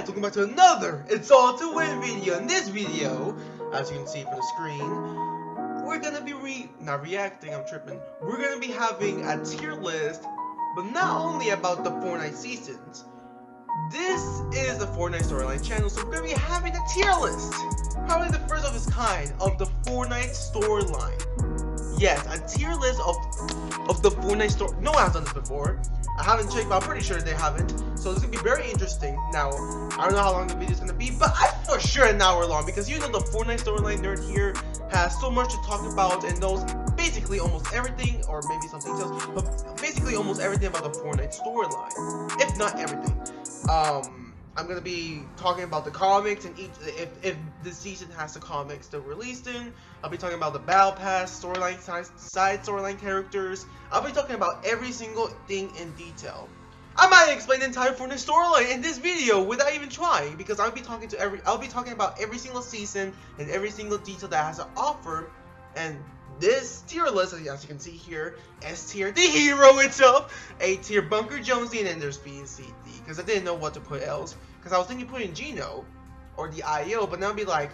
guys, welcome back to another It's All to Win video. In this video, as you can see from the screen, we're gonna be not reacting, I'm tripping. We're gonna be having a tier list, but not only about the Fortnite seasons. This is the Fortnite Storyline channel, so we're gonna be having a tier list. Probably the first of its kind of the Fortnite Storyline. Yes, a tier list of the Fortnite story. No one has done this before. I haven't checked, but I'm pretty sure they haven't. So this is gonna be very interesting. Now, I don't know how long the video is gonna be, but I'm for sure an hour long because you know the Fortnite Storyline nerd here has so much to talk about and knows basically almost everything, or maybe some details, but basically almost everything about the Fortnite storyline, if not everything. I'm gonna be talking about the comics and if the season has the comics they're released in. I'll be talking about the battle pass, storyline, side storyline characters. I'll be talking about every single thing in detail. I might explain the entire Fortnite storyline in this video without even trying, because I'll be talking about every single season and every single detail that has to offer. And this tier list, as you can see here, S tier, the hero itself, A tier, Bunker Jonesy, and then there's B and C, D, because I didn't know what to put else, because I was thinking putting Gino or the IO, but now I'd be like,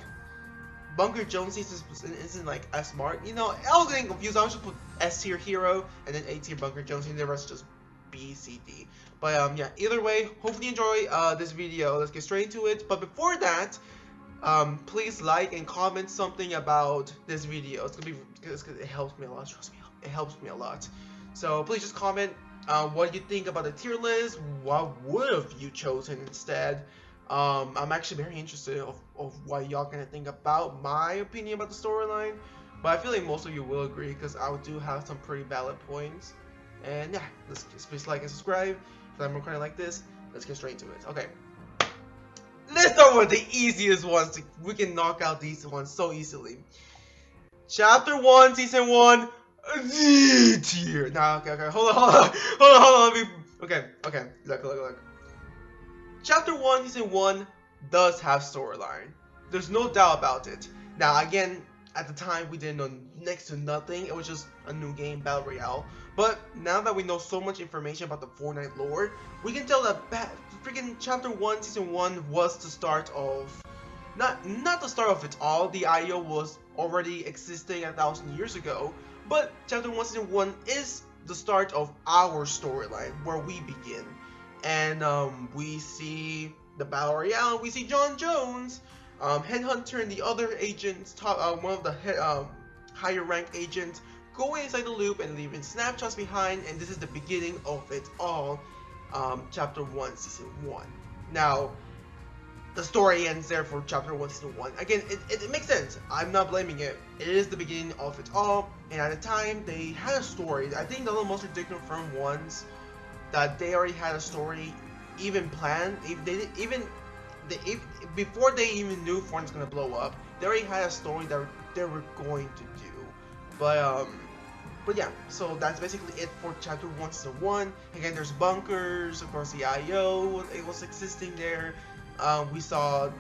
Bunker Jonesy isn't like as smart, you know. I was getting confused. I was just put S tier hero and then A tier Bunker Jonesy, and the rest just B, C, D. But yeah, either way, hopefully you enjoy this video. Let's get straight into it. But before that, please like and comment something about this video. It's gonna be because it helps me a lot. Trust me, it helps me a lot. So please just comment what you think about the tier list. What would have you chosen instead? I'm actually very interested of what y'all gonna think about my opinion about the storyline. But I feel like most of you will agree because I do have some pretty valid points. And yeah, please like and subscribe. If I'm recording like this, let's get straight into it. Okay. Let's start with the easiest ones. We can knock out these ones so easily. Chapter 1, Season 1, D tier. Nah, okay, hold on. Okay, look. Chapter 1, Season 1 does have storyline. There's no doubt about it. Now, again, at the time, we didn't know next to nothing. It was just a new game, Battle Royale. But now that we know so much information about the Fortnite lore, we can tell that freaking Chapter 1, Season 1 was the start of... Not the start of it all. The IO was already existing 1,000 years ago. But Chapter 1, Season 1 is the start of our storyline, where we begin. And we see the Battle Royale, we see John Jones, Headhunter and the other agents, one of the higher ranked agents, going inside the loop and leaving snapshots behind, and this is the beginning of it all, Chapter 1, Season 1. Now, the story ends there for Chapter 1, Season 1. Again, it makes sense. I'm not blaming it. It is the beginning of it all, and at the time, they had a story. I think the most ridiculous confirmed ones that they already had a story even planned. Before they even knew Fortnite's gonna blow up, they already had a story that they were going to do. But yeah, so that's basically it for Chapter 1, Season 1. Again, there's bunkers, of course the IO, it was existing there. We saw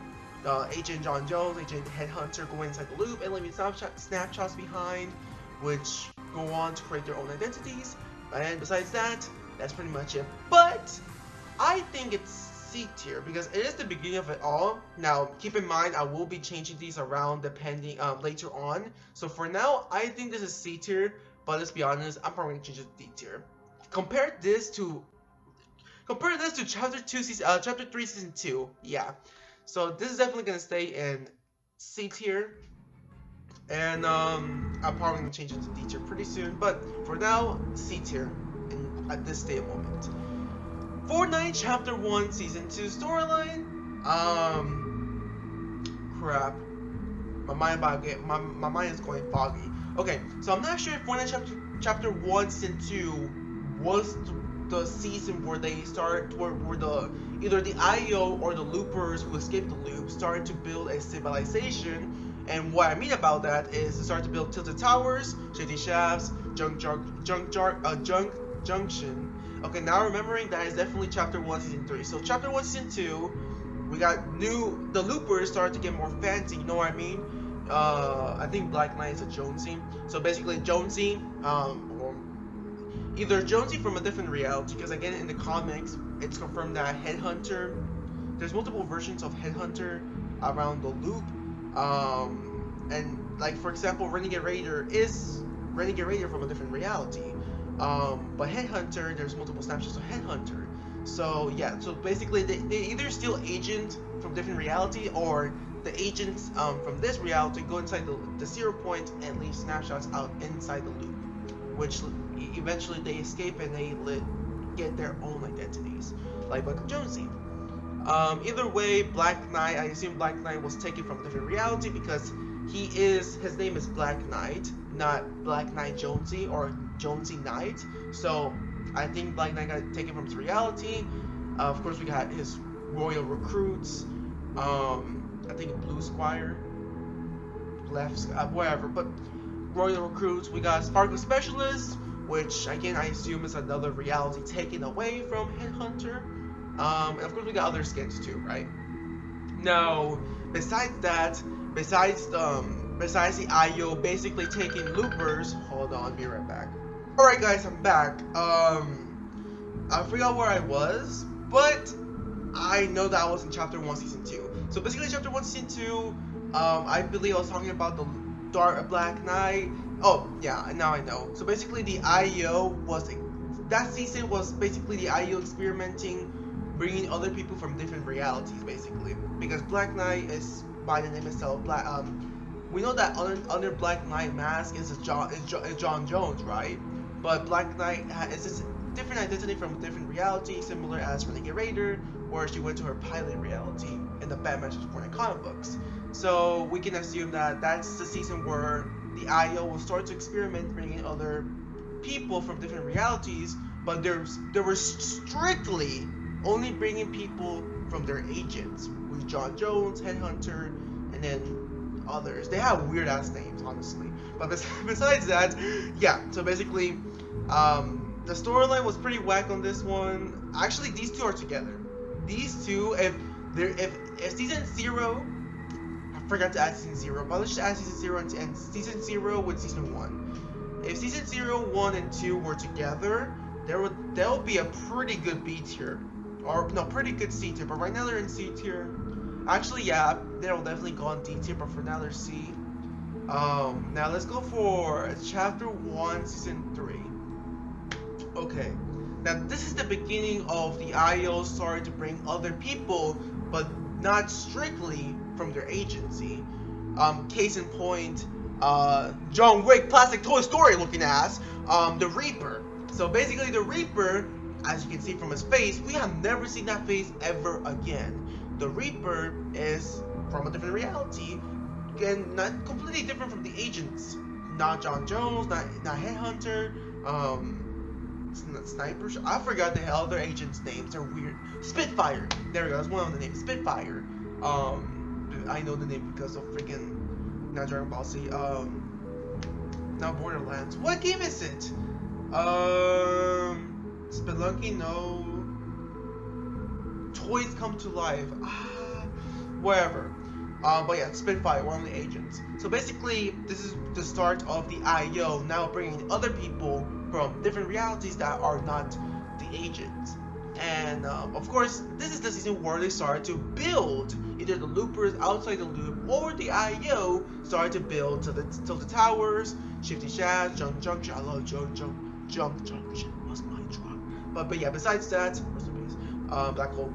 Agent John Jones, Agent Headhunter going inside the loop and leaving snapshots behind, which go on to create their own identities. And besides that, that's pretty much it. But I think it's C tier because it is the beginning of it all. Now, keep in mind, I will be changing these around depending later on. So for now, I think this is C tier. But let's be honest, I'm probably gonna change it to D tier. Compare this to Chapter 3, Season 2. Yeah. So this is definitely gonna stay in C tier. And I'm probably gonna change it to D tier pretty soon. But for now, C tier. At this day moment. Fortnite Chapter 1 Season 2 storyline. Crap. My mind is going foggy. Okay, so I'm not sure if Fortnite Chapter 1 Season 2 was the season where they started, where either the IO or the loopers who escaped the loop started to build a civilization. And what I mean about that is they started to build tilted towers, shady shafts, junction. Okay, now remembering that is definitely Chapter 1 Season 3. So Chapter 1 Season 2, we got the loopers started to get more fancy, you know what I mean? I think Black Knight is a Jonesy. So basically Jonesy, or either Jonesy from a different reality, because again in the comics it's confirmed that Headhunter there's multiple versions of Headhunter around the loop. And like for example, Renegade Raider is Renegade Raider from a different reality. But Headhunter, there's multiple snapshots of Headhunter. So yeah, so basically they either steal agent from different reality, or the agents from this reality go inside the 0 point and leave snapshots out inside the loop, which eventually they escape and they get their own identities, like Michael Jonesy. Either way, Black Knight, I assume Black Knight was taken from a different reality because his name is Black Knight, not Black Knight Jonesy or Jonesy Knight. So I think Black Knight got taken from his reality. Of course, we got his royal recruits. I think Blue Squire, left, whatever. But royal recruits. We got Sparkle Specialist, which again I assume is another reality taken away from Headhunter. And of course we got other skins too, right? Now, besides that, besides the IO basically taking loopers. Hold on, be right back. Alright guys, I'm back. I forgot where I was, but I know that I was in Chapter 1 Season 2. So basically Chapter 1 Season 2, I believe I was talking about the Black Knight. Oh, yeah, now I know. So basically the IO was, that season was basically the IO experimenting, bringing other people from different realities, basically. Because Black Knight is by the name itself. We know that under Black Knight mask is John Jones, right? But Black Knight is this different identity from a different reality, similar as Renegade Raider, where she went to her pilot reality in the Batman vs. Fortnite comic books. So we can assume that that's the season where the IO will start to experiment bringing other people from different realities, but they were strictly only bringing people from their agents, with John Jones, Headhunter, and then others. They have weird ass names, honestly. But besides that, yeah. So basically, the storyline was pretty whack on this one. Actually, these two are together. These two, if season 0, I forgot to add season 0, but let's just add season 0 and season 0 with season 1. If season 0, 1, and 2 were together, there'll be a pretty good B tier. Or no, pretty good C tier, but right now they're in C tier. Actually, yeah, they'll definitely go on D tier, but for now they're C. Now let's go for Chapter 1, Season 3. Okay, now this is the beginning of the IO starting to bring other people, but not strictly from their agency. Case in point, John Wick plastic Toy Story looking ass, the Reaper. So basically the Reaper, as you can see from his face, we have never seen that face ever again. The Reaper is from a different reality, and not completely different from the agents. Not John Jones, not Headhunter, Sniper. I forgot the other agents' names. They're weird. Spitfire. There we go. That's one of the names. Spitfire. I know the name because of freaking not Dragon Ball Z. Not Borderlands. What game is it? Spelunky, no. Toys Come to Life. Whatever. But yeah, Spitfire, one of the agents. So basically, this is the start of the IO now bringing other people from different realities that are not the agents. And of course, this is the season where they started to build either the loopers outside the loop or the IO started to build to the towers, Shifty Shafts, Junk Junction. I love Junk Junction was my drug. But yeah, besides that, Black Hole.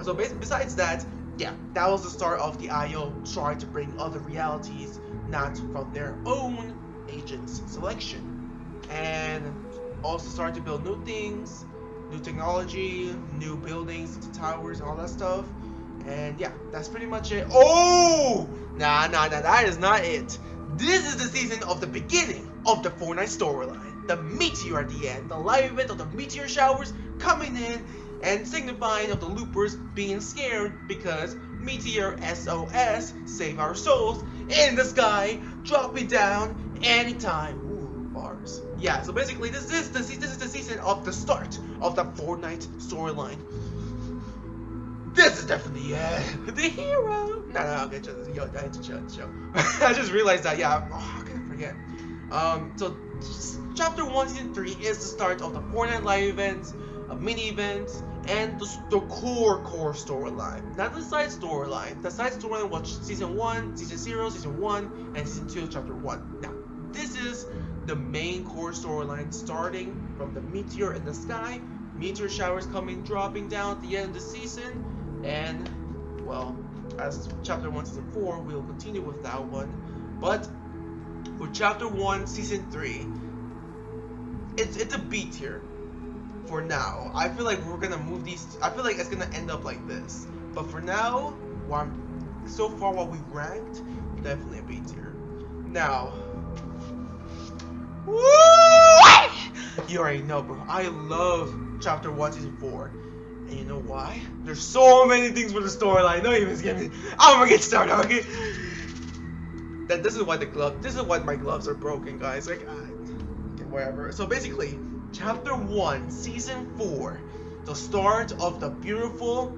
So besides that, yeah, that was the start of the IO trying to bring other realities, not from their own agents' selection, and also start to build new things, new technology, new buildings, the towers, and all that stuff. And yeah, that's pretty much it. Oh! Nah, that is not it. This is the season of the beginning of the Fortnite storyline. The meteor at the end, the live event of the meteor showers coming in and signifying of the loopers being scared because Meteor SOS, save our souls, in the sky, dropping down anytime. Ooh, bars. Yeah, so basically this is the season of the start of the Fortnite storyline. This is definitely the hero. No, okay, I had to chill. I just realized that, yeah, how can I forget? So Chapter 1 Season 3 is the start of the Fortnite live events, mini events, and the core storyline, not the side storyline. The side storyline was season 1, season 0, season 1, and season 2, chapter 1. Now, this is the main core storyline, starting from the meteor in the sky, meteor showers dropping down at the end of the season, and, well, as chapter 1, season 4, we'll continue with that one. But for chapter 1, season 3, it's a B tier. For now, I feel like we're gonna move these. I feel like it's gonna end up like this. But for now, so far what we ranked, definitely a B tier. Now, woo! You already know, bro. I love chapter 1, season 4. And you know why? There's so many things with the storyline. Don't even get me. I'm gonna get started. Okay. This is why my gloves are broken, guys. Like, okay, whatever. So basically, chapter 1, season 4, the start of the beautiful,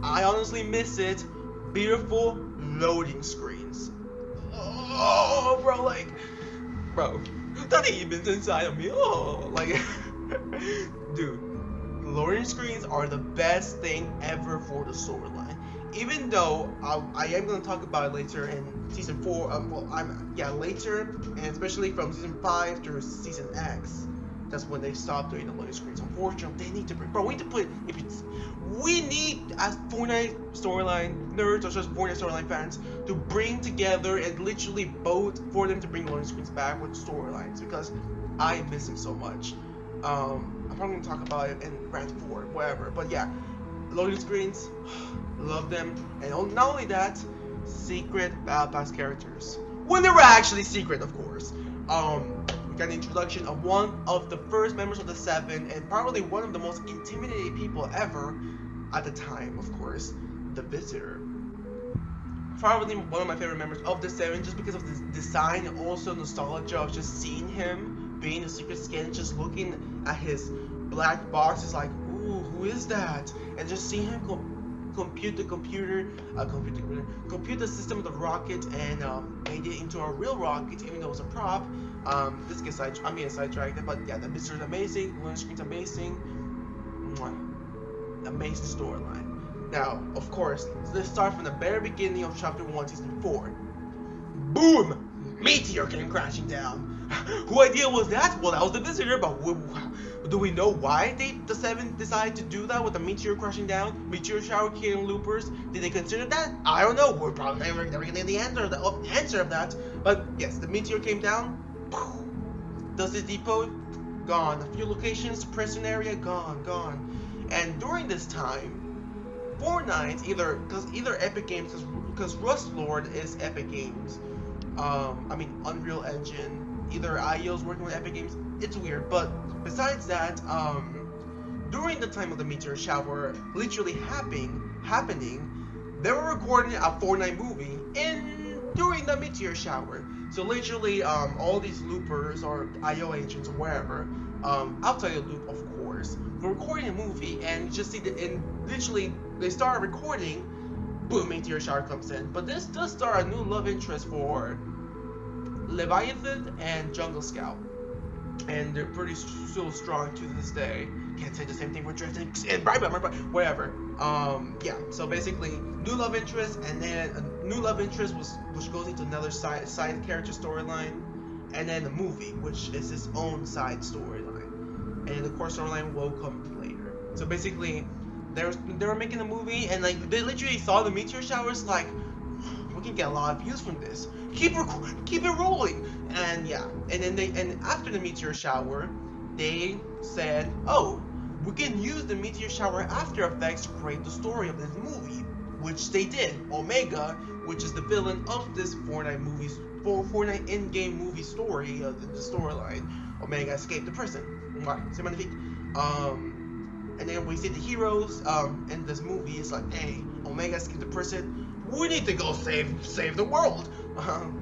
I honestly miss it, beautiful loading screens. Oh, bro, the demons inside of me. Oh, like, dude, loading screens are the best thing ever for the storyline. Even though I am gonna talk about it later in season 4. Later, and especially from season 5 to season X. That's when they stopped doing the loading screens. Unfortunately, they need to bring. Bro, we need as Fortnite Storyline nerds or just Fortnite Storyline fans to bring together and literally vote for them to bring loading screens back with storylines, because I miss them so much. I'm probably gonna talk about it in rant 4, whatever. But yeah, loading screens, love them, and not only that, secret battle pass characters when they were actually secret, of course. We got an introduction of one of the first members of the 7, and probably one of the most intimidating people ever at the time, of course, the Visitor. Probably one of my favorite members of the 7, just because of the design and also nostalgia of just seeing him being a secret skin, just looking at his black box is like, ooh, who is that? And just seeing him compute the system of the rocket and made it into a real rocket, even though it was a prop. I'm getting sidetracked, but yeah, the Visitor is amazing, loading screen's amazing, amazing storyline. Now, of course, let's start from the very beginning of chapter 1, season 4. Boom! Meteor came crashing down. Who idea was that? Well, that was the Visitor, but do we know why the 7 decided to do that with the meteor crashing down? Meteor shower killing loopers? Did they consider that? I don't know. We're probably never gonna get the answer of that. But yes, the meteor came down. Dusty Depot, gone. A few locations, prison area, gone. And during this time, Fortnite, either Epic Games, because Rust Lord is Epic Games. Unreal Engine. Either IO's working with Epic Games. It's weird, but besides that, during the time of the meteor shower literally happening, they were recording a Fortnite movie during the meteor shower. So literally, all these loopers or IO agents or wherever, outside the loop, of course, were recording a movie, and just see literally they started recording. Boom, meteor shower comes in. But this does start a new love interest for Leviathan and Jungle Scout, and they're pretty still strong to this day. Can't say the same thing for Drift and whatever. Yeah. So basically, new love interest, and then a new love interest which goes into another side character storyline, and then the movie, which is its own side storyline, and the core storyline will come later. So basically, they were making a movie, and like they literally saw the meteor showers, like, we can get a lot of views from this. Keep it rolling. And yeah, and then after the meteor shower, they said, oh, we can use the meteor shower After Effects to create the story of this movie, which they did. Omega, which is the villain of this Fortnite in-game movie story, the storyline. Omega escaped the prison. C'est magnifique. And then we see the heroes in this movie. It's like, hey, Omega escaped the prison. We need to go save the world.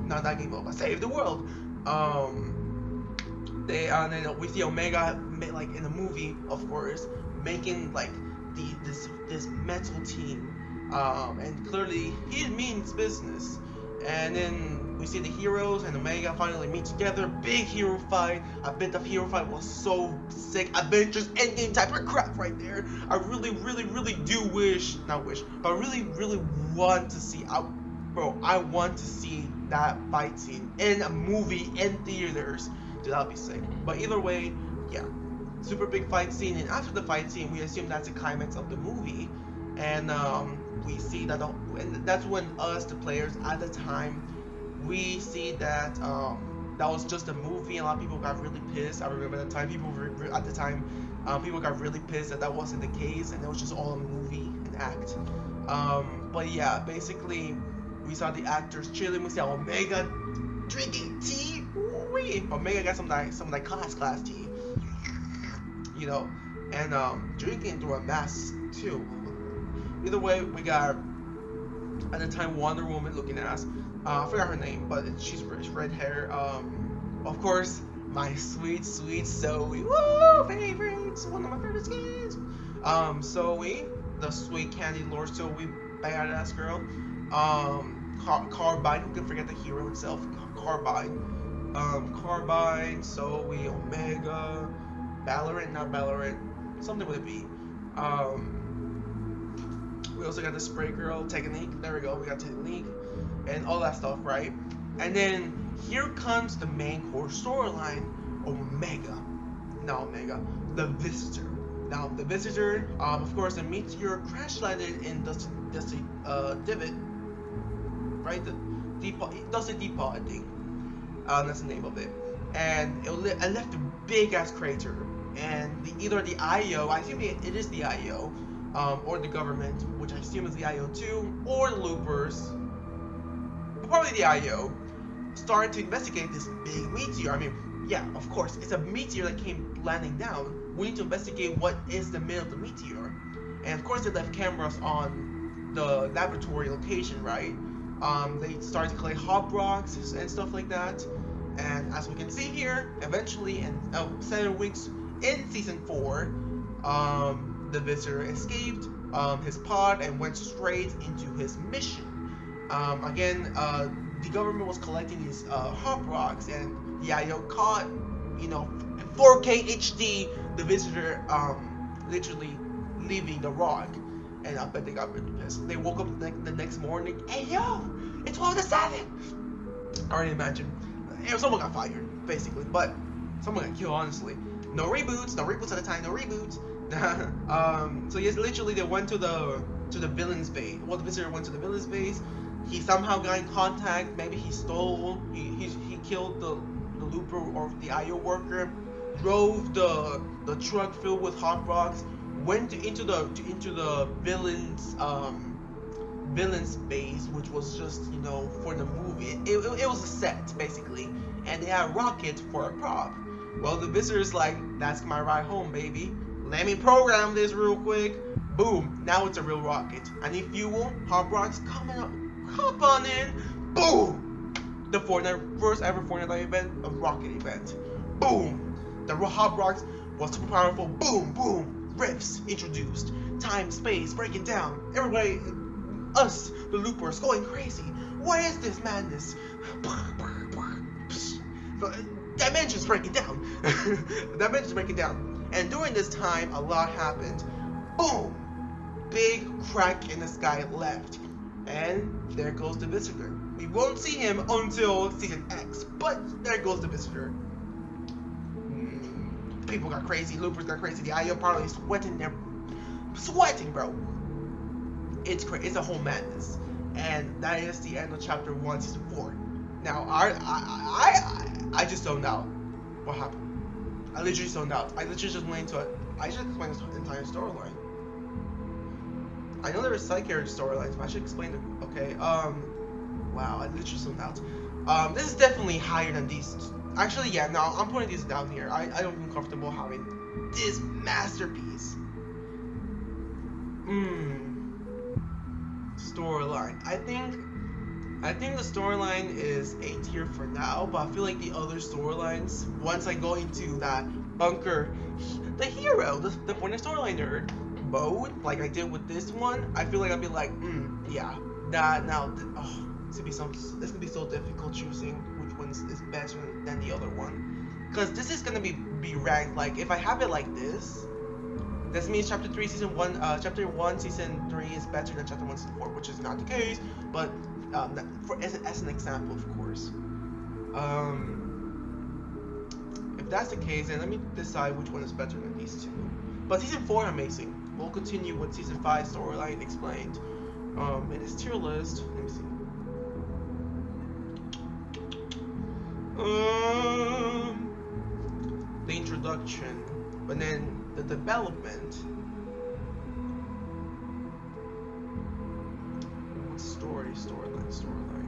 Not that game over. Save the world. And then we see Omega, like in the movie, of course, making like this metal team. And clearly he means business. And then we see the heroes and Omega finally meet together. Big hero fight. I bet the hero fight was so sick. Avengers Endgame type of crap right there. I really do wish, not wish, but I really want to see. Bro, I want to see that fight scene in a movie in theaters. Dude, that'd be sick. But either way, yeah, super big fight scene. And after the fight scene, we assume that's the climax of the movie. And we see that, and that's when us, the players at the time, we see that that was just a movie. A lot of people got really pissed. I remember at the time, people got really pissed that that wasn't the case, and it was just all a movie, an act. But yeah, basically, we saw the actors chilling. We saw Omega drinking tea. Ooh-wee. Omega got some of that class tea, you know, and drinking through a mask too. Either way, we got at the time Wonder Woman looking at us. I forgot her name, but she's red hair. Of course, my sweet Zoe. Woo, favorites, one of my favorite skins. Zoe, the sweet candy lord Zoe, badass girl. Carbine, who can forget the hero itself? Carbine. Carbine, Zoe, Omega, Valorant, not Valorant, something with a B. We also got the Spray Girl, Technique. There we go, we got Technique, and all that stuff, right? And then here comes the main core storyline, Omega. The Visitor. Now, the Visitor, of course, a meteor crash landed in Dusty Divot, right? The Dusty Depot, I think. That's the name of it. And it left a big ass crater. And either the IO, I assume it is the IO, or the government, which I assume is the IO too, or the loopers, but probably the IO, started to investigate this big meteor. I mean, yeah, of course, it's a meteor that came landing down. We need to investigate what is the middle of the meteor. And of course, they left cameras on the laboratory location, right? They started to collect hot rocks and stuff like that. And as we can see here, eventually, in 7 weeks in season 4, the Visitor escaped his pod and went straight into his mission. Again, the government was collecting these hot rocks, and the IO caught, 4K HD, the Visitor literally leaving the rock. And I bet they got really pissed. They woke up the next morning, hey yo, it's 12 to 7! I already imagine. Someone got fired, basically, but someone got killed, honestly. No reboots at the time, no reboots. So yes, literally they went to the villain's base. Well, the Visitor went to the villain's base. He somehow got in contact. Maybe he stole. He killed the looper or the IO worker. Drove the truck filled with hot rocks. Went into the villain's base, which was just for the movie. It was a set basically, and they had a rocket for a prop. Well, the Visitor's like, that's my ride home, baby. Let me program this real quick. Boom, now it's a real rocket. I need fuel, hot rocks, coming up, hop on in. Boom, the first ever Fortnite event, a rocket event. Boom, the hot rocks was super powerful. Boom, rifts introduced. Time, space, breaking down. Everybody, us, the loopers, going crazy. What is this madness? Dimensions breaking down. Dimensions breaking down. And during this time, a lot happened. Boom! Big crack in the sky left. And there goes the Visitor. We won't see him until season X, but there goes the Visitor. People got crazy, loopers got crazy, the IO probably sweating, bro. It's a whole madness. And that is the end of chapter 1, season 4. Now, I just zoned out. What happened? I literally zoned out. I literally just went into it. I should explain this entire storyline. I know there is side character storylines, but I should explain it. Okay, wow, I literally zoned out. This is definitely higher than these. Actually, yeah, no, I'm putting these down here. I don't feel comfortable having this masterpiece. Storyline. I think the storyline is A tier for now, but I feel like the other storylines, once I go into that bunker, the hero, the Fortnite Storyline nerd mode, like I did with this one, I feel like I'll be like, yeah, that now, It's gonna be so difficult choosing which one is better than the other one, because this is gonna be ranked. Like if I have it like this means chapter 3 season 1 chapter 1 season 3 is better than chapter 1 season 4, which is not the case, but as an example, of course. If that's the case, then let me decide which one is better than these two. But season 4 amazing. We'll continue with season 5 storyline explained. In this tier list, let me see. The introduction, but then the development. Storyline.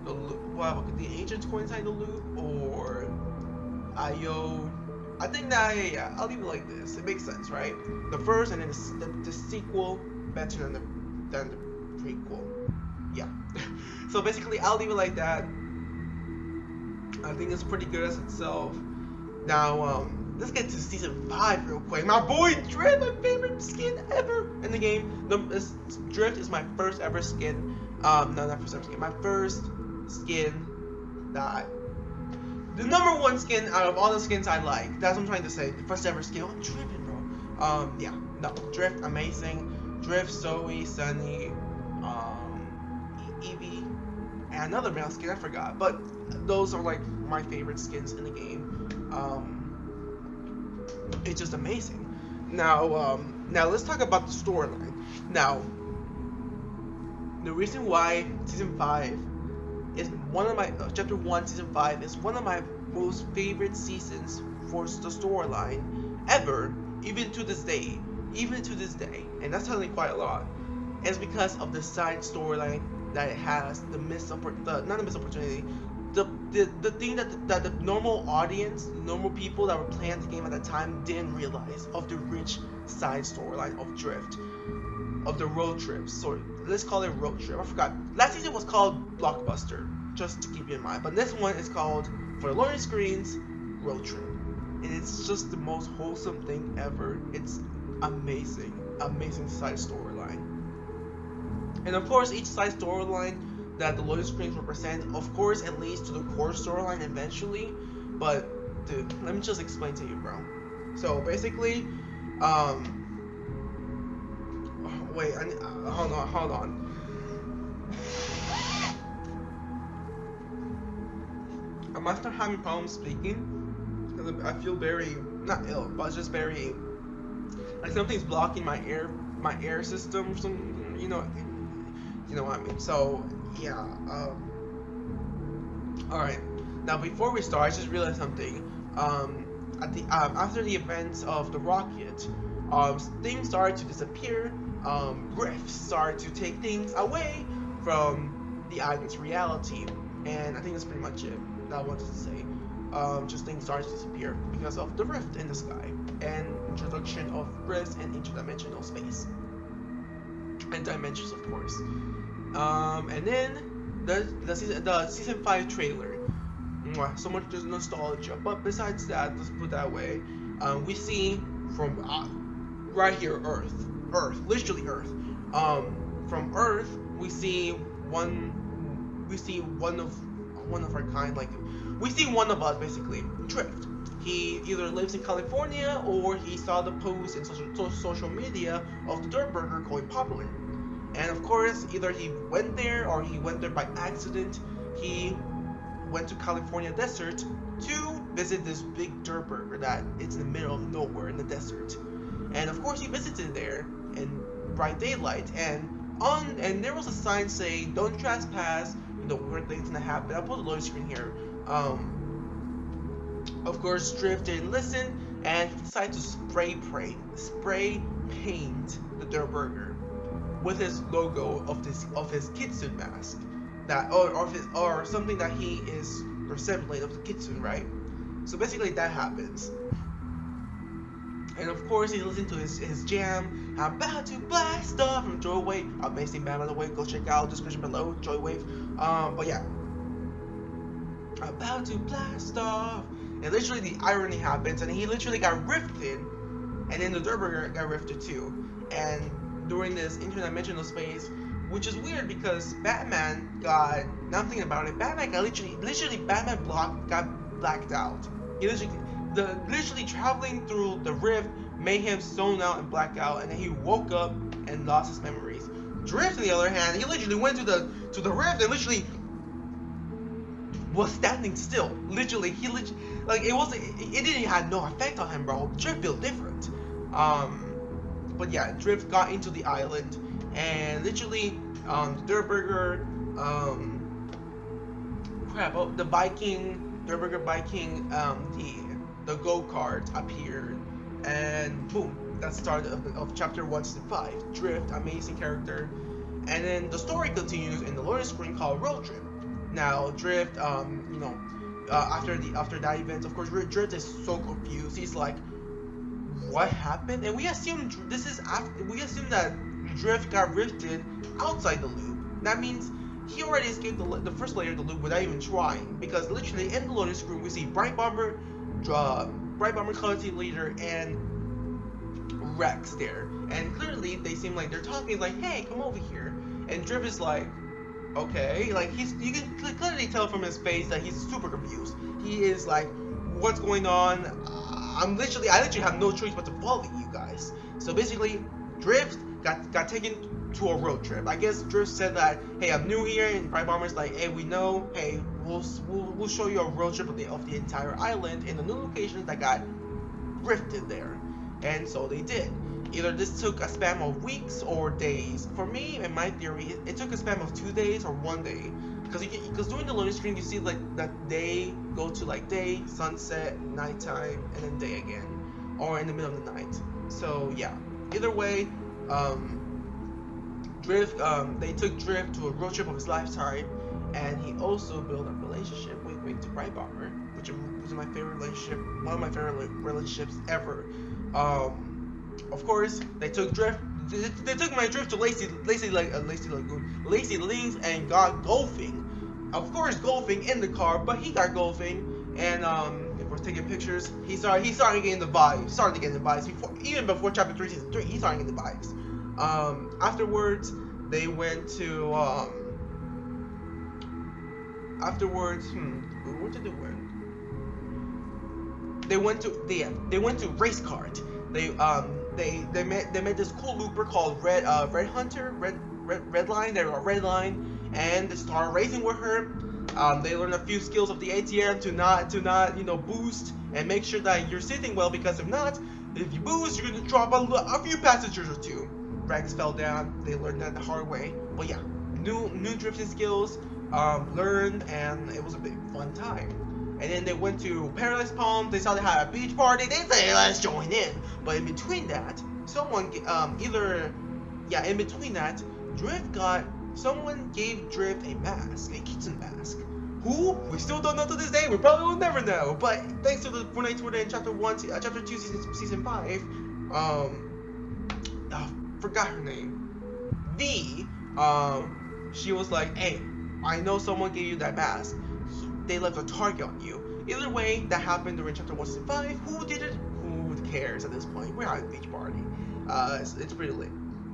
The loop. Wow, could the agents go inside the loop or IO? I think that yeah, I'll leave it like this. It makes sense, right? The first and then the sequel better than the prequel. Yeah. So basically, I'll leave it like that. I think it's pretty good as itself. Now, let's get to season 5 real quick. My boy Drift, my favorite skin ever in the game. Drift is my first ever skin. No, not first ever skin. My first skin the number one skin out of all the skins I like. That's what I'm trying to say. The first ever skin. I'm tripping, bro. Yeah. No, Drift, amazing. Drift, Zoe, Sunny, Evie, and another male skin I forgot. But those are like my favorite skins in the game. It's just amazing. Now let's talk about the storyline. Now, the reason why season 5 is one of my chapter 1 season 5 is one of my most favorite seasons for the storyline ever, even to this day, and that's telling quite a lot. It's because of the side storyline that it has, not the missed opportunity. The thing that the normal audience, normal people that were playing the game at the time didn't realize of the rich side storyline of Drift, of the road trips. So let's call it road trip. I forgot. Last season was called Blockbuster, just to keep you in mind. But this one is called, for the loading screens, Road Trip, and it's just the most wholesome thing ever. It's amazing side storyline, and of course each side storyline that the loading screens represent, of course, it leads to the core storyline eventually. But dude, let me just explain to you, bro. So basically, wait, hold on. I must start having problems speaking because I feel very not ill, but just very like something's blocking my air system. You know what I mean. So yeah. All right. Now before we start, I just realized something. After the events of the rocket, things started to disappear. Rifts started to take things away from the island's reality, and I think that's pretty much it that I wanted to say. Just things started to disappear because of the rift in the sky and introduction of rifts and interdimensional space and dimensions, of course. And then the season 5 trailer. So much nostalgia, but besides that, let's put that away. We see from right here, Earth, literally Earth. From Earth, we see one of our kind, like we see one of us basically, Drift. He either lives in California or he saw the post in social media of the dirt burger going popular. And of course, either he went there or he went there by accident. He went to California desert to visit this big dirt burger that it's in the middle of nowhere in the desert. And of course, he visited there in bright daylight, and there was a sign saying "Don't trespass." You know, weird things gonna happen. I'll put the loading screen here. Of course, Drift didn't listen, and he decided to spray paint the dirt burger with his logo of his kitsune mask, that or something that he is resemblance of the kitsune, right? So basically that happens, and of course he listened to his jam. I'm about to blast off from Joywave, amazing band by the way. Go check out description below, Joywave. But yeah, about to blast off, and literally the irony happens, and he literally got rifted, and then the dirt burger got rifted too, and during this interdimensional space, which is weird because Batman got, now I'm thinking about it, Batman got literally Batman got blacked out. He literally traveling through the rift made him zone out and black out, and then he woke up and lost his memories. Drift, on the other hand, he literally went to the rift and literally was standing still. Literally, like it didn't have no effect on him, bro. Drift felt different. But yeah, Drift got into the island, and literally, Durburger, the Viking, Durburger Viking, the go-kart appeared, and boom, that's the start of chapter 1 to 5. Drift, amazing character, and then the story continues in the loading screen called Road Trip. Now, Drift, after that event, of course, Drift is so confused. He's like, what happened? And we assume that Drift got rifted outside the loop. That means he already escaped the first layer of the loop without even trying, because literally in the loading screen we see Bright Bomber, Color Team Leader, and Rex there, and clearly they seem like they're talking like, hey, come over here, and Drift is like, okay, like you can clearly tell from his face that he's super confused. He is like, what's going on? I literally have no choice but to follow you guys. So basically, Drift got taken to a road trip. I guess Drift said that, hey, I'm new here, and Bright Bomber's like, hey, we know, hey, we'll show you a road trip of the entire island in the new locations that got rifted there. And so they did. Either this took a span of weeks or days. For me, in my theory, it took a span of 2 days or 1 day. Because during the loading screen, you see like that day go to like day, sunset, nighttime, and then day again, or in the middle of the night. So yeah, either way, Drift, they took Drift to a road trip of his lifetime, and he also built a relationship with to Bright Bomber, which was my favorite relationship, one of my favorite relationships ever. Of course, they took Drift. They took my Drift to Lazy Links and got golfing. Of course, golfing in the car, but he got golfing, and if we're taking pictures, he started getting the vibes. Before chapter 3, season 3, he started getting the vibes. Afterwards, they went to what did they went? They went to race kart. They met this cool looper called Red Line. They were Red Line, and they started racing with her. They learned a few skills of the ATM to not boost and make sure that you're sitting well, because if you boost, you're gonna drop a few passengers or two. Rex fell down. They learned that the hard way. But yeah, new drifting skills learned, and it was a big fun time. And then they went to Paradise Palm. They saw they had a beach party. They said, hey, let's join in. But in between that, someone gave Drift a mask, a kitten mask. Who? We still don't know to this day. We probably will never know. But thanks to the Fortnite Twitter in chapter 2, season 5, forgot her name. She was like, hey, I know someone gave you that mask. They left a target on you. Either way, that happened during chapter 1, season 5. Who did it? Who cares at this point? We're at a beach party. It's pretty lit.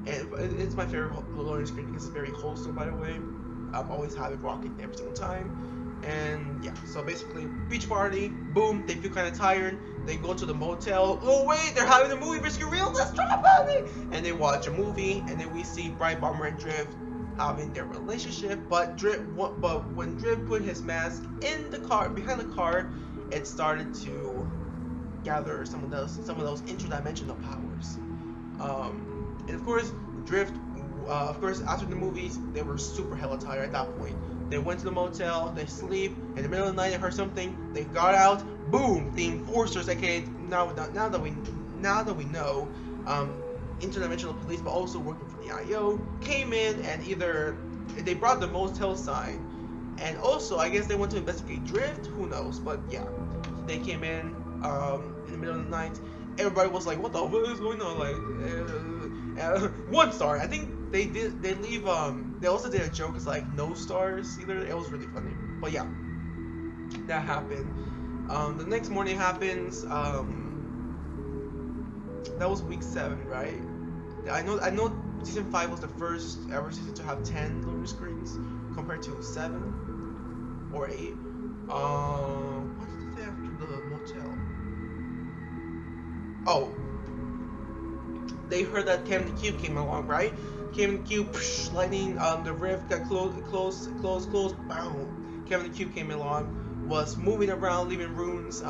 And it's my favorite loading screen because it's very wholesome, by the way. I've always had it rocking every single time. And yeah, so basically, beach party, boom, they feel kind of tired. They go to the motel. Oh wait, they're having a movie, Risky Real, let's talk about it! And they watch a movie, and then we see Bright Bomber and Drift having their relationship, but when Drift put his mask in the car, behind the car, it started to gather some of those interdimensional powers. And of course, Drift, after the movies, they were super hella tired at that point. They went to the motel, they sleep, in the middle of the night they heard something, they got out, boom, the enforcers, aka now that we know, interdimensional police, but also working for the IO, came in, and either they brought the motel sign, and also I guess they went to investigate Drift, who knows, but yeah, they came in the middle of the night. Everybody was like, what the fuck is going on? Like 1 star. I think they also did a joke, it's like no stars either. It was really funny, but yeah, that happened. The next morning happens. That was week 7, right? I know Season 5 was the first ever season to have 10 loading screens compared to 7 or 8. What did they say after the motel? Oh, they heard that Kevin the Cube came along, right? Kevin the Cube, lightning, the rift got close, boom. Kevin the Cube came along, was moving around, leaving runes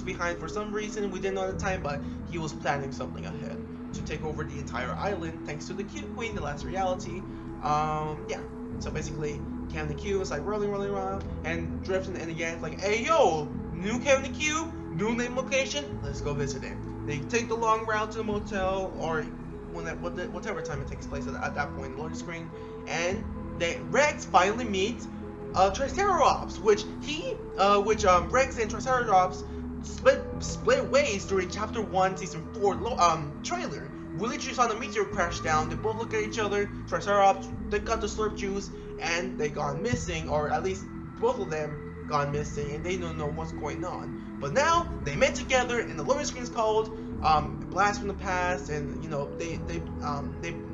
behind for some reason. We didn't know at the time, but he was planning something ahead to take over the entire island, thanks to the Cube Queen, the last reality. Yeah. So basically, Kevin the Cube was like rolling around, and drifting, and again, like, hey yo, new Kevin the Cube, new name location, let's go visit it. They take the long route to the motel, or whatever time it takes place at that point, the loading screen, and Rex finally meets Triceratops, which Rex and Triceratops split ways during Chapter 1, Season 4 trailer. We literally saw the meteor crash down. They both look at each other. Triceratops, they got the slurp juice, and they gone missing, or at least both of them gone missing, and they don't know what's going on. But now they met together, and the loading screen is called Blast from the Past, and you know they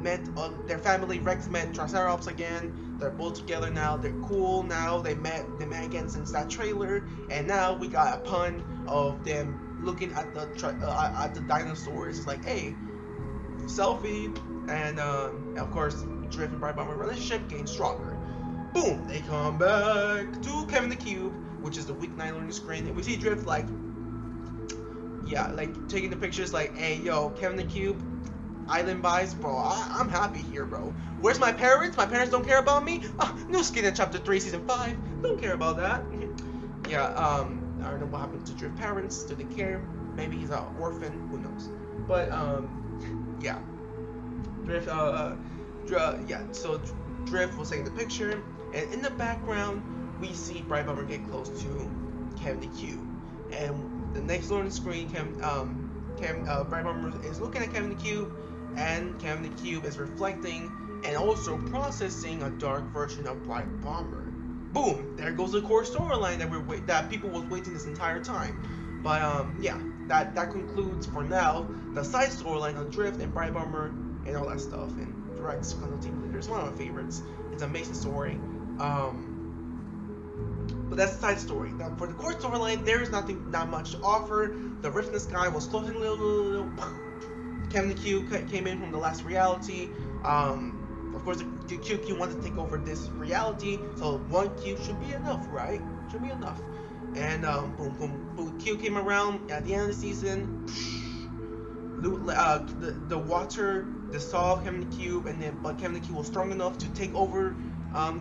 met their family. Rex met Triceratops again. They're both together now. They're cool now. They met again since that trailer, and now we got a pun of them looking at the dinosaurs. It's like, hey, selfie, and of course, Drift and Bright Bomber relationship getting stronger. Boom! They come back to Kevin the Cube, which is the weeknight loading screen, and we see Drift like, yeah, like taking the pictures, like, hey yo, Kevin the Cube, island vibes, bro. I'm happy here, bro. Where's my parents? My parents don't care about me. New skin in Chapter 3, Season 5. Don't care about that. Yeah, I don't know what happened to Drift's parents. Did they care? Maybe he's an orphan. Who knows? But yeah. Drift, yeah. So Drift was taking the picture, and in the background we see Bright Bomber get close to Kevin the Cube, and the next loading screen, Bright Bomber is looking at Kevin the Cube, and Kevin the Cube is reflecting and also processing a dark version of Bright Bomber. Boom! There goes the core storyline that people was waiting this entire time. But yeah, that concludes for now the side storyline on Drift and Bright Bomber and all that stuff. And Rex, kind of team leader, is one of my favorites. It's an amazing story. But that's the side story. Now for the core storyline, there is not much to offer. The rift in the sky was closing a little. Kevin the Cube came in from the last reality. Of course, the Cube wanted to take over this reality, so one Cube should be enough, right? Should be enough. And boom, Cube came around at the end of the season. The water dissolved Kevin the Cube, but Kevin the Cube was strong enough to take over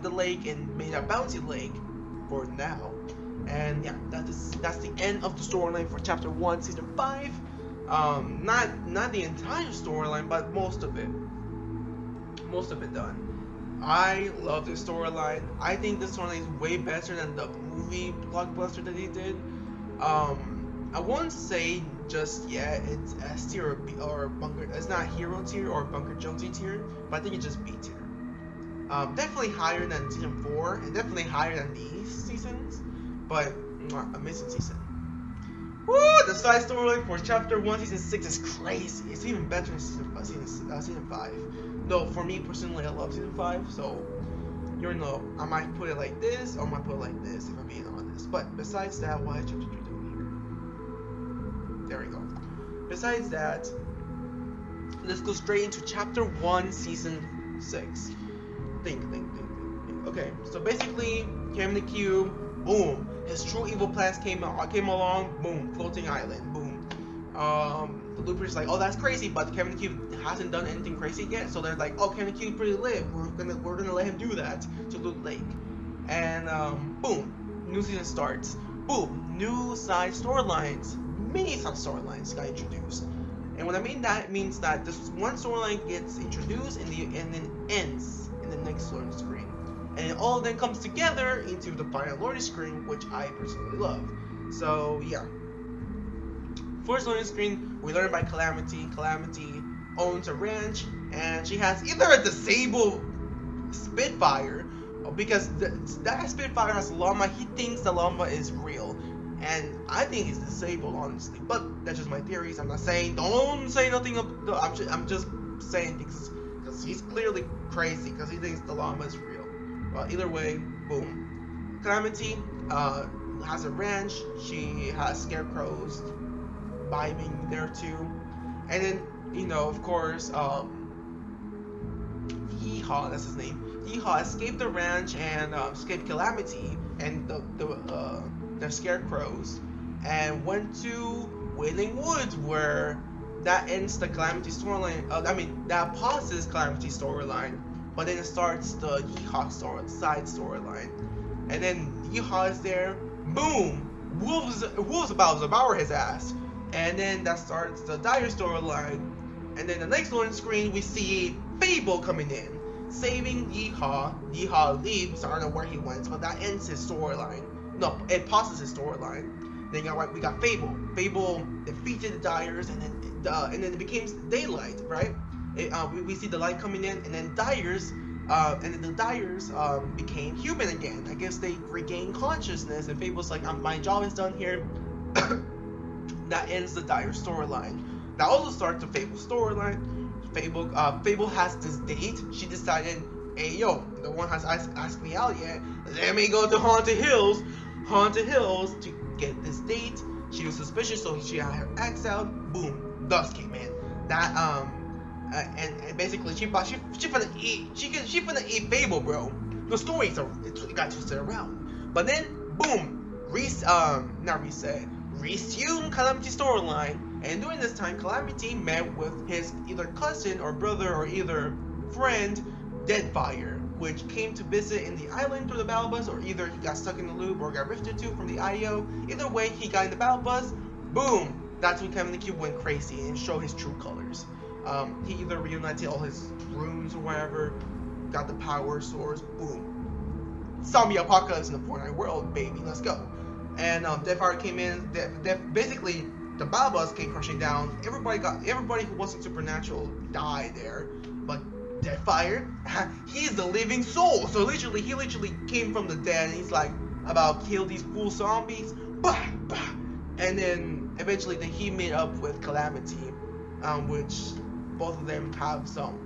the lake and made a bouncy lake for now. And yeah, that's the end of the storyline for Chapter 1, Season 5. Not the entire storyline, but most of it done. I love this storyline. I think this storyline is way better than the movie blockbuster that they did. I won't say just yet it's S tier or Bunker. It's not Hero tier or Bunker Jonesy tier, but I think it's just B tier. Definitely higher than Season 4, and definitely higher than these seasons. But amazing season. Woo! The side storyline for Chapter 1, Season 6 is crazy. It's even better than Season 5. No, for me personally, I love Season 5, so you know, I might put it like this, or I might put it like this, if I'm being honest. But besides that, what is Chapter 3 doing here? There we go. Besides that, let's go straight into Chapter 1, Season 6. Think. Okay, so basically, Kevin the Cube, boom. His true evil plans came along, boom, floating island, boom. The Loopers like, oh, that's crazy, but Kevin the Cube hasn't done anything crazy yet, so they're like, oh, Kevin the Cube pretty lit. We're gonna let him do that to Loot Lake, and boom, new season starts. Boom, new side storylines, mini side storylines got introduced, and what I mean that means that this one storyline gets introduced and then ends in the next loading screen. And it all then comes together into the final loading screen, which I personally love. So yeah. First loading screen, we learn by Calamity. Calamity owns a ranch, and she has either a disabled Spitfire, because that Spitfire has a llama. He thinks the llama is real, and I think it's disabled, honestly. But that's just my theories. I'm not saying, don't say nothing. I'm just saying things because he's clearly crazy because he thinks the llama is real. Well, either way, boom. Calamity has a ranch. She has scarecrows vibing there too, and then of course, Yeehaw, that's his name. Yeehaw escaped the ranch and escaped Calamity and the scarecrows, and went to Wailing Woods, where that ends the Calamity storyline. That pauses Calamity storyline, but then it starts the Yeehaw side storyline, and then Yeehaw is there. Boom! Wolves about to devour his ass, and then that starts the Dire storyline. And then the next one screen, we see Fable coming in, saving Yeehaw. Yeehaw leaves. I don't know where he went, but that ends his storyline. No, it pauses his storyline. Then we got Fable. Fable defeated the Dyers, and then it became daylight, right? We see the light coming in, and then Dyers, and then the Dyers became human again. I guess they regained consciousness, and Fable's like, my job is done here. That ends the Dire storyline. That also starts the Fable storyline. Fable has this date. She decided, hey yo, no one has asked me out yet. Let me go to Haunted Hills to get this date. She was suspicious, so she had her ex out. Boom, Dusk came in. That and basically she finna eat Fable, bro. The stories it got twisted around. But then boom, resume Calamity storyline. And during this time, Calamity met with his either cousin or brother or either friend, Deadfire, which came to visit in the island through the battle bus, or either he got stuck in the loop or got rifted to from the IO. Either way, he got in the battle bus. Boom! That's when Kevin the Cube went crazy and showed his true colors. He either reunited all his runes or whatever, got the power source. Boom! Zombie apocalypse in the Fortnite world, baby. Let's go. And Deadfire came in. Basically, the battle bus came crashing down. Everybody who wasn't supernatural died there. But Deadfire, he's the living soul. So he literally came from the dead, and he's like, about kill these fool zombies. Bah, bah. And then eventually he made up with Calamity, which both of them have some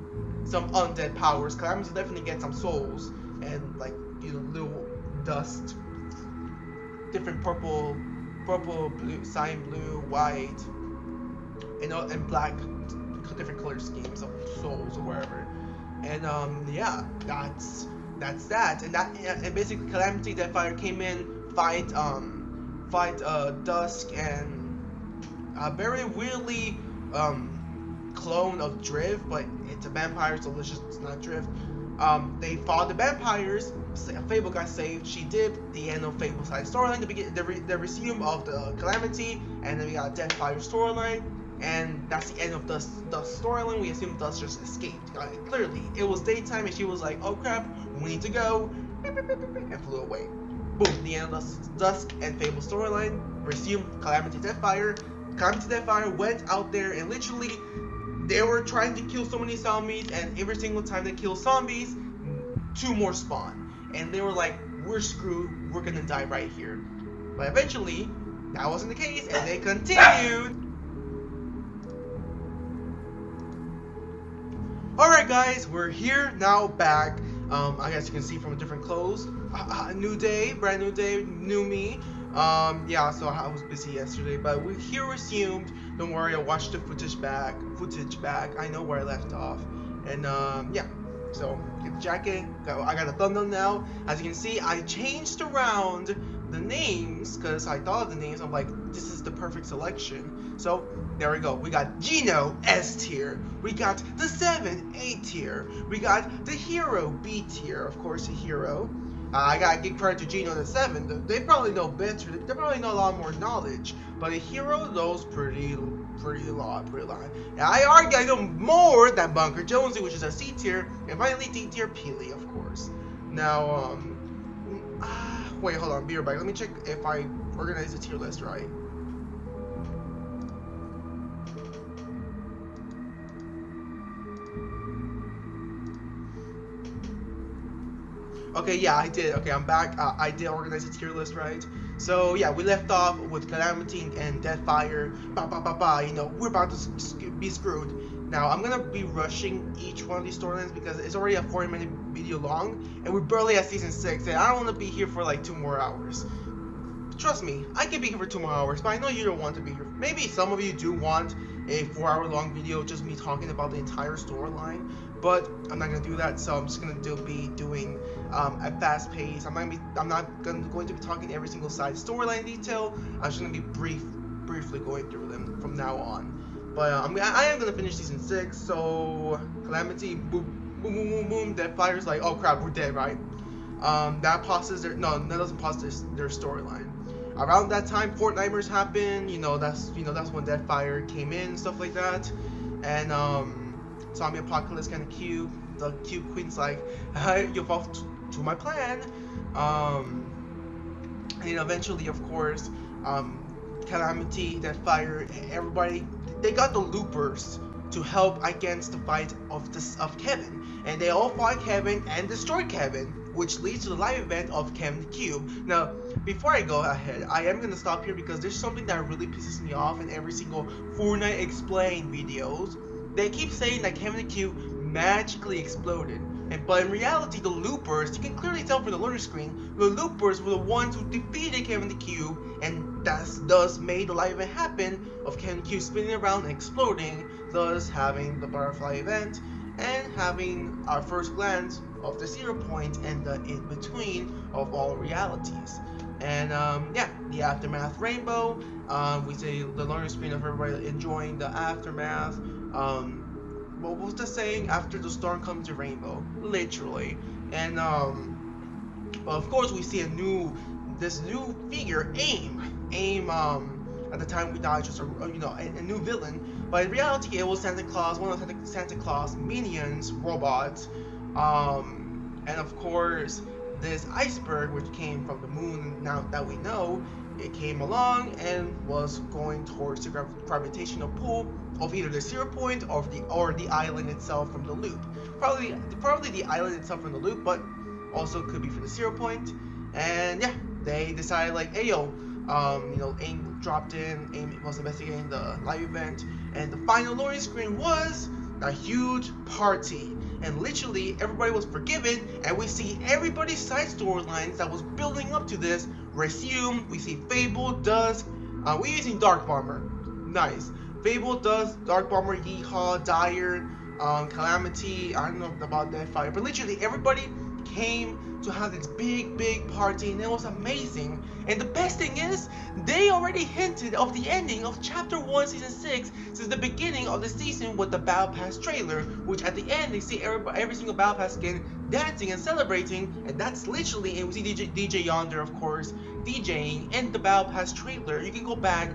undead powers. Calamity definitely gets some souls and little dust, different purple, blue, cyan blue, white, and black, different color schemes of souls or wherever. And yeah, that's that. And basically Calamity, Deadfire came in, fight Dusk, and a very weirdly clone of Drift, but it's a vampire, so it's not Drift. They fought the vampires. Fable got saved. She did the end of Fable side storyline, the resume of the Calamity, and then we got Deadfire storyline, and that's the end of the storyline. We assume Dust just escaped. Clearly, it was daytime, and she was like, "Oh crap, we need to go," and flew away. Boom, the end of Dusk and Fable storyline. Resumed Calamity, Deadfire. Calamity, Deadfire went out there and literally they were trying to kill so many zombies, and every single time they kill zombies, 2 more spawn. And they were like, we're screwed, we're gonna die right here. But eventually, that wasn't the case, and they continued. Alright guys, we're here now, back. I guess you can see from different clothes. New day, brand new day, new me. Yeah, so I was busy yesterday, but we're here resumed. Don't worry, I'll watch the footage back. I know where I left off. And yeah, so get the jacket. I got a thumbnail now. As you can see, I changed around the names because I thought of the names. I'm like, this is the perfect selection. So there we go. We got Gino S tier. We got the 7 A tier. We got the Hero B tier. Of course, a hero. I gotta give credit to Gino the 7. They probably know better. They probably know a lot more knowledge. But a hero knows pretty a lot. And I argue I know more than Bunker Jonesy, which is a C tier, and finally D tier Peely, of course. Now, wait, hold on, be right back. Let me check if I organize the tier list right. Okay, yeah, I did. Okay, I'm back. I did organize the tier list right. So yeah, we left off with Calamity and Deadfire. You know, we're about to be screwed. Now, I'm gonna be rushing each one of these storylines because it's already a 40-minute video long, and we're barely at season 6, and I don't want to be here for like 2 more hours. Trust me, I can be here for 2 more hours, but I know you don't want to be here. Maybe some of you do want a 4-hour long video, just me talking about the entire storyline, but I'm not gonna do that. So I'm just gonna be doing a fast pace. I'm not going to be talking every single side storyline detail. I'm just gonna be briefly going through them from now on. But I am gonna finish season 6. So Calamity, boom, boom, boom, boom, boom. Deathfire's like, oh crap, we're dead, right? That pauses their that doesn't pause their storyline. Around that time, Fortniters happened. That's when Deathfire came in and stuff like that. And Zombie Apocalypse kind of cute. The cute queen's like, you fall to my plan. And eventually, of course, Calamity, Deathfire, everybody, they got the loopers to help against the fight of Kevin, and they all fought Kevin and destroyed Kevin, which leads to the live event of Kevin the Cube. Now, before I go ahead, I am gonna stop here because there's something that really pisses me off in every single Fortnite Explain videos. They keep saying that Kevin the Cube magically exploded, but in reality, the loopers, you can clearly tell from the loading screen, the loopers were the ones who defeated Kevin the Cube, and thus made the live event happen of Kevin the Cube spinning around and exploding, thus having the butterfly event and having our first glance of the 0 point and the in-between of all realities. And yeah, the aftermath rainbow. We see the loading screen of everybody enjoying the aftermath. What was the saying? After the storm comes the rainbow, literally. And well, of course, we see this new figure, AIM. At the time we died, just a new villain. But in reality, it was Santa Claus, one of Santa Claus minions, robots. And of course, this iceberg, which came from the moon, now that we know, it came along and was going towards the gravitational pull of either the 0 point or the island itself from the loop. Probably the island itself from the loop, but also could be from the 0 point. And yeah, they decided like, hey yo, AIM dropped in. AIM was investigating the live event, and the final loading screen was a huge party. And literally everybody was forgiven, and we see everybody's side storylines that was building up to this resume. We see Fable, Dusk, we're using Dark Bomber, nice. Fable, Dusk, Dark Bomber, Yeehaw, Dire, Calamity, I don't know about Deathfire, but literally everybody came to have this big party, and it was amazing. And the best thing is, they already hinted of the ending of Chapter 1 Season 6 since the beginning of the season with the Battle Pass trailer, which at the end they see every single Battle Pass skin dancing and celebrating, and that's literally, and we see DJ Yonder, of course, DJing in the Battle Pass trailer. You can go back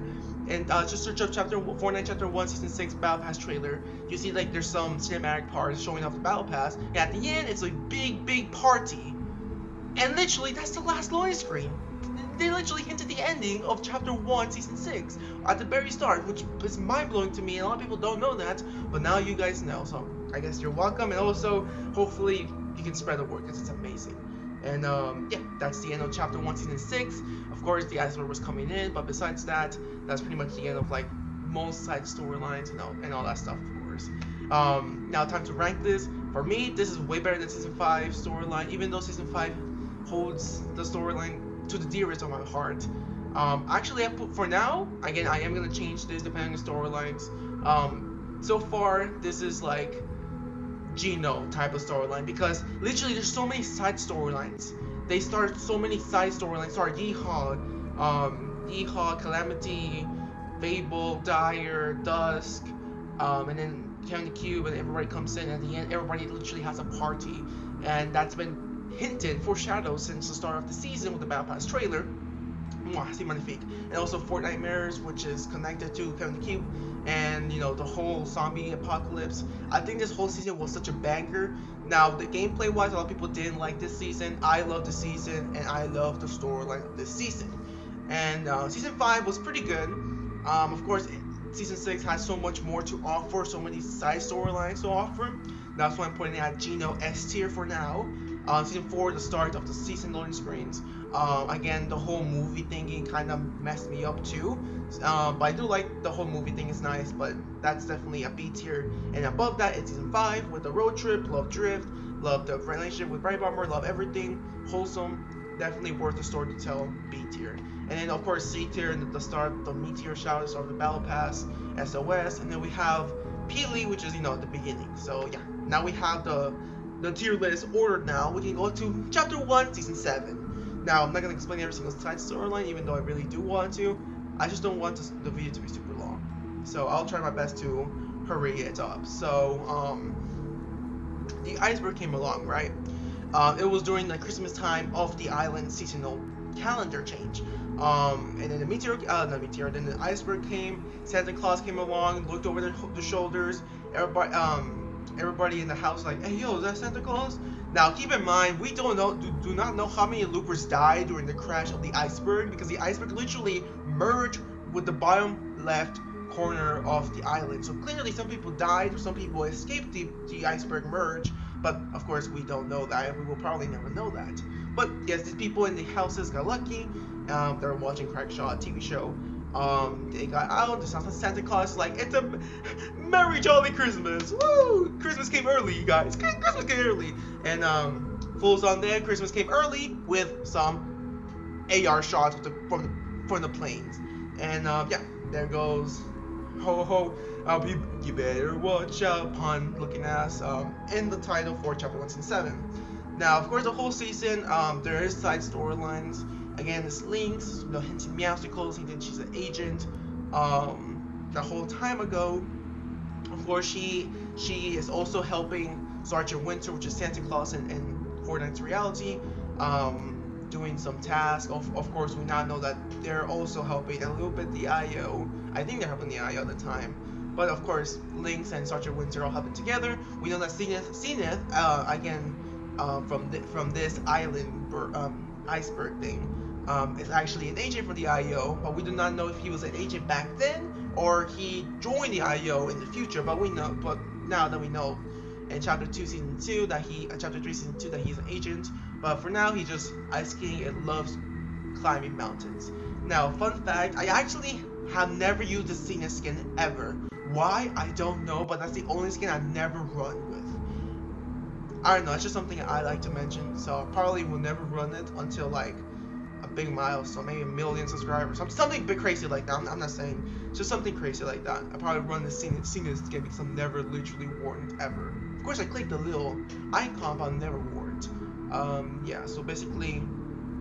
and just search up Fortnite Chapter 1 Season 6 Battle Pass trailer. You see like there's some cinematic parts showing off the Battle Pass, and at the end it's a big party. And literally that's the last loading screen. They literally hinted the ending of Chapter 1 Season 6 at the very start, which is mind-blowing to me, and a lot of people don't know that, but now you guys know, so I guess you're welcome, and also hopefully you can spread the word because it's amazing. And yeah, that's the end of Chapter 1 Season 6. Of course, the iceberg was coming in, but besides that, that's pretty much the end of like most side storylines and all that stuff, of course. Now time to rank this. For me, this is way better than Season 5 storyline, even though Season 5 holds the storyline to the dearest of my heart. Actually, for now, again, I am gonna change this depending on the storylines. So far, this is like Gino type of storyline, because literally there's so many side storylines. They start so many side storylines. Sorry, Yeehaw, Calamity, Fable, Dire, Dusk, and then Kevin the Cube, and everybody comes in, and at the end, everybody literally has a party, and that's been hinted, foreshadowed since the start of the season with the Battle Pass trailer. C'est magnifique. And also Fortnite Mirrors, which is connected to Kevin the Cube, and the whole zombie apocalypse. I think this whole season was such a banger. Now, the gameplay wise, a lot of people didn't like this season. I love the season, and I love the storyline of this season. And Season 5 was pretty good. Of course, Season 6 has so much more to offer, so many side storylines to offer. That's why I'm putting it at Gino S tier for now. Season 4, the start of the season loading screens. Again, the whole movie thingy kind of messed me up too. But I do like the whole movie thing is nice, but that's definitely a B tier. And above that, it's Season 5 with the road trip, love Drift, love the relationship with Bright Bomber, love everything, wholesome, definitely worth the story to tell, B tier. And then of course C tier, the start, the meteor shower, the start of the battle pass, SOS, and then we have Peely, which is the beginning. So yeah, now we have the tier list ordered. Now we can go to Chapter 1, Season 7. Now I'm not gonna explain every single side storyline, even though I really do want to. I just don't want the video to be super long, so I'll try my best to hurry it up. So the iceberg came along, right? It was during the Christmas time of the island seasonal calendar change. And then the meteor, not meteor, then the iceberg came. Santa Claus came along, looked over the shoulders. Everybody in the house like, hey yo, is that Santa Claus? Now keep in mind, we do not know how many loopers died during the crash of the iceberg, because the iceberg literally merged with the bottom left corner of the island. So clearly some people died, some people escaped the iceberg merge, but of course we don't know that, and we will probably never know that. But yes, these people in the houses got lucky. They're watching Crackshot TV show. They got out. The Santa Claus is like, it's a merry jolly Christmas. Woo! Christmas came early, you guys. Christmas came early. And fools on there, Christmas came early with some AR shots from the planes. And yeah, there goes ho ho. You better watch out, pun looking ass. In the title for Chapter 1 Season 7. Now, of course, the whole season, there is side storylines. Again, it's Lynx, hinting Meowsicles, hinting she's an agent. The whole time ago, of course, she is also helping Sergeant Winter, which is Santa Claus in Fortnite's reality, doing some tasks. Of course, we now know that they're also helping a little bit the IO. I think they're helping the IO at the time. But of course, Lynx and Sergeant Winter all helping together. We know that Zenith, again, from this island iceberg thing, is actually an agent for the IO, but we do not know if he was an agent back then or he joined the IO in the future. But now that we know in Chapter 2 Season 2 that Chapter 3 Season 2 that he's an agent. But for now, he's just ice king and loves climbing mountains. Now, fun fact, I actually have never used the Zenith skin ever. Why? I don't know, but that's the only skin I've never run with. I don't know, it's just something I like to mention, so I probably will never run it until like a big milestone, maybe 1 million subscribers, something big crazy like that. I'm not saying, just something crazy like that. I probably run the Zenith skin because I've never literally worn it ever. Of course, I clicked the little icon, but I've never worn it. Yeah, so basically,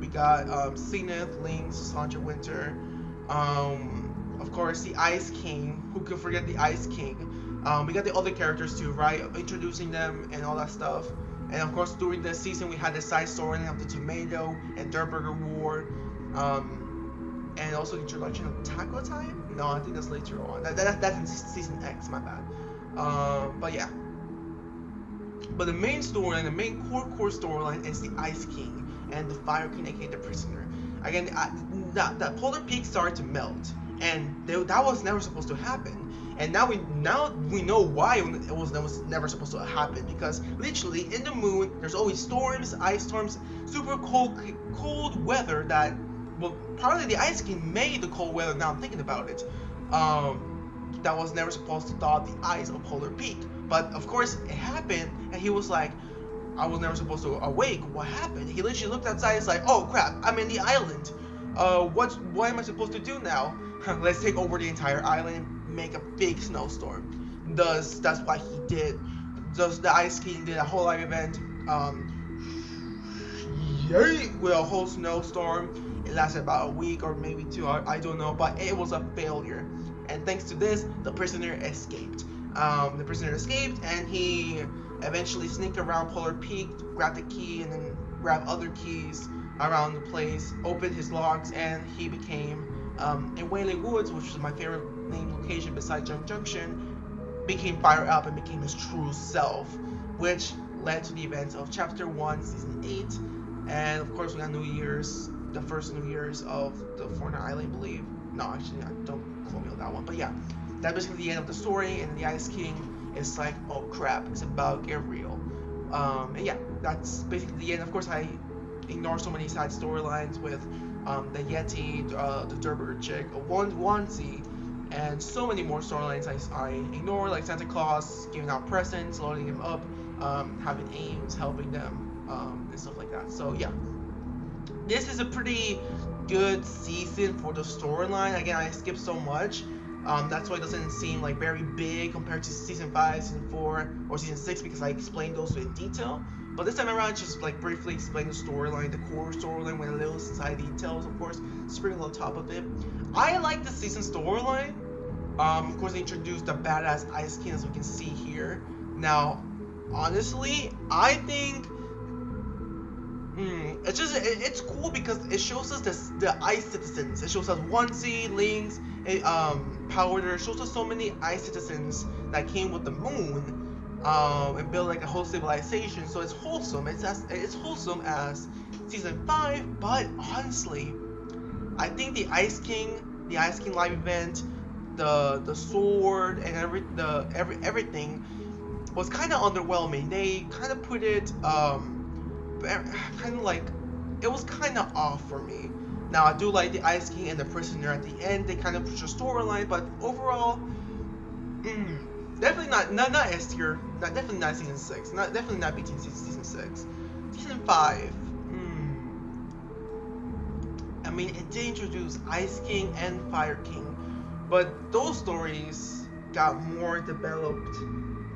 we got Zenith, Lynx, Sandra Winter, of course the Ice King. Who could forget the Ice King? We got the other characters too, right? Introducing them and all that stuff. And of course, during this season, we had the side storyline of the Tomato and Dirt Burger War, and also the introduction of Taco Time. No, I think that's later on. That's in Season X. My bad. But yeah. But the main storyline, the main core storyline, is the Ice King and the Fire King, aka the Prisoner. Again, that polar peak started to melt, and that was never supposed to happen. And now we know why it was never supposed to happen, because literally in the moon there's always storms, ice storms, super cold weather that, well, probably the Ice King made the cold weather. Now I'm thinking about it. That was never supposed to thaw the ice of Polar Peak, but of course it happened, and he was like, I was never supposed to awake. What happened? He literally looked outside. It's like, oh crap, I'm in the island. What am I supposed to do now? Let's take over the entire island, make a big snowstorm. That's what he did. The Ice King did a whole live event, with a whole snowstorm. It lasted about a week or maybe 2. I don't know, but it was a failure. And thanks to this, the prisoner escaped. And he eventually sneaked around Polar Peak, grabbed the key, and then grabbed other keys around the place, opened his locks, and he became, in Wailing Woods, which is my favorite main location besides Jump Junction, became fired up and became his true self, which led to the events of Chapter 1, Season 8, and of course we got New Year's, the first New Year's of the Fortnite Island, I believe. No, actually, don't quote me on that one, but yeah, that's basically the end of the story, and the Ice King is like, oh crap, it's about to get real. And yeah, that's basically the end. Of course, I ignore so many side storylines with the Yeti, the Durber chick, a onesie, and so many more storylines I ignore, like Santa Claus giving out presents, loading them up, having aims, helping them, and stuff like that. So yeah, this is a pretty good season for the storyline. Again, I skipped so much. That's why it doesn't seem like very big compared to season 5, season 4, or season 6 because I explained those in detail. But this time around, just like briefly explain the storyline, the core storyline with a little side details, of course, sprinkle on top of it. I like the season storyline. Of course, they introduced the badass Ice King as we can see here. Now, honestly, I think it's cool because it shows us the ice citizens. It shows us onesie, links, powder. It shows us so many ice citizens that came with the moon, and built like a whole civilization. So it's wholesome. It's wholesome as season 5. But honestly, I think the Ice King live event, the sword and everything was kind of underwhelming. They kind of put it kind of like it was kind of off for me. Now I do like the Ice King and the prisoner at the end. They kind of push a storyline, but overall, definitely not S tier. Definitely not season 6. Definitely not beating season 6. Season 5. I mean, it did introduce Ice King and Fire King, but those stories got more developed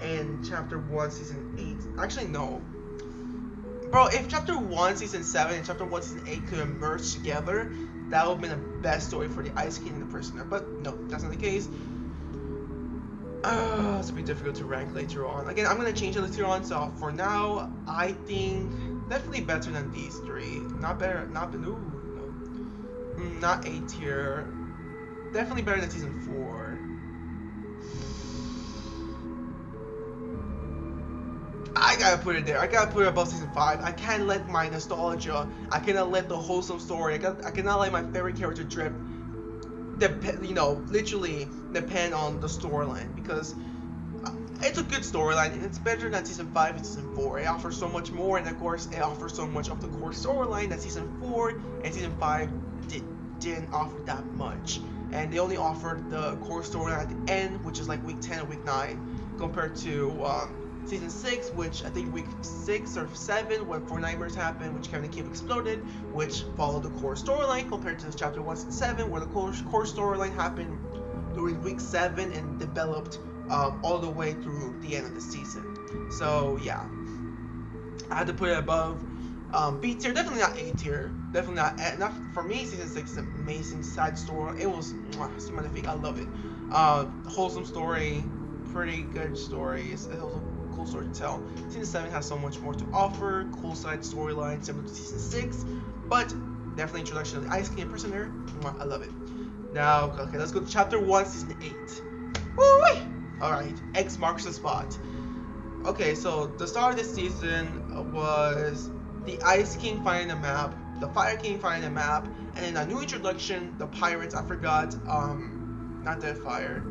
in Chapter 1, Season 8. Actually, no. Bro, if Chapter 1, Season 7 and Chapter 1, Season 8 could have merged together, that would have been the best story for the Ice King and the Prisoner. But no, that's not the case. It's a bit difficult to rank later on. Again, I'm going to change it later on, so for now, I think definitely better than these 3. Not better, not A tier. Definitely better than Season 4. I gotta put it there. I gotta put it above season 5. I can't let my nostalgia, I cannot let the wholesome story, I cannot let my favorite character drip, literally depend on the storyline, because it's a good storyline. It's better than season 5 and season 4. It offers so much more, and of course, it offers so much of the core storyline that season 4 and season 5 didn't offer that much. And they only offered the core storyline at the end, which is like week 10 or week 9, compared to season 6, which I think week 6 or 7 when 4 nightmares happened, which Kevin and Cave exploded, which followed the core storyline, compared to chapter 1 and 7 where the core storyline happened during week 7 and developed all the way through the end of the season. So yeah, I had to put it above B tier, definitely not A tier, definitely not for me. Season 6 is an amazing side story. It was magnifique. I love it. Wholesome story, pretty good stories. It was a cool story to tell. Season 7 has so much more to offer, cool side storyline similar to season 6, but definitely introduction of the Ice King and Prisoner. I love it. Now, okay, let's go to chapter 1, season 8. Woo-wee! Alright, X marks the spot. Okay, so the start of this season was the Ice King finding a map, the Fire King finding a map, and then a new introduction, the pirates. I forgot, not Deadfire,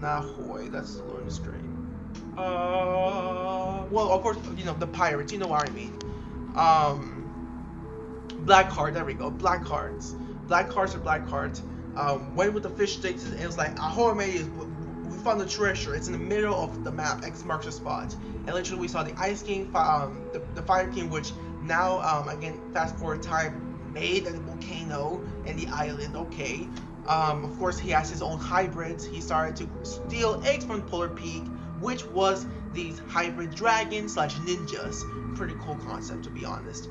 not Hoy, that's the Lone Strain. Well, of course, the pirates, you know what I mean. Black Heart, there we go, Black Hearts. Black Hearts or Black Heart. Went with the fish sticks, and it was like, ahoy mateys, we found the treasure. It's in the middle of the map. X marks the spot. And literally we saw the Ice King, the Fire King, which now, again, fast forward time, made a volcano in the island, okay. Of course, he has his own hybrids. He started to steal eggs from Polar Peak, which was these hybrid dragons slash ninjas. Pretty cool concept, to be honest.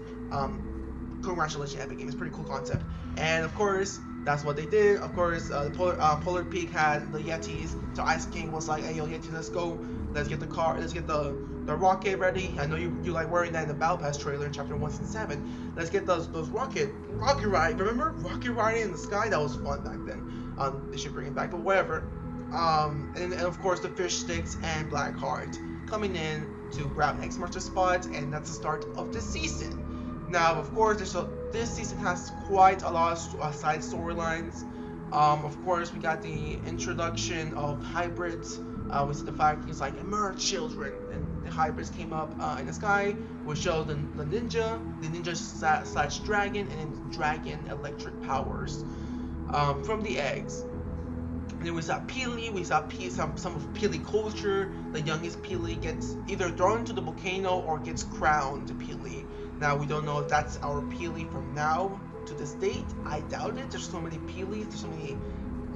Congratulations, Epic Games. Pretty cool concept. And of course, that's what they did. Of course, Polar Peak had the Yetis. So Ice King was like, "Hey, yo, Yeti, let's go. Let's get the car. Let's get the rocket ready. I know you like wearing that in the Battle Pass trailer in Chapter 1 and 7. Let's get those rocket ride. Remember rocket riding in the sky? That was fun back then. They should bring it back, but whatever. And of course the fish sticks and Black Heart coming in to grab X marks the spot, and that's the start of the season. Now, of course, this season has quite a lot of side storylines. Of course, we got the introduction of hybrids. We see the Fire King's like, emerge, children, and the hybrids came up in the sky. We showed the ninja slash dragon, and then dragon electric powers from the eggs. And then we saw Peely, we saw some of Peely culture. The youngest Peely gets either thrown into the volcano or gets crowned Peely. Now we don't know if that's our Peely from now to this date. I doubt it. There's so many Peelys, there's so many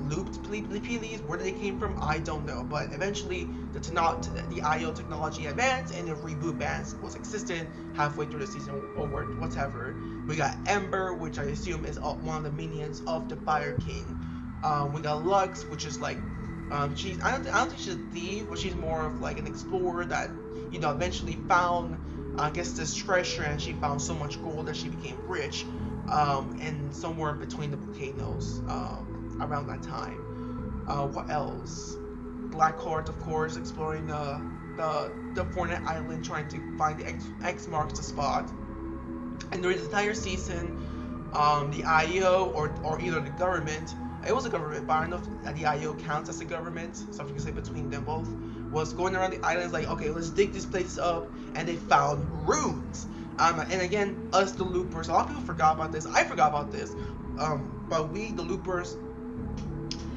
looped Peelys. Where they came from, I don't know. But eventually, the IO technology advanced and the reboot bans was existent halfway through the season or whatever. We got Ember, which I assume is one of the minions of the Fire King. We got Lux, which is like, I don't think she's a thief, but she's more of like an explorer that, eventually found, I guess, this treasure, and she found so much gold that she became rich, and somewhere between the volcanoes, around that time. What else? Blackheart, of course, exploring the Fortnite island, trying to find the X marks the spot. And during the entire season, the IO or either the government, it was a government, but I don't know if the IO counts as a government, so you can say between them both, was going around the islands like, okay, let's dig this place up, and they found runes. And again, us the loopers, a lot of people forgot about this. I forgot about this, but we the loopers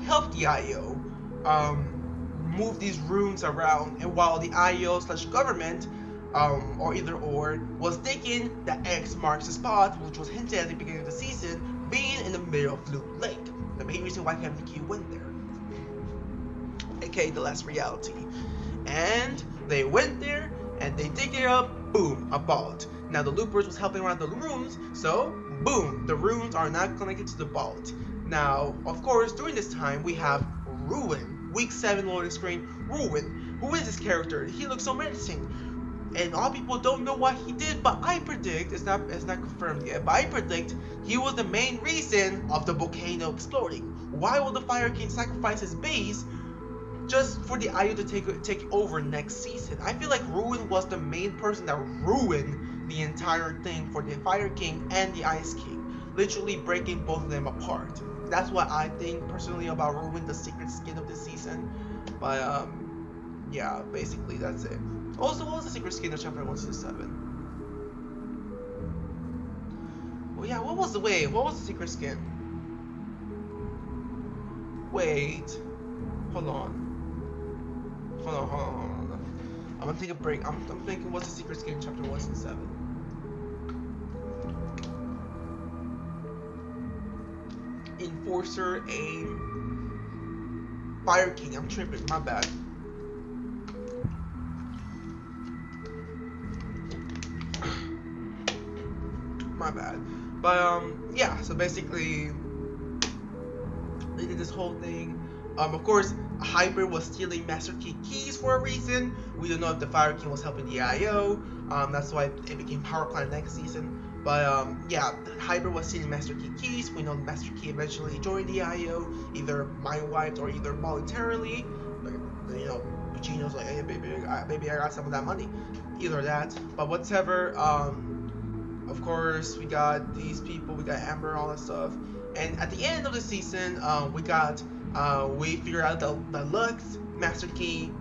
helped the IO move these runes around, and while the IO slash government, or either or, was digging the X marks the spot, which was hinted at the beginning of the season, being in the middle of Loop Lake. The main reason why Captain Q went there, aka the last reality. And they went there and they dig it up, boom, a vault. Now the loopers was helping around the runes, so boom, the runes are not connected to the vault. Now, of course, during this time we have Ruin, week 7 loading screen. Ruin, who is this character? He looks so menacing, and a lot of people don't know what he did, but I predict, it's not confirmed yet, but I predict he was the main reason of the volcano exploding. Why will the Fire King sacrifice his base just for the IO to take over next season? I feel like Ruin was the main person that ruined the entire thing for the Fire King and the Ice King, literally breaking both of them apart. That's what I think personally about Ruin, the secret skin of this season. But yeah, basically that's it. Also, what was the secret skin of chapter 1 to 7? Well, yeah, what was the secret skin? Wait, hold on. I'm gonna take a break. I'm thinking, what's the secret skin in chapter 1 to 7? Enforcer, aim, Fire King. I'm tripping. My bad. My bad. But yeah, so basically they did this whole thing. Of course, Hybrid was stealing Master Key keys for a reason. We don't know if the Fire King was helping the IO. That's why it became Power Plant next season. But yeah, Hybrid was stealing Master Key keys. We know Master Key eventually joined the IO, either mind-wiped or either voluntarily. Like, Gino's like, hey baby, I got some of that money. Either that, but whatever. Of course, we got these people, we got Amber, all that stuff. And at the end of the season, we figured out the Lux, Master Key,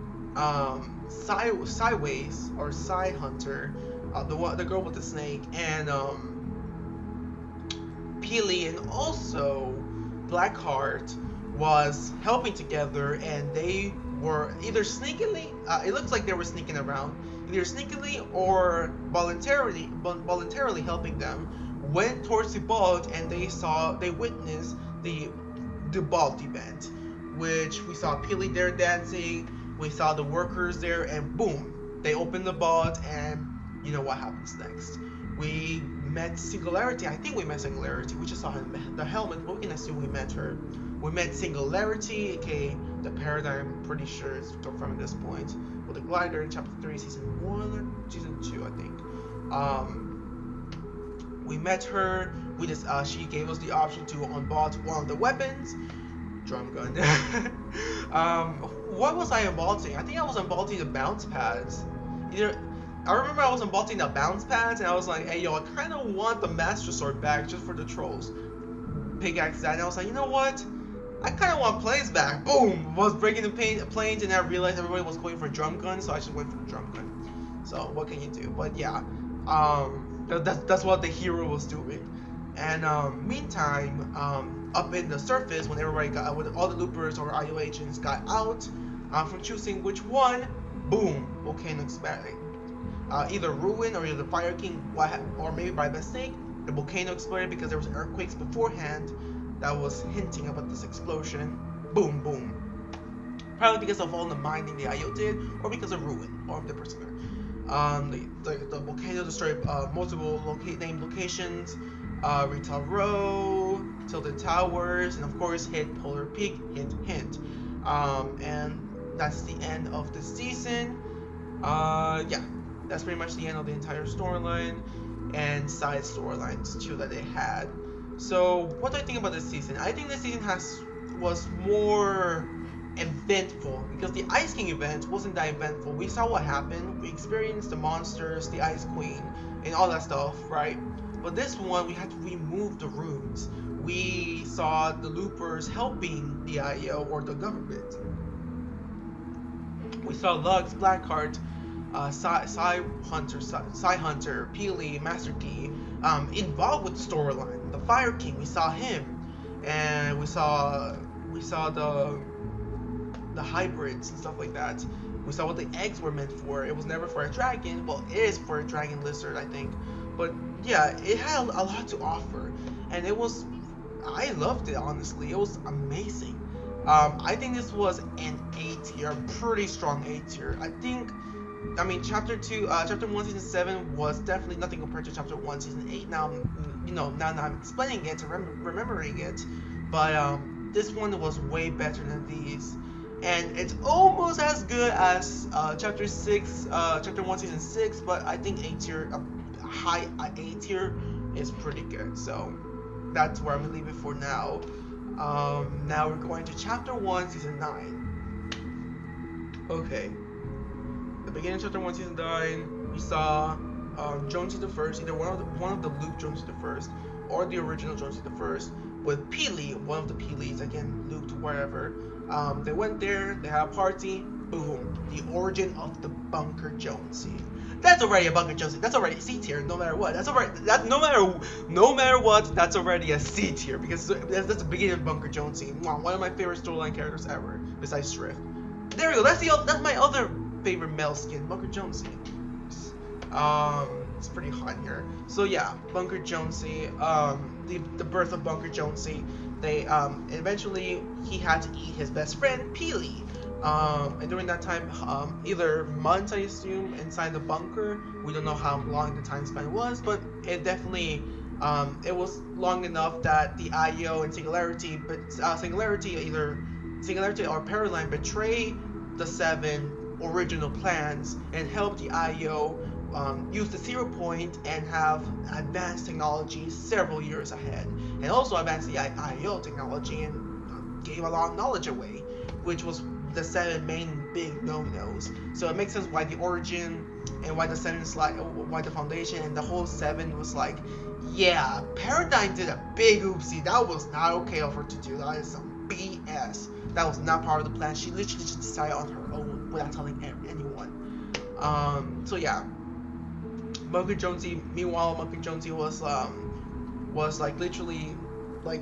Sideways or Side Hunter, the girl with the snake, and Peely, and also Blackheart was helping together, and they were either sneakily, it looks like they were sneaking around, either sneakily or voluntarily helping them, went towards the vault, and they witnessed the vault event, which we saw Peely there dancing, we saw the workers there, and boom, they opened the vault, and you know what happens next. We met Singularity. I think we met Singularity. We just saw the helmet, but we can assume we met her. We met Singularity, aka the Paradigm. I'm pretty sure it's confirmed at this point. With the glider in chapter 3, season 1 or season 2, I think. We met her. We just she gave us the option to unbolt one of the weapons. Drum gun. What was I unbolting? I think I was unbolting the bounce pads. I remember I was unbolting the bounce pads, and I was like, hey yo, I kind of want the Master Sword back just for the trolls. Pickaxe that, and I was like, you know what? I kind of want planes back. Boom! Was breaking the planes, and I realized everybody was going for drum gun, so I just went for the drum gun. So what can you do? But yeah, that's what the hero was doing. And meantime, up in the surface, when everybody got, when all the loopers or IO agents got out, from choosing which one, boom, volcano exploding. Either ruin or either fire king, or maybe by mistake, the volcano exploded because there was earthquakes beforehand that was hinting about this explosion. Boom, boom. Probably because of all the mining the IO did, or because of ruin or the prisoner. The volcano destroyed multiple named locations, Retail Row, Tilted Towers, and of course hit Polar Peak, hint, hint. And that's the end of the season. Yeah, that's pretty much the end of the entire storyline and side storylines too that they had. So what do I think about this season? I think this season was more eventful because the Ice King event wasn't that eventful. We saw what happened. We experienced the monsters, the Ice Queen, and all that stuff, right? But this one, we had to remove the rooms. We saw the loopers helping the IO or the government. We saw Lux, Blackheart, Psy Hunter, Peely, Master Key, involved with the storyline. The Fire King, we saw him, and we saw the hybrids and stuff like that. We saw what the eggs were meant for. It was never for a dragon. Well, it is for a dragon lizard, I think. But yeah, it had a lot to offer, and I loved it, honestly. It was amazing. I think this was an A tier, pretty strong A tier. I mean, Chapter 1, Season 7 was definitely nothing compared to Chapter 1, Season 8. Now, now I'm explaining it, remembering it, but this one was way better than these. And it's almost as good as Chapter 1, Season 6, but I think A tier, high A tier is pretty good. So that's where I'm gonna leave it for now. Now we're going to Chapter 1, Season 9. Okay. The beginning of Chapter 1, Season 9, we saw Jonesy the First, either one of the Luke Jonesy the First, or the original Jonesy the First, with Peely, one of the Peelys, again, Luke to wherever. They went there, they had a party, boom, the origin of the Bunker Jonesy. That's already a Bunker Jonesy. That's already a C tier, no matter what. No matter what. That's already a C tier because that's the beginning of Bunker Jonesy. One of my favorite storyline characters ever, besides Shrift. There we go. That's my other favorite male skin, Bunker Jonesy. It's pretty hot here. So yeah, Bunker Jonesy. The birth of Bunker Jonesy. They eventually he had to eat his best friend Peely. And during that time, either months, I assume, inside the bunker. We don't know how long the time span was, but it definitely, it was long enough that the IO and Singularity or Paraline betray the 7 original plans and help the IO use the 0 point and have advanced technology several years ahead, and also advance the IO technology and gave a lot of knowledge away, which was the 7 main big no-nos. So it makes sense why the origin and why the 7's like why the foundation and the whole 7 was like, yeah, Paradigm did a big oopsie. That was not okay of her to do. That is some BS. That was not part of the plan. She literally just decided on her own without telling anyone. So yeah, Bunker Jonesy. Meanwhile, Bunker Jonesy was like literally like,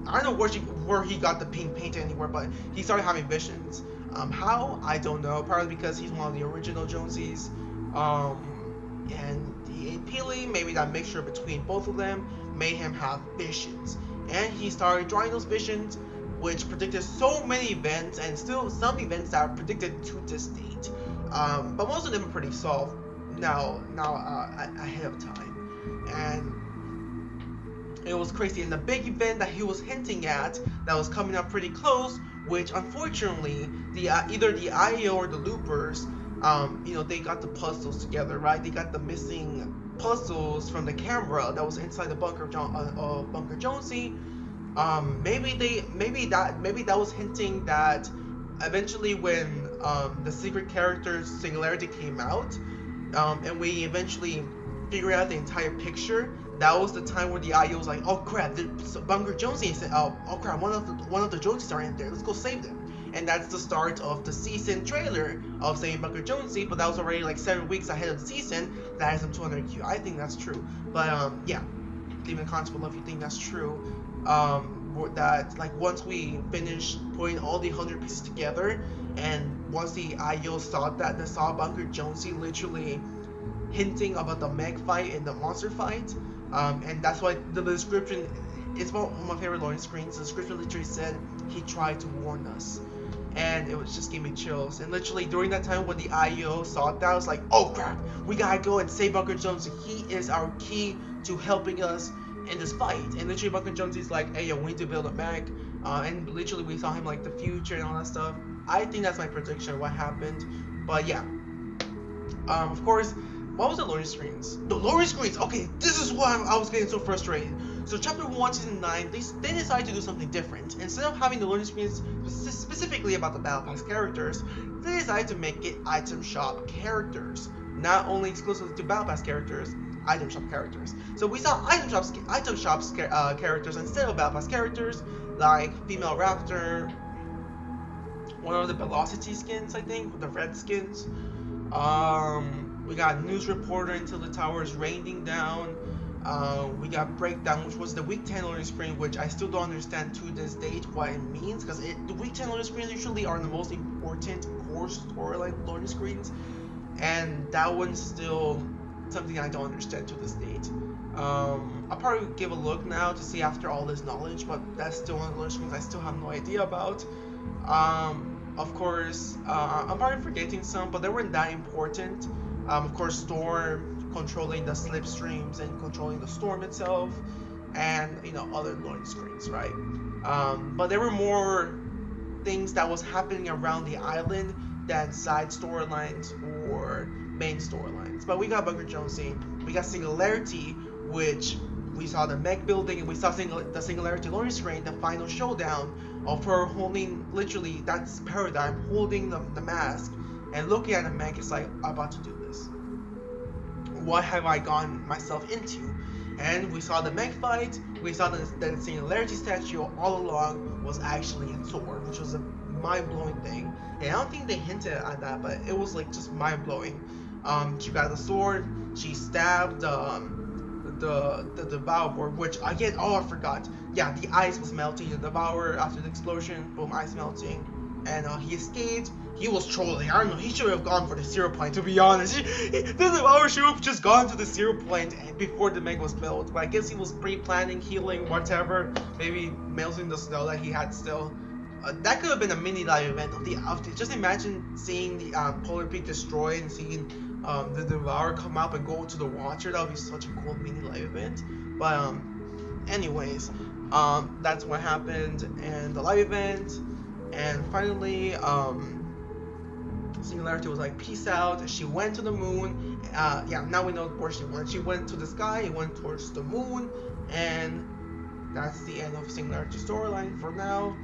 I don't know where he got the pink paint anywhere, but he started having visions. How? I don't know. Probably because he's one of the original Jonesies. And he ate Peely. Maybe that mixture between both of them made him have visions. And he started drawing those visions, which predicted so many events, and still some events that are predicted to this date. But most of them are pretty solved now ahead of time. And it was crazy. And the big event that he was hinting at that was coming up pretty close, which unfortunately either the IO or the loopers, they got the puzzles together, right? They got the missing puzzles from the camera that was inside the Bunker Jonesy. Maybe that was hinting that eventually when the secret character's Singularity came out, and we eventually figured out the entire picture, that was the time where the IO was like, oh crap, Bunker Jonesy said, oh crap, one of the Jonesies are in there, let's go save them. and that's the start of the season trailer of Saving Bunker Jonesy. But that was already like 7 weeks ahead of the season. That has some 200Q. I think that's true. But yeah, leave in the comments below if you think that's true. That like once we finish putting all the 100 pieces together, and once the IO saw that, the saw Bunker Jonesy literally hinting about the Meg fight and the monster fight, and that's why the description is one of my favorite loading screens. The description literally said he tried to warn us, and it was just gave me chills. And literally during that time when the IO saw that, I was like, oh crap, we gotta go and save Bunker Jonesy. He is our key to helping us in this fight. And literally Bunker Jonesy's like, hey yo, we need to build a Meg, and literally we saw him like the future and all that stuff. I think that's my prediction of what happened. But yeah, of course, what was the loading screens? The loading screens! Okay, this is why I was getting so frustrated. So chapter 1, season 9, they decided to do something different. Instead of having the loading screens specifically about the Battle Pass characters, they decided to make it item shop characters. Not only exclusively to Battle Pass characters, item shop characters. So we saw item shops characters instead of Battle Pass characters, like Female Raptor, one of the Velocity skins, I think, the red skins. We got News Reporter until the tower is raining down. We got Breakdown, which was the week 10 loading screen, which I still don't understand to this date what it means, because the week 10 loading screens usually are the most important core storyline loading screens, and that one's still something I don't understand to this date. I'll probably give a look now to see after all this knowledge, but that's still one of the loading screens I still have no idea about. Of course, I'm probably forgetting some, but they weren't that important. Of course, Storm controlling the slipstreams and controlling the storm itself, and other loading screens, right? But there were more things that was happening around the island than side storylines or main storylines. But we got Bunker Jonesy, we got Singularity, which we saw the Meg building, and we saw the Singularity loading screen, the final showdown of her holding, literally, that's Paradigm, holding the mask and looking at the Meg. It's like, I'm about to do this. What have I gotten myself into? And we saw the Meg fight. We saw that the Singularity statue all along was actually a sword, which was a mind-blowing thing. And I don't think they hinted at that, but it was like just mind-blowing. She got the sword. She stabbed the Devourer, which again, I forgot. Yeah, the ice was melting. The Devourer, after the explosion, boom, ice melting, and he escaped. He was trolling. I don't know. He should have gone for the 0 point. To be honest, the Devourer should have just gone to the 0 point before the Meg was built. But I guess he was pre-planning, healing, whatever. Maybe melting the snow that he had still. That could have been a mini live event of the. Just imagine seeing the Polar Peak destroyed and seeing the Devourer come up and go to the Watcher. That would be such a cool mini live event. But anyways, that's what happened and the live event. And finally, Singularity was like, peace out. She went to the moon. Yeah, now we know where she went. She went to the sky, it went towards the moon, and that's the end of Singularity's storyline for now.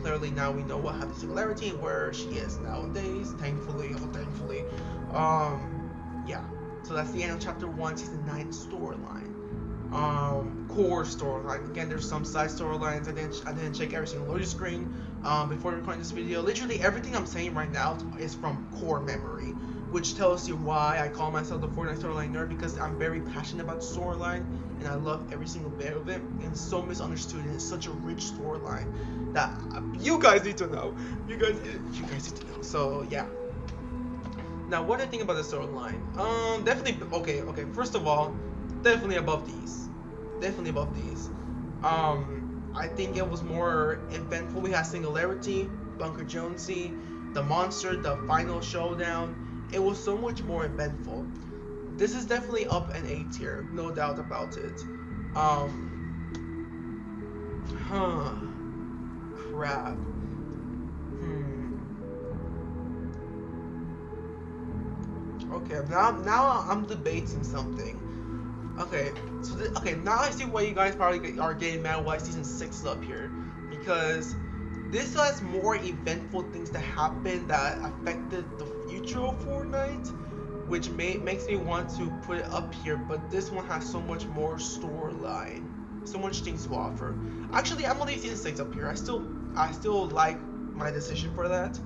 Clearly now we know what happened to Singularity and where she is nowadays, thankfully. Yeah, so that's the end of chapter 1, season 9 storyline. Core storyline. Again, there's some side storylines. I didn't check every single loading screen before recording this video. Literally everything I'm saying right now is from core memory, which tells you why I call myself the Fortnite Storyline nerd, because I'm very passionate about the storyline and I love every single bit of it, and it's so misunderstood and it's such a rich storyline that you guys need to know. You guys need to know. So yeah. Now, what do I think about the storyline? Definitely okay. First of all, definitely above these. I think it was more eventful. We had Singularity, Bunker Jonesy, the monster, the final showdown. It was so much more eventful. This is definitely up an A tier, no doubt about it. Crap. Okay, now I'm debating something. Okay, so now I see why you guys probably are getting mad why season 6 is up here, because this has more eventful things that happened that affected the future of Fortnite, which makes me want to put it up here. But this one has so much more storyline, so much things to offer. Actually, I'm gonna leave season 6 up here. I still like my decision for that.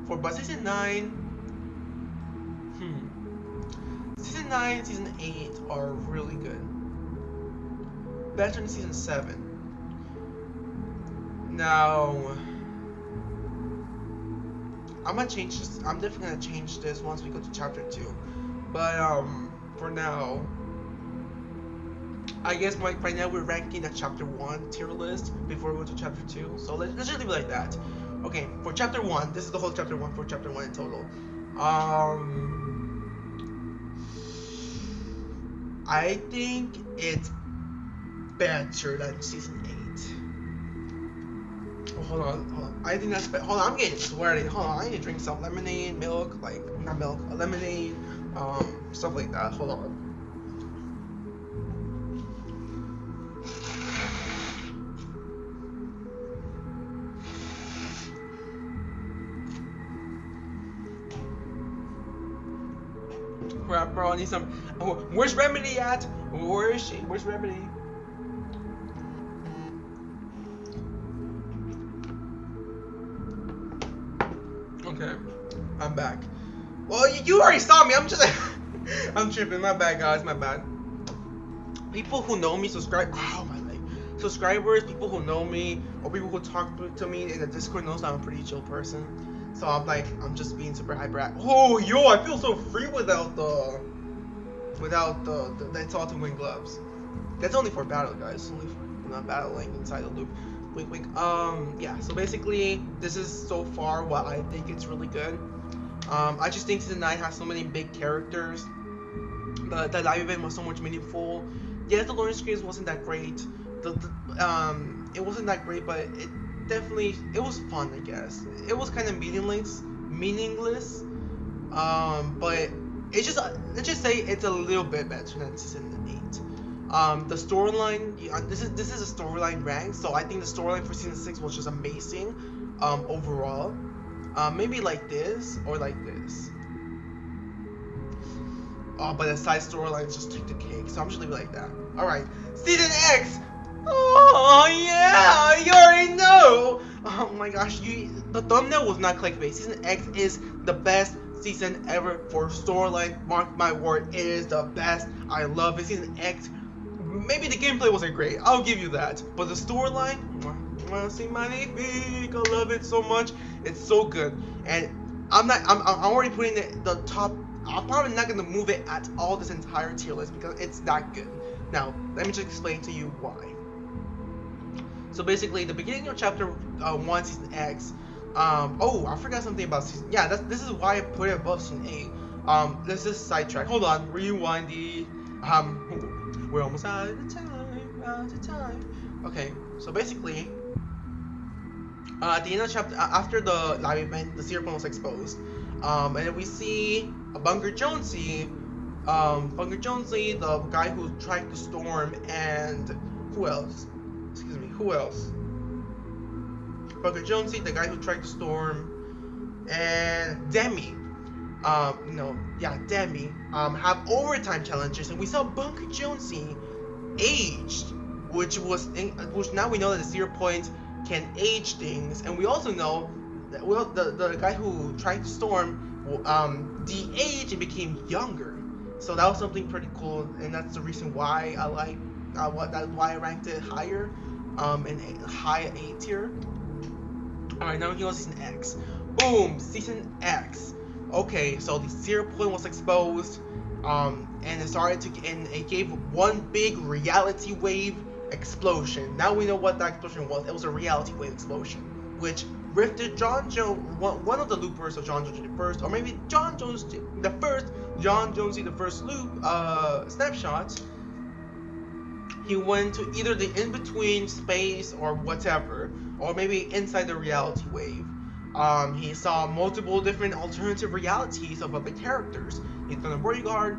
But season 9, season 9, season 8 are really good. Better than season 7. Now, I'm gonna change this. I'm definitely gonna change this once we go to chapter 2. But for now, I guess right now we're ranking the chapter 1 tier list before we go to chapter 2. So let's just leave it like that. Okay, for chapter 1, this is the whole chapter 1 for chapter 1 in total. I think it's better than season 8. Oh, hold on. I think that's better. Hold on, I'm getting sweaty. Hold on, I need to drink some lemonade, milk, like, not milk, lemonade, stuff like that. Hold on. Crap, bro, I need some. Oh, where's Remedy at? Where is she? Where's Remedy? Okay, I'm back. Well, you already saw me. I'm just. I'm tripping. My bad, guys. My bad. People who know me subscribe. Oh my life. Subscribers, people who know me, or people who talk to me in the Discord knows that I'm a pretty chill person. So I'm just being super hyper. Oh, yo, I feel so free without the ItsalltoWIN gloves. That's only for battle, guys. Only for not battling inside the loop. Wink, wink. Yeah. So basically, this is so far what I think it's really good. I just think season 9 has so many big characters. The live event was so much meaningful. Yes, the loading screens wasn't that great. It wasn't that great, but it was fun, I guess. It was kind of meaningless. But it's just let's just say it's a little bit better than season 8. The storyline, this is a storyline rank, so I think the storyline for season 6 was just amazing. Overall, maybe like this or like this. But the side storylines just took the cake, so I'm just leaving it like that. Alright, Season X! Oh yeah, you already know! Oh my gosh, the thumbnail was not clickbait. Season X is the best season ever for storyline. Mark my word, it is the best. I love it. Season X, maybe the gameplay wasn't great, I'll give you that. But the storyline, see my magnifique, I love it so much. It's so good. And I'm already putting the top. I'm probably not gonna move it at all this entire tier list because it's that good. Now, let me just explain to you why. So basically, the beginning of chapter 1, season X. Oh, I forgot something about season. Yeah, this is why I put it above season 8. Let's just sidetrack. Hold on, rewind the. We're almost out of time. Okay, so basically, at the end of chapter, after the live event, the serial point was exposed. And then we see Bunker Jonesy, the guy who tried to storm, and who else? Bunker Jonesy, the guy who tried to storm, and Demi. Demi. Have overtime challenges, and we saw Bunker Jonesy aged, which now we know that the serial point can age things, and we also know that the guy who tried to storm de-aged and became younger. So that was something pretty cool, and that's the reason why I like that's why I ranked it higher, in high A tier. Alright, now we can go to season X. Boom, season X. Okay, so the serial point was exposed, and it gave one big reality wave explosion. Now we know what that explosion was. It was a reality wave explosion, which rifted John Jones, one of the loopers of John Jonesy the First, or maybe John Jonesy the First loop snapshot. He went to either the in-between space or whatever, or maybe inside the reality wave. He saw multiple different alternative realities of other characters. He's done a bodyguard,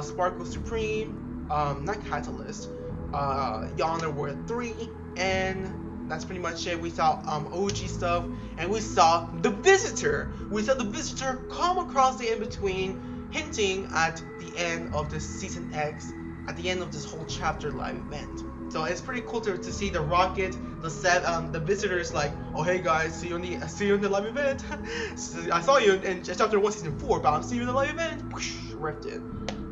Sparkle Supreme, not Catalyst, Yonder World 3, and that's pretty much it. We saw OG stuff, and we saw the Visitor. We saw the Visitor come across the in-between, hinting at the end of this season X, at the end of this whole chapter live event. So it's pretty cool to see the rocket, the visitors like, oh hey guys, see you in the live event. I saw you in chapter 1 season 4, but I'll see you in the live event. Whoosh, ripped it.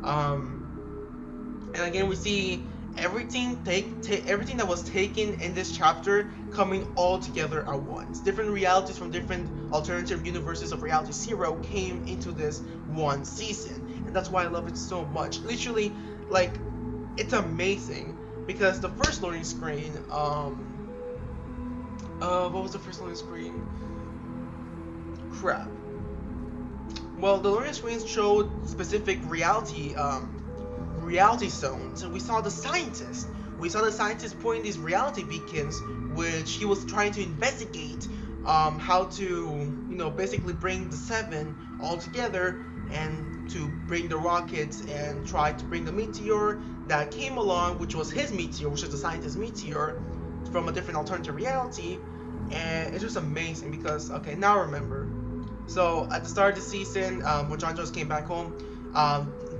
And again we see everything that was taken in this chapter coming all together at once. Different realities from different alternative universes of Reality Zero came into this one season, and that's why I love it so much. Literally, like, it's amazing because the first loading screen, what was the first loading screen? Crap. Well, the loading screens showed specific reality zones, and we saw the scientist. We saw the scientist pointing these reality beacons, which he was trying to investigate how to, basically bring the 7 all together and to bring the rockets and try to bring the meteor that came along, which was his meteor, which is the scientist's meteor from a different alternative reality. And it's just amazing because, okay, now I remember. So at the start of the season, when John Jones came back home,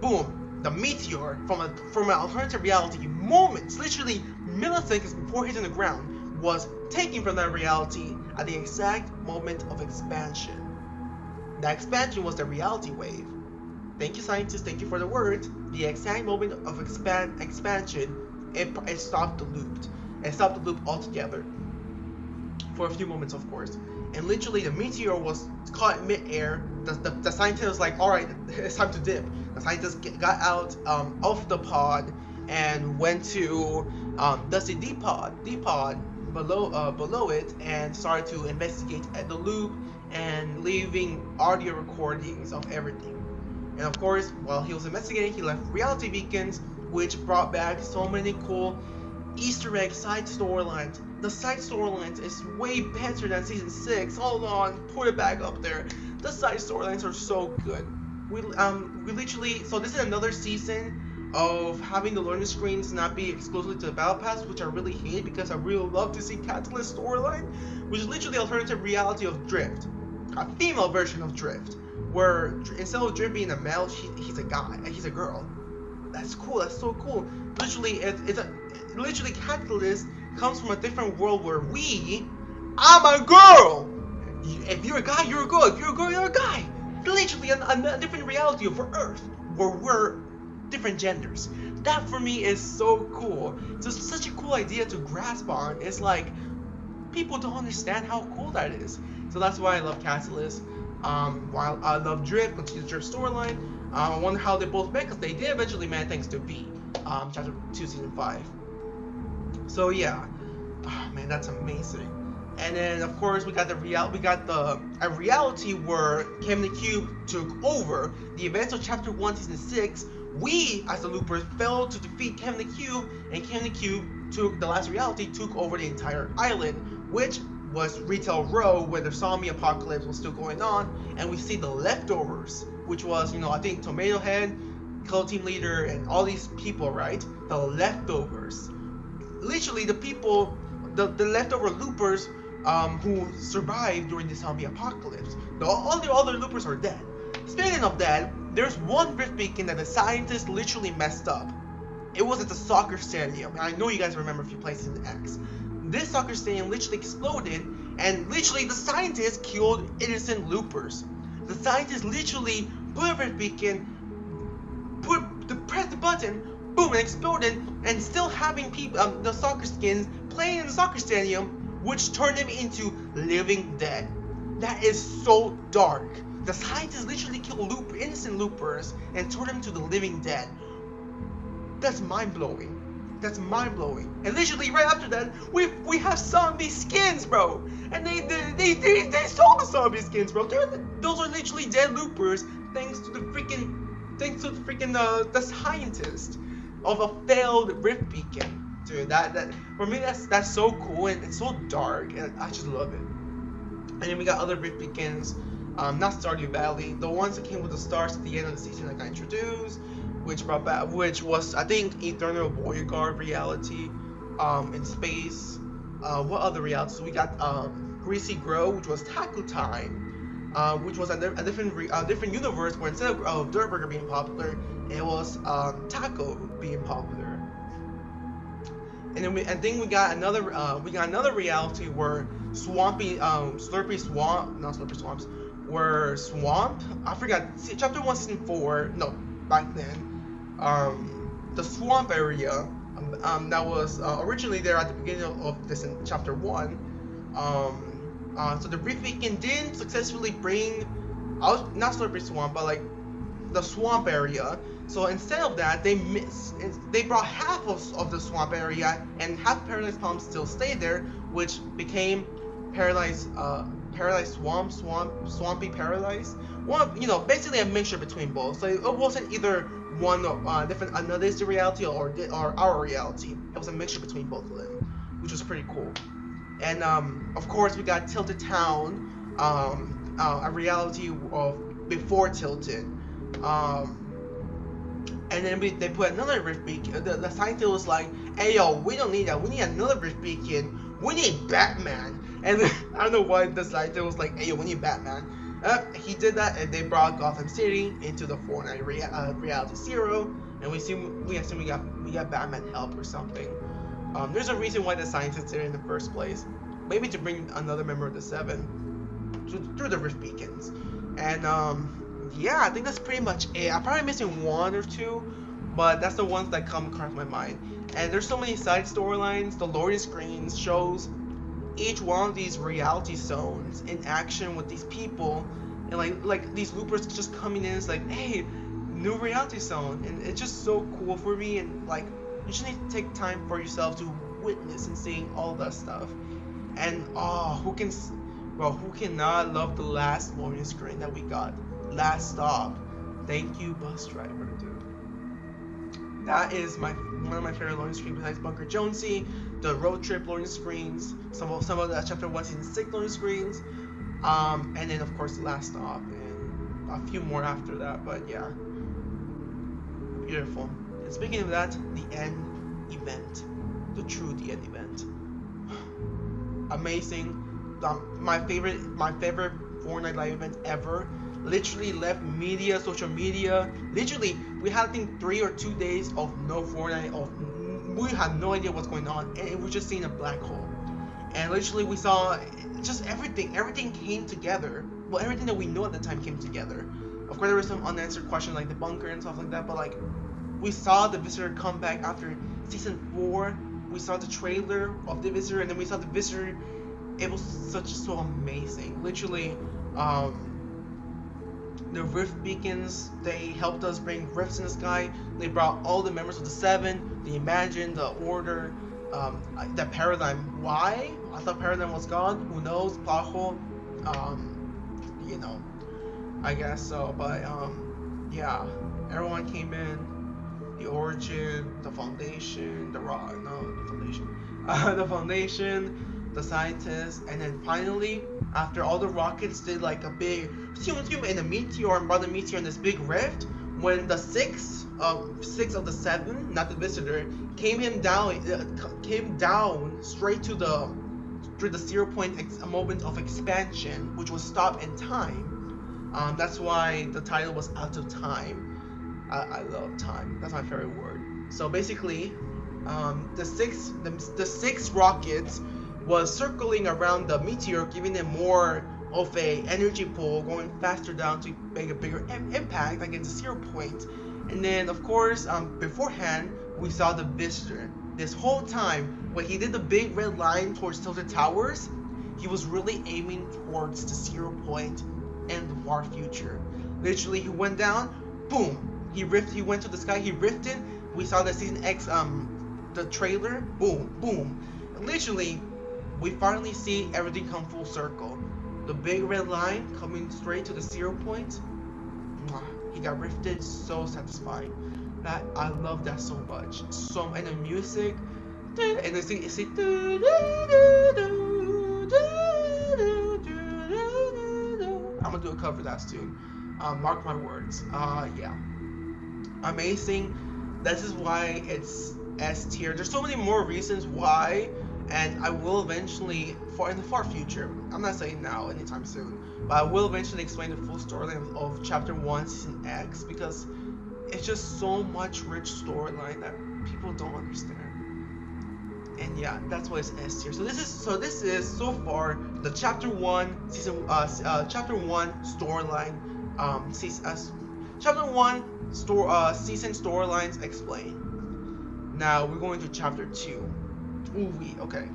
boom, the meteor from an alternative reality, moments, literally milliseconds before hitting the ground, was taken from that reality at the exact moment of expansion. That expansion was the reality wave. Thank you, scientists. Thank you for the word. The exact moment of expansion, it stopped the loop. It stopped the loop altogether. For a few moments, of course. And literally, the meteor was caught in mid-air. The scientist was like, alright, it's time to dip. The scientist got out of the pod and went to Dusty D-pod below it and started to investigate at the loop and leaving audio recordings of everything. And of course, while he was investigating, he left reality beacons, which brought back so many cool Easter egg side storylines. The side storylines is way better than season 6. Hold on, put it back up there. The side storylines are so good. We literally, so this is another season of having the learning screens not be exclusively to the battle pass, which I really hate because I really love to see Catalyst storyline, which is literally the alternative reality of Drift, a female version of Drift, where instead of Drift being a male, he's a guy, he's a girl. That's cool. That's so cool. Literally, literally Catalyst comes from a different world where I'm a girl. If you're a guy, you're a girl. If you're a girl, you're a guy. Literally a different reality of Earth where we're different genders. That for me is so cool. It's just such a cool idea to grasp on. It's like people don't understand how cool that is. So that's why I love Catalyst. While I love Drift, continues Drift storyline. I wonder how they both met, because they did eventually met thanks to V, Chapter 2, Season 5. So yeah, oh, man, that's amazing. And then of course we got a reality where Kevin the Cube took over the events of Chapter 1, Season 6. We, as the Loopers, failed to defeat Kevin the Cube, and Kevin the Cube the last reality took over the entire island, which was Retail Row, where the zombie apocalypse was still going on, and we see the leftovers, which was, I think Tomato Head, Color Team Leader, and all these people, right? The leftovers. Literally, the people, the leftover loopers who survived during the zombie apocalypse. All the other loopers are dead. Speaking of that, there's one rift beacon that the scientists literally messed up. It was at the soccer stadium, and I know you guys remember if you played Season X. This soccer stadium literally exploded, and literally the scientists killed innocent loopers. The scientists literally put a rift beacon, press the button, boom, it exploded, and still having people, the soccer skins playing in the soccer stadium, which turned them into living dead. That is so dark. The scientists literally killed innocent loopers and turned them to the living dead. That's mind-blowing. That's mind-blowing. And literally right after that, we have zombie skins, bro. And they sold the zombie skins, bro. Those are literally dead loopers thanks to the freaking the scientist of a failed rift beacon. Dude, that for me that's so cool, and it's so dark, and I just love it. And then we got other rift beacons, not Stardew Valley, the ones that came with the stars at the end of the season that got introduced, which was, I think, Eternal Warrior Guard reality, in space. What other realities? We got Greasy Grow, which was Taco Time, which was a different universe where instead of Dirt Burger being popular, it was Taco being popular. and then we got another reality where Slurpy Swamp, not Slurpy Swamps, where Swamp, I forgot, chapter 1 season 4, no, back then, the Swamp area, that was originally there at the beginning of this in chapter 1. So the Reef Beacon didn't successfully bring out, not Slurpy Swamp, but like the swamp area. So instead of that, they brought half of the swamp area, and half Paradise Palm still stayed there, which became Paradise Swampy Paradise. Well, basically a mixture between both. So it wasn't either one different another reality or our reality. It was a mixture between both of them, which was pretty cool. And of course, we got Tilted Town, a reality of before Tilted. And then they put another rift beacon. The scientist was like, "Hey yo, we don't need that. We need another rift beacon. We need Batman." And I don't know why the scientist was like, "Hey yo, we need Batman." He did that, and they brought Gotham City into the Fortnite Reality Zero, and we assume we got Batman help or something. There's a reason why the scientists did it in the first place. Maybe to bring another member of the Seven through the rift beacons. And yeah, I think that's pretty much it. I'm probably missing one or two, but that's the ones that come across my mind. And there's so many side storylines, the loading screens shows each one of these reality zones in action with these people, and like these loopers just coming in. It's like, hey, new reality zone, and it's just so cool for me. And like, you just need to take time for yourself to witness and seeing all that stuff. And who cannot love the last loading screen that we got? Last stop. Thank you, bus driver, dude. That is one of my favorite loading screens besides Bunker Jonesy, the road trip loading screens, some of the chapter 1 season 6 loading screens, and then of course the last stop and a few more after that. But yeah, beautiful. And speaking of that, the end event, the true the end event, amazing. My favorite Fortnite live event ever. Literally left social media. Literally, we had I think 3 or 2 days of no Fortnite. We had no idea what's going on, and it was just seeing a black hole. And literally, we saw just everything. Everything came together. Well, everything that we know at the time came together. Of course, there were some unanswered questions like the bunker and stuff like that. But like, we saw the Visitor come back after season 4. We saw the trailer of the Visitor, and then we saw the Visitor. It was so amazing. Literally, the rift beacons, they helped us bring rifts in the sky. They brought all the members of the Seven, the Imagine, the Order, the Paradigm. Why? I thought Paradigm was gone. Who knows? Plot hole. I guess so. But yeah, everyone came in. The Origin, the Foundation, the Foundation, the Scientists, and then finally, after all the rockets did like a big in a meteor and brought the meteor in this big rift, when the six of the Seven, not the Visitor, came down straight to the 0 point moment of expansion, which was stopped in time. That's why the title was Out of Time. I love time. That's my favorite word. So basically, the six rockets was circling around the meteor, giving them more of a energy pull, going faster down to make a bigger impact against the 0 point. And then of course, beforehand, we saw the Visitor. This whole time, when he did the big red line towards Tilted Towers, he was really aiming towards the 0 point and the far future. Literally, he went down, boom. He went to the sky. He rifted. We saw the season X, the trailer. Boom, boom. And literally, we finally see everything come full circle. The big red line coming straight to the 0 point. He got rifted. So satisfying. That I love that so much. And the music, and the see. I'm gonna do a cover of that soon. Mark my words. Yeah. Amazing. This is why it's S tier. There's so many more reasons why, and I will eventually, in the far future, I'm not saying now anytime soon, but I will eventually explain the full storyline of Chapter 1 Season X, because it's just so much rich storyline that people don't understand. And yeah, that's why it's S tier. So this is so far the chapter 1 chapter 1 storyline chapter 1 season storylines explained. Now we're going to chapter 2. Okay.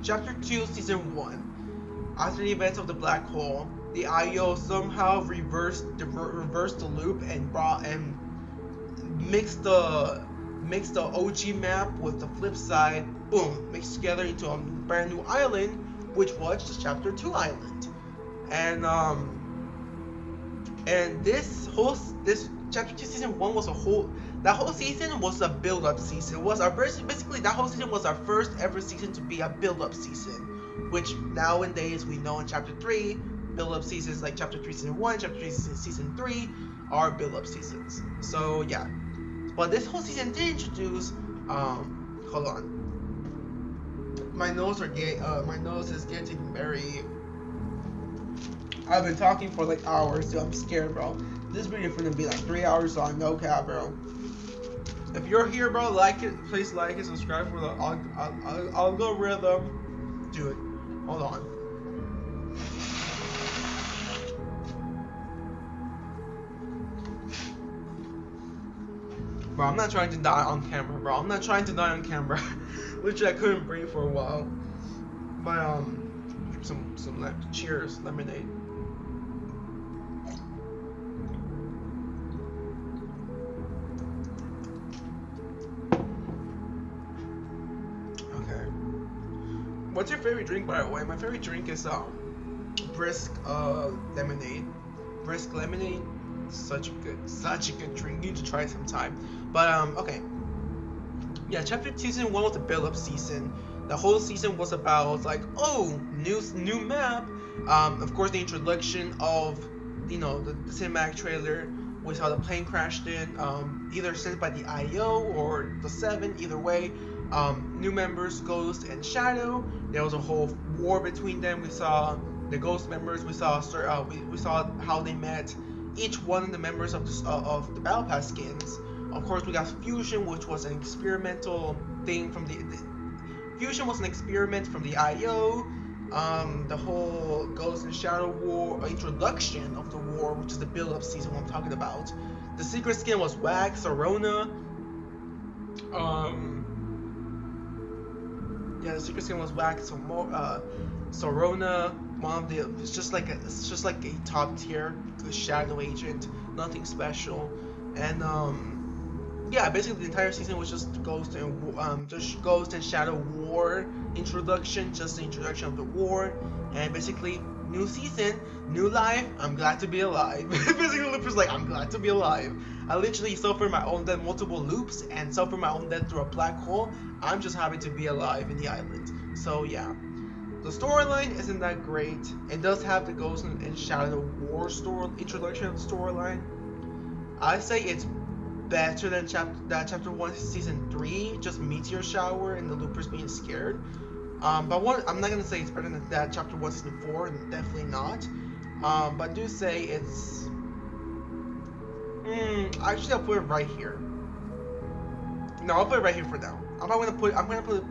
Chapter 2 season 1. After the events of the black hole, the IO somehow reversed the loop and mixed the OG map with the flip side, boom, mixed together into a brand new island, which was the Chapter 2 island. And this Chapter 2 season 1 was that whole season was a build-up season. It was basically that whole season was our first ever season to be a build-up season, which nowadays we know in Chapter 3, build-up seasons like Chapter 3 season 1, Chapter 3 season 3 are build-up seasons. So yeah. But this whole season did introduce, hold on. My nose is getting very. I've been talking for like hours, so I'm scared, bro. This video is gonna be like 3 hours long, no cap, bro. If you're here, bro, like it, please like and subscribe for the algorithm. Do it. Hold on. Bro, I'm not trying to die on camera, bro. I'm not trying to die on camera. Literally, I couldn't breathe for a while. But some cheers, lemonade. Okay. What's your favorite drink, by the way? My favorite drink is brisk lemonade. Brisk lemonade. Such a good drink. You need to try it sometime. But okay. Yeah, chapter 2 season 1 was a build-up season. The whole season was about like, oh, new map. Of course, the introduction of, the cinematic trailer. We saw the plane crashed in, either sent by the IO or the 7. Either way, new members, Ghost and Shadow. There was a whole war between them. We saw the Ghost members. We saw we saw how they met each one of the members of the Battle Pass skins. Of course, we got Fusion, which was an experimental thing from the Fusion was an experiment from the IO. The whole Ghost and Shadow War introduction of the war, which is the build-up season I'm talking about. The secret skin was Wax, Sorona. Yeah, the secret skin was Wax, Sorona. One of the it's just like a top tier Shadow agent, nothing special, and yeah, basically the entire season was just Ghost and Shadow War introduction, just the introduction of the war, and basically new season, new life. I'm glad to be alive. Basically, Loop is like, I'm glad to be alive. I literally suffered my own death, multiple loops, and suffered my own death through a black hole. I'm just happy to be alive in the island. So yeah. The storyline isn't that great. It does have the Ghost and Shadow War introduction of the storyline. I say it's better than chapter 1 season 3, just meteor shower and the loopers being scared. But I'm not gonna say it's better than that chapter 1 season 4, definitely not. But I do say it's actually I'll put it right here. No, I'll put it right here for now. I'm gonna put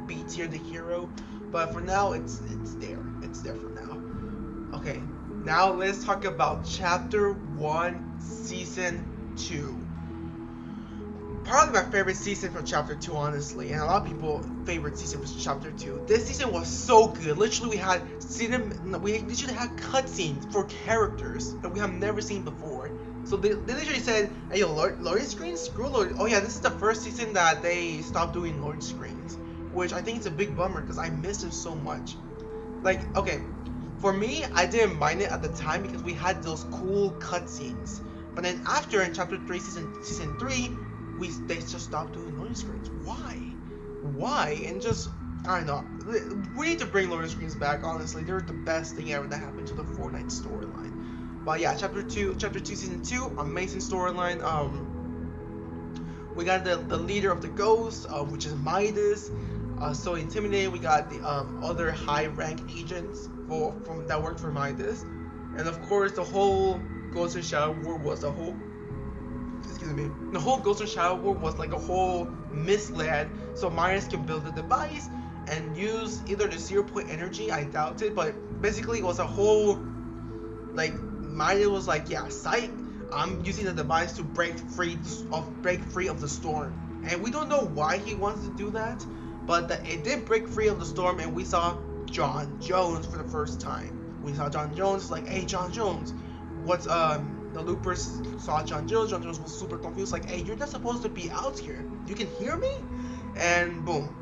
B tier, the hero, but for now it's there. It's there for now. Okay, now let's talk about chapter 1 season 2. Probably my favorite season from chapter 2, honestly, and a lot of people favorite season was chapter 2. This season was so good. Literally, we literally had cutscenes for characters that we have never seen before. So they literally said, hey, yo, loading screens? Screw loading. Oh yeah, this is the first season that they stopped doing loading screens, which I think it's a big bummer because I missed it so much. Like, okay, for me, I didn't mind it at the time because we had those cool cutscenes. But then after, in chapter 3, season 3, they just stopped doing loading screens. Why? And just, I don't know. We need to bring loading screens back, honestly. They're the best thing ever that happened to the Fortnite storyline. But yeah, chapter 2 season 2, amazing storyline. We got the leader of the Ghosts, which is Midas. So intimidating. We got the other high rank agents that worked for Midas. And of course, the whole Ghost and Shadow War was the whole Ghost and Shadow War was like a whole misled so Midas can build a device and use either the 0-point energy, I doubt it, but basically it was a whole, like, Midas was like, yeah, psych, I'm using the device to break free of the storm. And we don't know why he wants to do that, but it did break free of the storm, and we saw John Jones for the first time. We saw John Jones, like, hey, John Jones, what's, the loopers saw John Jones was super confused, like, hey, you're not supposed to be out here, you can hear me? And boom.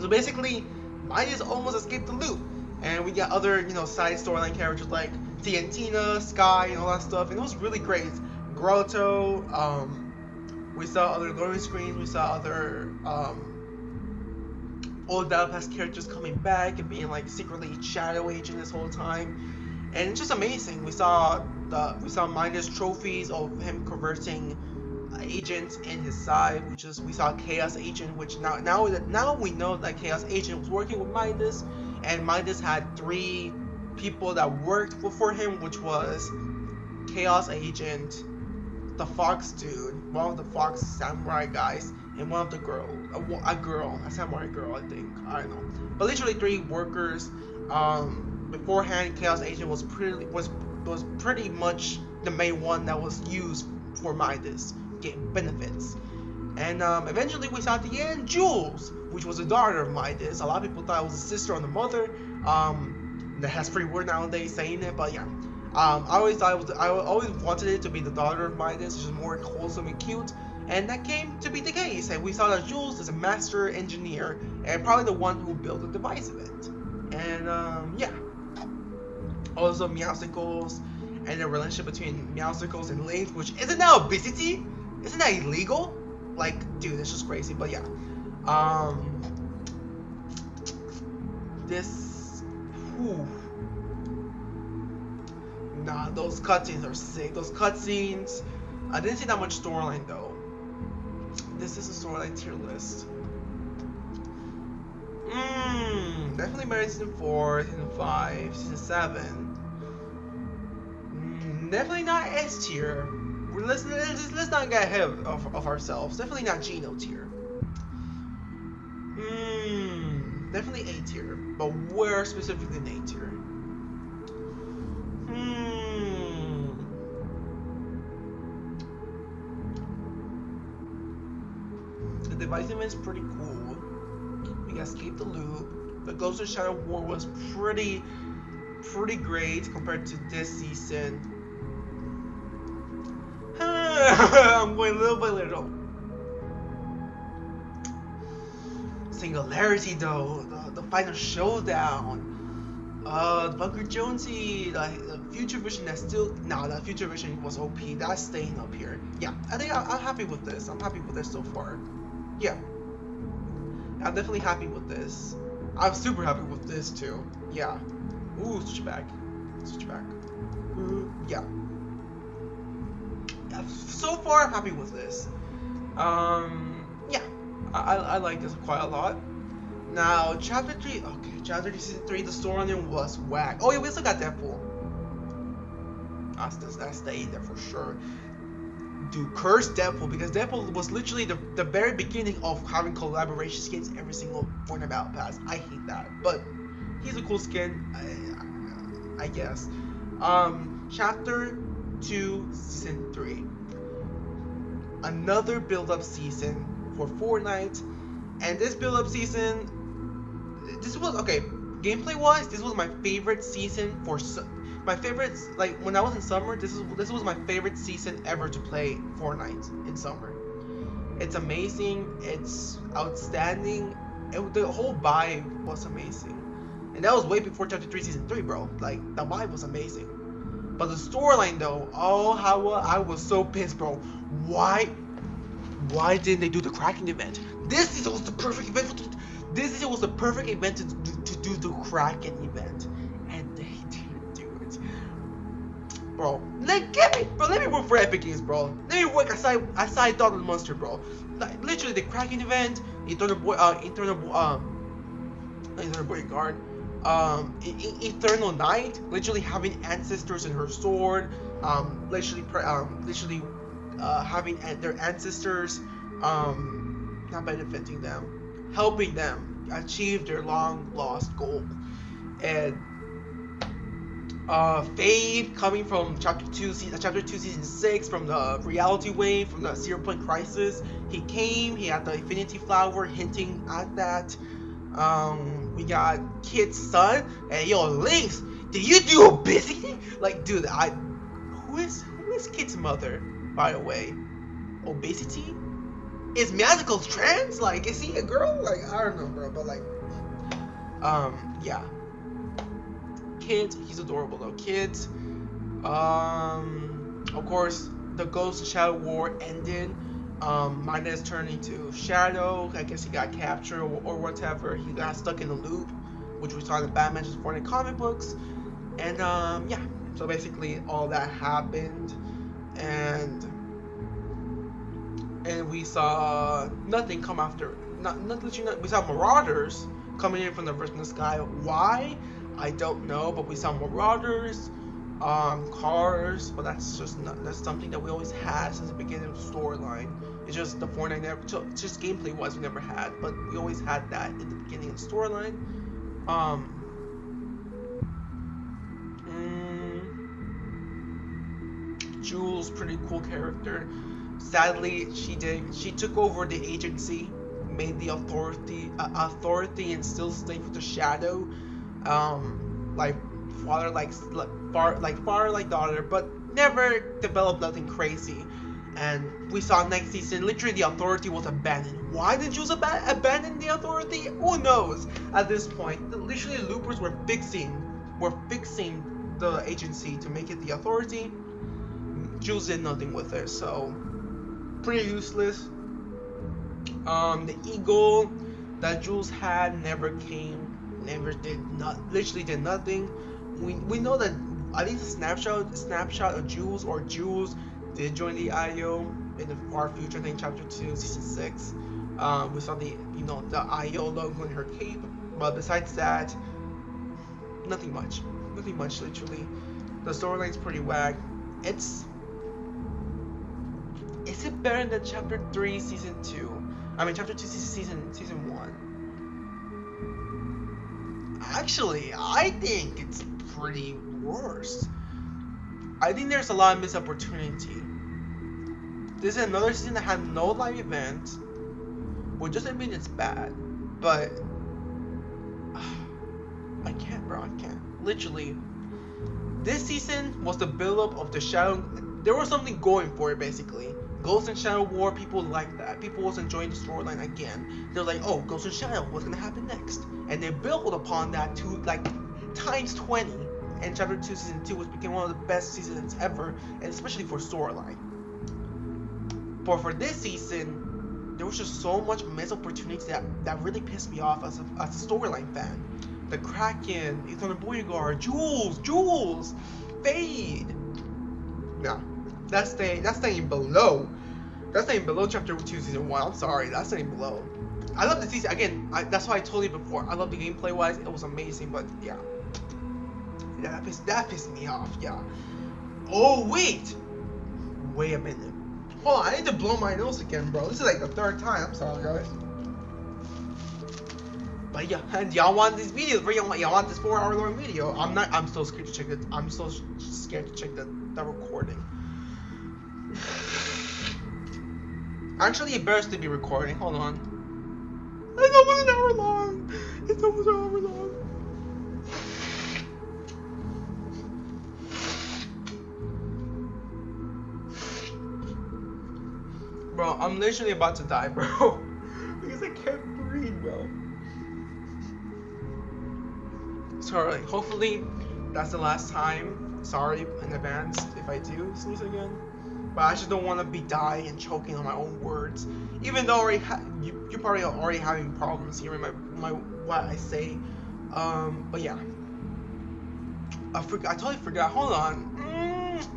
So basically, Midas almost escaped the loop. And we got other, side storyline characters like Tiantina, Sky, and all that stuff, and it was really great. Grotto, we saw other loading screens, we saw other, old Battle Pass characters coming back and being like secretly shadow agent this whole time, and it's just amazing. We saw Midas trophies of him converting agents in his side, we saw Chaos Agent, which now we know that Chaos Agent was working with Midas, and Midas had 3 people that worked for him, which was Chaos Agent, the Fox dude, one of the Fox samurai guys, and one of the a samurai girl, I think. I don't know. But literally 3 workers. Beforehand, Chaos Agent was pretty much the main one that was used for Midas getting benefits. And eventually we saw at the end Jules, which was the daughter of Midas. A lot of people thought it was a sister or the mother. That has pretty weird nowadays saying it, but yeah. I always wanted it to be the daughter of Midas, which is more wholesome and cute, and that came to be the case. And we saw that Jules is a master engineer and probably the one who built the device event. And yeah. Also Meowsicles and the relationship between Meowsicles and Link, which isn't that obesity? Isn't that illegal? Like, dude, it's just crazy. But yeah. Nah, those cutscenes are sick. Those cutscenes. I didn't see that much storyline though. This is a storyline tier list. Definitely better than season 4, season 5, season 7. Definitely not S tier. Let's not get ahead of ourselves. Definitely not Geno tier. Definitely A tier, but where specifically in A tier? The device event is pretty cool. We escaped the loop. The Ghost of Shadow War was pretty great compared to this season. I'm going little by little. Singularity though, the final showdown. Bunker Jonesy, the Future Vision that's still the Future Vision was OP. That's staying up here. Yeah, I think I'm happy with this. I'm happy with this so far. Yeah, I'm definitely happy with this. I'm super happy with this too. Yeah. Ooh, switch back. Yeah. So far, I'm happy with this. Yeah, I like this quite a lot. Now, Chapter 3, okay, Chapter 3, Season 3, the storyline was whack. Oh yeah, we still got Deadpool. That's staying there for sure. Dude, curse Deadpool, because Deadpool was literally the very beginning of having collaboration skins every single Fortnite Battle Pass. I hate that, but he's a cool skin, I guess. Chapter 2, Season 3. Another build-up season for Fortnite, and this build-up season, this was, okay, gameplay-wise, this was my favorite season for, my favorite, like, when I was in summer, this was my favorite season ever to play Fortnite in summer. It's amazing, it's outstanding, the whole vibe was amazing. And that was way before Chapter 3 Season 3, bro. Like, the vibe was amazing. But the storyline, though, oh, how I was so pissed, bro. Why didn't they do the Kraken event? This season was the perfect event. This season was the perfect event to do the Kraken event, and they didn't do it, bro. Let me work for Epic Games, bro. Let me work aside Donald Monster, bro. Like, literally the Kraken event, Eternal Bodyguard. Eternal Night, literally having ancestors in her sword, literally having their ancestors, not benefiting them, helping them achieve their long lost goal. And Fade coming from chapter 2 season 6 from the reality wave from the 0 point crisis. He came, he had the infinity flower hinting at that. We got Kid's son. Hey yo, Lynx, did you do obesity? Like, dude, who is Kid's mother, by the way? Obesity? Is Magical trans? Like, is he a girl? Like, I don't know, bro, but like, yeah. Kid, he's adorable though. Kid, of course, the Ghost and Shadow War ended. Minus turned into Shadow. I guess he got captured or whatever. He got stuck in a loop, which we saw in the Batman Fortnite comic books. And yeah. So basically, all that happened, and we saw nothing come after. We saw Marauders coming in from the sky. Why? I don't know, but we saw Marauders, cars, but that's something that we always had since the beginning of the storyline. It's just the Fortnite just gameplay wise we never had, but we always had that in the beginning of the storyline. Jules, pretty cool character. Sadly, she took over the agency, made the authority and still stayed with the Shadow. Like father like daughter, but never developed nothing crazy. And we saw next season, literally the authority was abandoned. Why did Jules abandon the authority? Who knows? At this point, literally the loopers were fixing the agency to make it the authority. Jules did nothing with it, so pretty useless. The eagle that Jules had never came. Literally did nothing. We know that at least a snapshot of Jules did join the IO in the far future, I think chapter 2, season 6. We saw the IO logo in her cape, but besides that, nothing much literally. The storyline's pretty whack. Is it better than chapter 3 season 2? I mean chapter 2 season 1. Actually, I think it's pretty worse. I think there's a lot of missed opportunity. This is another season that had no live event, which doesn't mean it's bad, but I can't, bro. I can't. Literally, this season was the build-up of the Shadow. There was something going for it, basically. Ghost and Shadow War, people liked that. People was enjoying the storyline again. They're like, oh, Ghost and Shadow, what's gonna happen next? And they built upon that to like times 20. And Chapter 2 Season 2, which became one of the best seasons ever, and especially for storyline. But for this season, there was just so much missed opportunity that really pissed me off as a storyline fan. The Kraken, Ethan Boyegard, Jules, Fade. No. That's staying below. That's staying below Chapter 2 Season 1. I'm sorry, that's staying below. I love the season. Again, that's why I told you before. I love the gameplay wise. It was amazing, but yeah. That pissed me off, yeah. Oh, wait a minute. Hold on, I need to blow my nose again, bro. This is like the third time. I'm sorry, guys. But yeah, and y'all want these videos, bro. Y'all want this 4-hour long video. I'm so scared to check it. I'm so scared to check the recording. Actually, it better to be recording. Hold on. It's almost an hour long. Bro, I'm literally about to die, bro. Because I can't breathe, bro. Sorry, hopefully that's the last time. Sorry in advance if I do sneeze again. But I just don't want to be dying and choking on my own words. Even though you're probably already having problems hearing my what I say. But yeah. I totally forgot. Hold on.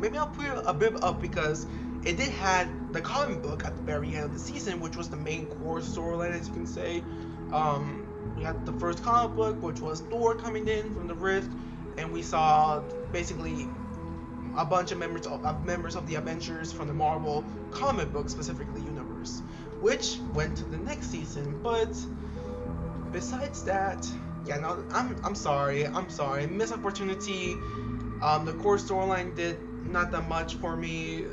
Maybe I'll put a bit up because it did had the comic book at the very end of the season, which was the main core storyline, as you can say. We had the first comic book, which was Thor coming in from the Rift, and we saw basically a bunch of members of the Avengers from the Marvel comic book, specifically universe. which went to the next season. But besides that, yeah, no, I'm sorry, missed opportunity. The core storyline did not that much for me.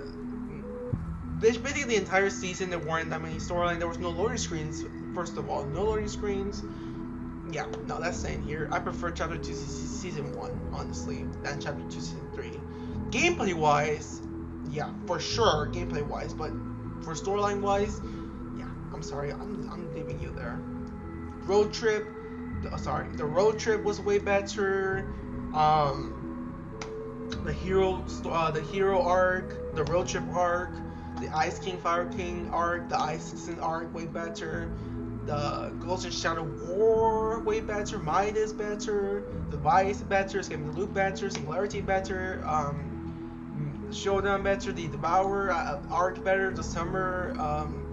Basically, the entire season there weren't that many storylines. There was no loading screens. First of all, no loading screens. Yeah, no, that's saying here. I prefer Chapter 2 Season 1, honestly, than Chapter 2 Season 3. Gameplay wise, yeah, for sure, gameplay wise, but for storyline wise, yeah, I'm sorry, I'm leaving you there. Road trip, the road trip was way better. The hero arc, the road trip arc, the Ice King, Fire King arc, the Ice Season arc way better. The Ghost and Shadow War way better. Midas better. Device better. Escaping the Loop better. Singularity better. Showdown better. The Devourer arc better. The Summer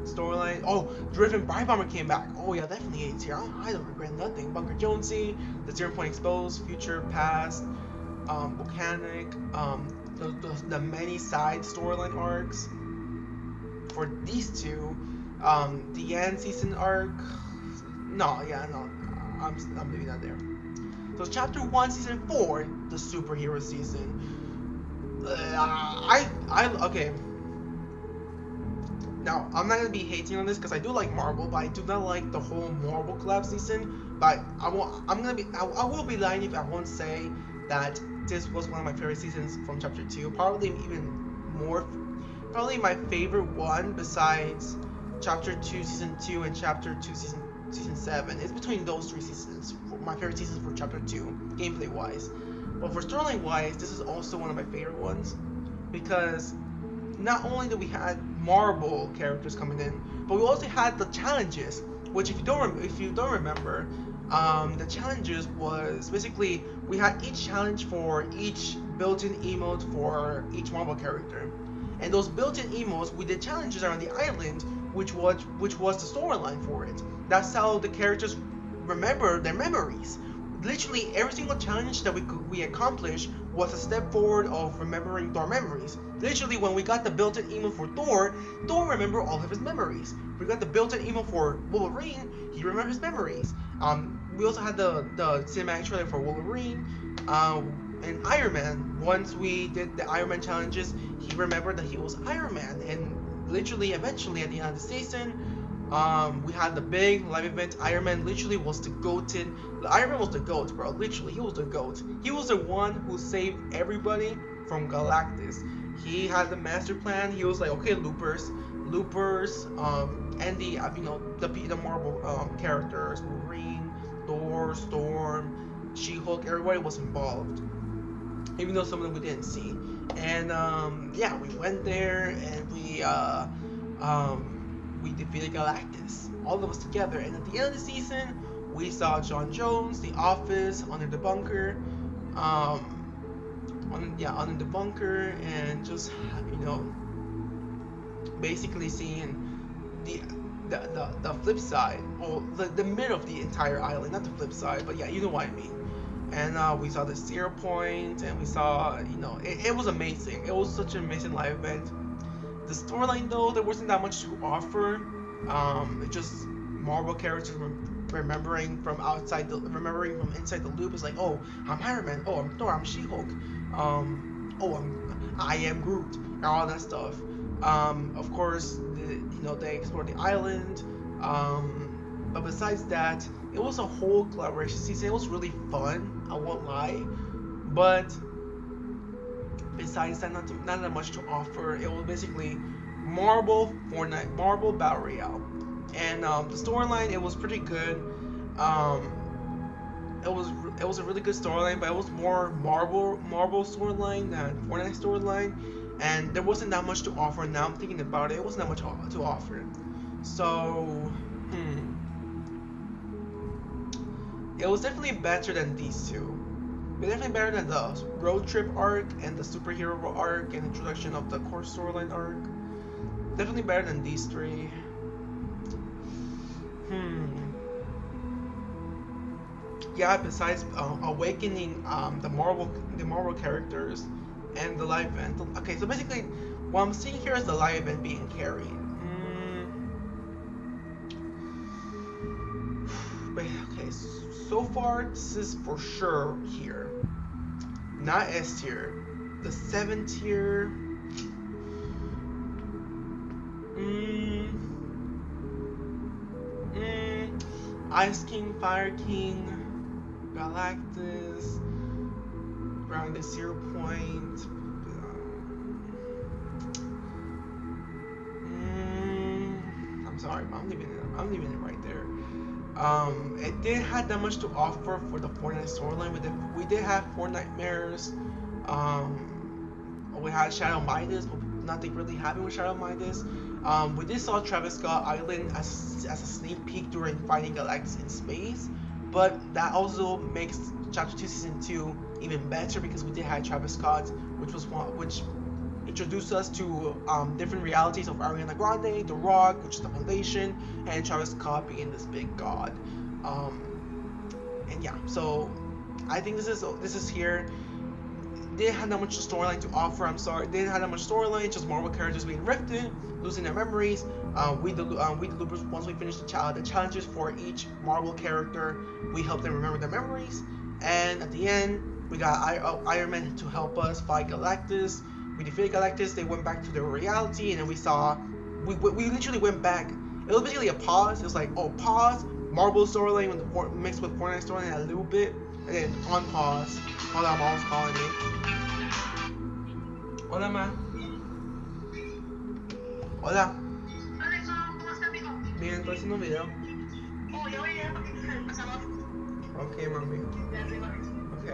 storyline. Oh, Driven Bride Bomber came back. Oh yeah, definitely A tier. I don't regret nothing. Bunker Jonesy, the 0 Point Exposed, Future, Past, Volcanic, the many side storyline arcs for these two. The end season arc. No, yeah, no, I'm leaving that there. So Chapter 1, Season 4, the superhero season. Okay. Now I'm not gonna be hating on this because I do like Marvel, but I do not like the whole Marvel collab season. But I will be lying if I won't say that this was one of my favorite seasons from Chapter 2. Probably even more. Probably my favorite one besides Chapter 2 Season 2 and Chapter 2 Season 7. It's between those three seasons. My favorite seasons for Chapter 2, gameplay wise. But for storyline wise, this is also one of my favorite ones because not only did we had Marvel characters coming in, but we also had the challenges. Which, if you don't remember, the challenges was basically we had each challenge for each built-in emote for each Marvel character. And those built-in emotes, we did challenges around the island, which was the storyline for it. That's how the characters remember their memories. Literally every single challenge that we accomplished was a step forward of remembering Thor memories. Literally, when we got the built-in emote for Thor remembered all of his memories. We got the built-in emote for Wolverine, he remembered his memories. We also had the cinematic trailer for Wolverine. And Iron Man, once we did the Iron Man challenges, he remembered that he was Iron Man. And literally, eventually, at the end of the season, we had the big live event. Iron Man literally was the goated. Iron Man was the goat, bro. Literally, he was the goat. He was the one who saved everybody from Galactus. He had the master plan. He was like, okay, loopers, and the Marvel characters, Wolverine, Thor, Storm, She-Hulk, everybody was involved, even though some of them we didn't see. And yeah, we went there and we defeated Galactus, all of us together. And at the end of the season, we saw John Jones, The Office, Under the Bunker, Under the Bunker, and just basically seeing the flip side, or the middle of the entire island, not the flip side, but yeah, you know what I mean. And we saw the 0 Point, and we saw, it was amazing. It was such an amazing live event. The storyline, though, there wasn't that much to offer. It's just Marvel characters remembering from inside the loop. It's like, oh, I'm Iron Man. Oh, I'm Thor. I'm She-Hulk. I am Groot, and all that stuff. Of course, they explored the island. But besides that, it was a whole collaboration season. It was really fun, I won't lie. But besides that, not that much to offer. It was basically Marvel Fortnite, Marvel Battle Royale, and the storyline, it was pretty good. It was a really good storyline, but it was more Marvel storyline than Fortnite storyline, and there wasn't that much to offer. Now I'm thinking about it, it wasn't that much to offer. So, it was definitely better than these two. Definitely better than the road trip arc and the superhero arc and introduction of the core storyline arc. Definitely better than these three. Yeah, besides awakening the Marvel characters and the live event. Okay, so basically, what I'm seeing here is the live event being carried. so far, this is for sure here. Not S tier. The 7 tier. Ice King, Fire King, Galactus, around the 0 point. I'm sorry, but I'm leaving it right there. It didn't have that much to offer for the Fortnite storyline. We did have Fortnite Mirrors. We had Shadow Midas, but nothing really happened with Shadow Midas. We did saw Travis Scott Island as a sneak peek during fighting Galactus in space, but that also makes Chapter 2 Season 2 even better because we did have Travis Scott, which introduced us to different realities of Ariana Grande, The Rock, which is the foundation, and Travis Scott being this big god. And yeah, so I think this is here. Didn't have that much storyline to offer. I'm sorry, didn't have that much storyline. Just Marvel characters being rifted, losing their memories. We the loopers, once we finish the challenges for each Marvel character, we help them remember their memories. And at the end, we got Iron Man to help us fight Galactus. We defeated Galactus. They went back to their reality, and then we literally went back. It was basically a pause. It was like, oh, pause. Marvel storyline mixed with Fortnite storyline a little bit, and then on pause. Hold on, mom's calling me. Hola, ma. Hola. Bien, estoy haciendo un video. Ok, mami. Ok.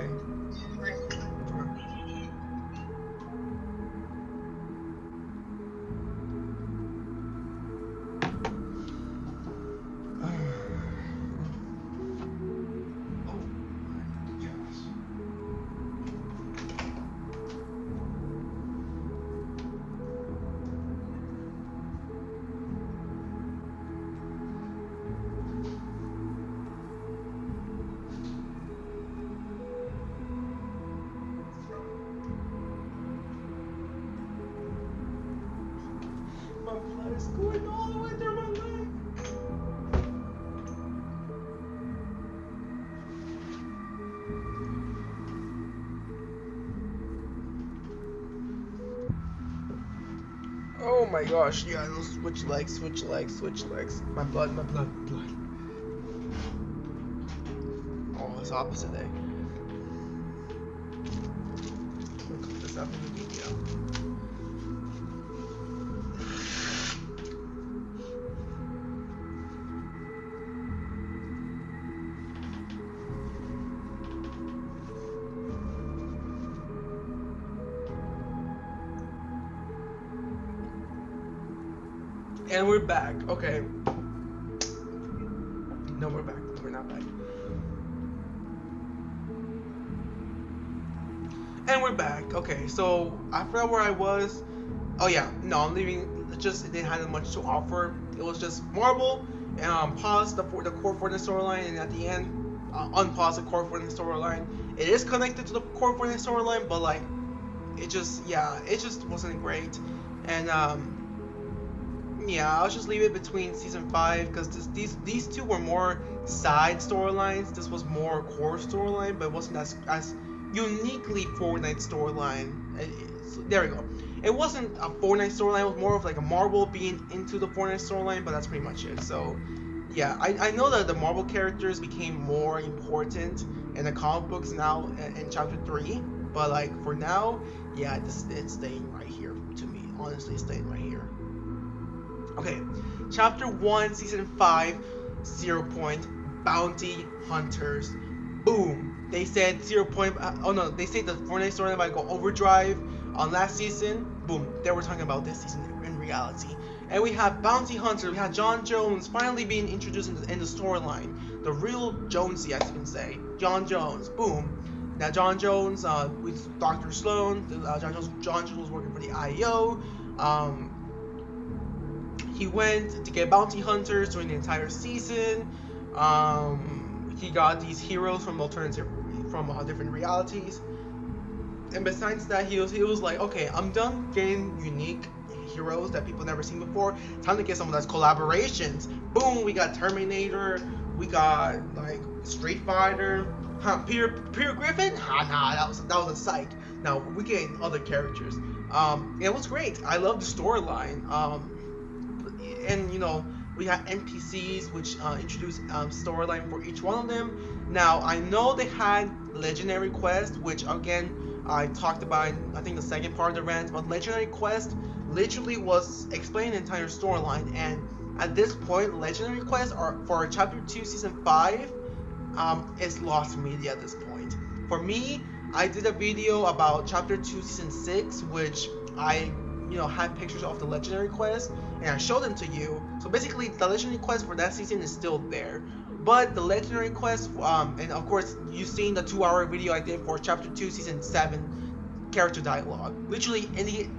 My blood is going all the way through my leg. Oh my gosh, yeah, those switch legs. My blood. Oh, it's opposite day. Look this up in the video. And we're back. Okay. No, we're back. We're not back. And we're back. Okay, so I forgot where I was. Oh yeah, no, I'm leaving. It didn't have much to offer. It was just Marvel, pause the core Fortnite storyline, and at the end, unpause the core Fortnite storyline. It is connected to the core Fortnite storyline, but like, it just wasn't great. And yeah, I'll just leave it between season 5 because these two were more side storylines. This was more core storyline, but it wasn't as uniquely Fortnite storyline. So there we go. It wasn't a Fortnite storyline. It was more of like a Marvel being into the Fortnite storyline, but that's pretty much it. So yeah, I know that the Marvel characters became more important in the comic books now in Chapter 3, but like for now, yeah, it's staying right here to me. Honestly, it's staying right here. Okay, Chapter 1, Season 5, 0 point, Bounty Hunters. Boom. They said 0 point, they said the Fortnite storyline might go overdrive on last season. Boom, they were talking about this season in reality. And we have Bounty Hunter, we have John Jones finally being introduced in the storyline. The real Jonesy, as you can say. John Jones, boom. Now John Jones, with Dr. Sloan, John Jones was working for the IO. He went to get bounty hunters during the entire season. He got these heroes from different realities. And besides that, he was like, okay, I'm done getting unique heroes that people never seen before. Time to get some of those collaborations. Boom, we got Terminator, We got like Street Fighter, Peter Griffin. Nah, that was a psych. Now we getting other characters. It was great. I love the storyline. And you know we had NPCs which introduced storyline for each one of them. Now I know they had legendary quest, which again I talked about in, I think, the second part of the rant, but legendary quest literally was explaining the entire storyline. And at this point, legendary quests are for chapter 2 season 5 is lost media at this point. For me, I did a video about chapter 2 season 6, which I had pictures of the legendary quest and I showed them to you. So basically the legendary quest for that season is still there, but the legendary quest and of course you've seen the 2-hour video I did for chapter 2 season 7 character dialogue. Literally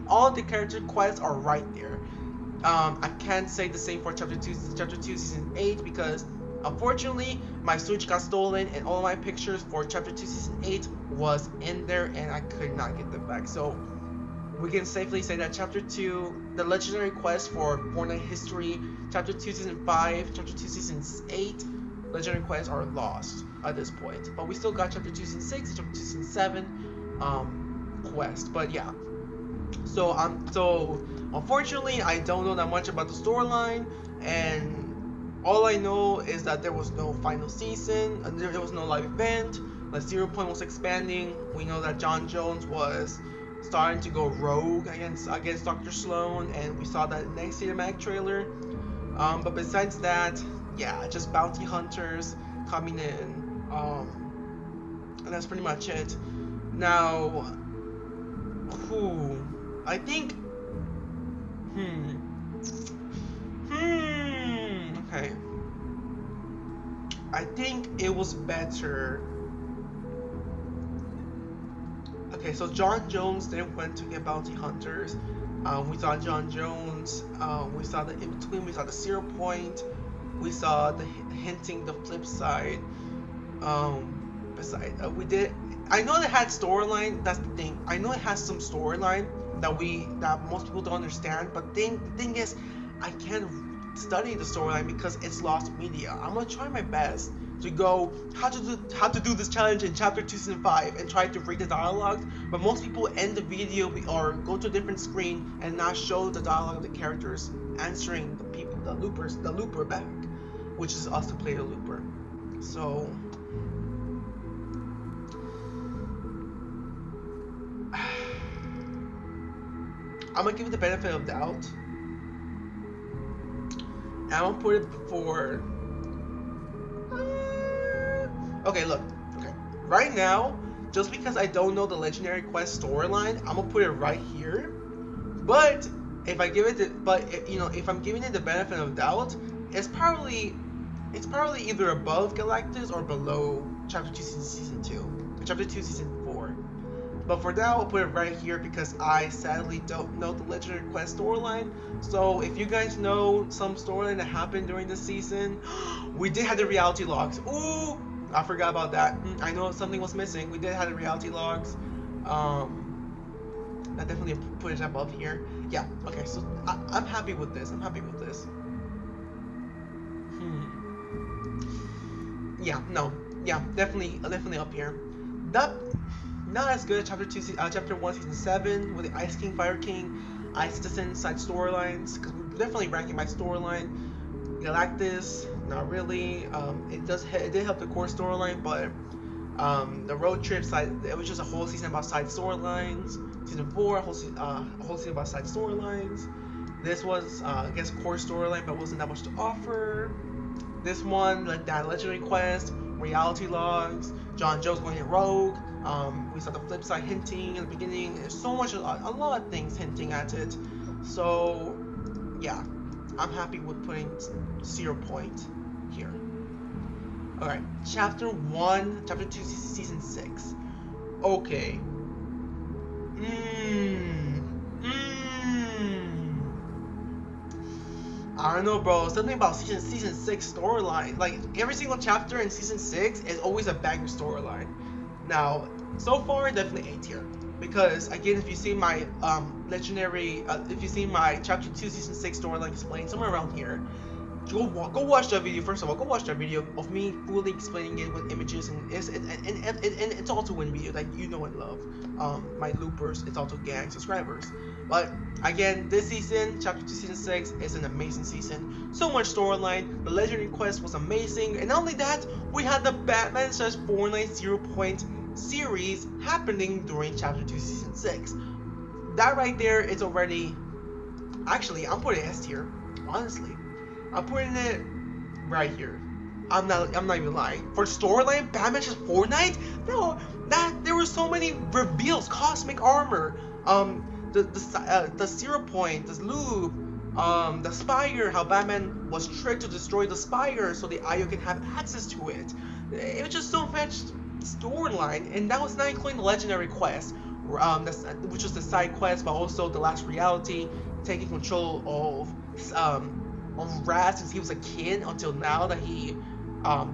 all the character quests are right there. I can't say the same for chapter 2 season 8 because unfortunately my Switch got stolen and all my pictures for chapter 2 season 8 was in there and I could not get them back. So we can safely say that chapter 2, the legendary quest for Fortnite history, chapter 2 season 5, chapter 2 season 8, legendary quests are lost at this point. But we still got chapter 2 season 6, chapter 2 season 7 quest. But yeah. So unfortunately I don't know that much about the storyline, and all I know is that there was no final season, and there was no live event. The 0 Point was expanding. We know that John Jones was starting to go rogue against Dr. Sloan, and we saw that next cinematic trailer. But besides that, yeah, just bounty hunters coming in, and that's pretty much it. Now, I think, okay. I think it was better. Okay, so John Jones then went to get bounty hunters. We saw John Jones. We saw the in between. We saw the 0 Point. We saw the hinting, the flip side. We did. I know it had storyline. That's the thing. I know it has some storyline that most people don't understand. But the thing is, I can't study the storyline because it's lost media. I'm gonna try my best to go how to do this challenge in chapter 2 season 5 and try to read the dialogue, but most people end the video or go to a different screen and not show the dialogue of the characters answering the looper back, which is us to play the looper. So I'm gonna give it the benefit of doubt. And I'm gonna put it for okay, look. Okay. Right now, just because I don't know the legendary quest storyline, I'm gonna put it right here. But if I give it if I'm giving it the benefit of doubt, it's probably either above Galactus or below chapter 2 season 2. Chapter 2 season 4. But for now, I'll put it right here because I sadly don't know the legendary quest storyline. So if you guys know some storyline that happened during the season, we did have the reality logs. Ooh, I forgot about that. I know something was missing. We did have the reality logs. I definitely put it above here. Yeah. Okay. So I'm happy with this. Yeah. No. Yeah. Definitely up here. Not as good as chapter 1 season 7 with the Ice King, Fire King, Ice Citizen side storylines, because we're definitely ranking by storyline. Galactus, not really. It did help the core storyline, but the road trip side, it was just a whole season about side storylines. Season 4, a whole season about side storylines. This was I guess core storyline, but wasn't that much to offer. This one, like that legendary quest, reality logs, John Jones going rogue. We saw the flip side hinting in the beginning. There's so much, a lot of things hinting at it. So yeah, I'm happy with putting 0 Point here. Alright, chapter 1, chapter 2, season 6. Okay. I don't know, bro. Something about season 6 storyline. Like every single chapter in season 6 is always a banger storyline. Now, so far, definitely A tier. Because again, if you see my if you see my chapter 2 season 6 storyline explained somewhere around here, Go watch that video. First of all, go watch that video of me fully explaining it with images, and it's also win video that you know and love. My loopers, it's also gang subscribers. But again, this season, Chapter 2 Season 6 is an amazing season. So much storyline. The Legendary Quest was amazing, and not only that, we had the Batman / Fortnite 0 Point series happening during Chapter 2 Season 6. That right there is already. Actually, I'm putting S tier, honestly. I'm putting it right here. I'm not even lying. For storyline, Batman / Fortnite? No, there were so many reveals. Cosmic armor, the 0 Point, the loop, the spire. How Batman was tricked to destroy the spire so the IO can have access to it. It was just so much storyline, and that was not including the legendary quest, which was the side quest, but also the last reality, taking control of Raz since he was a kid until now that he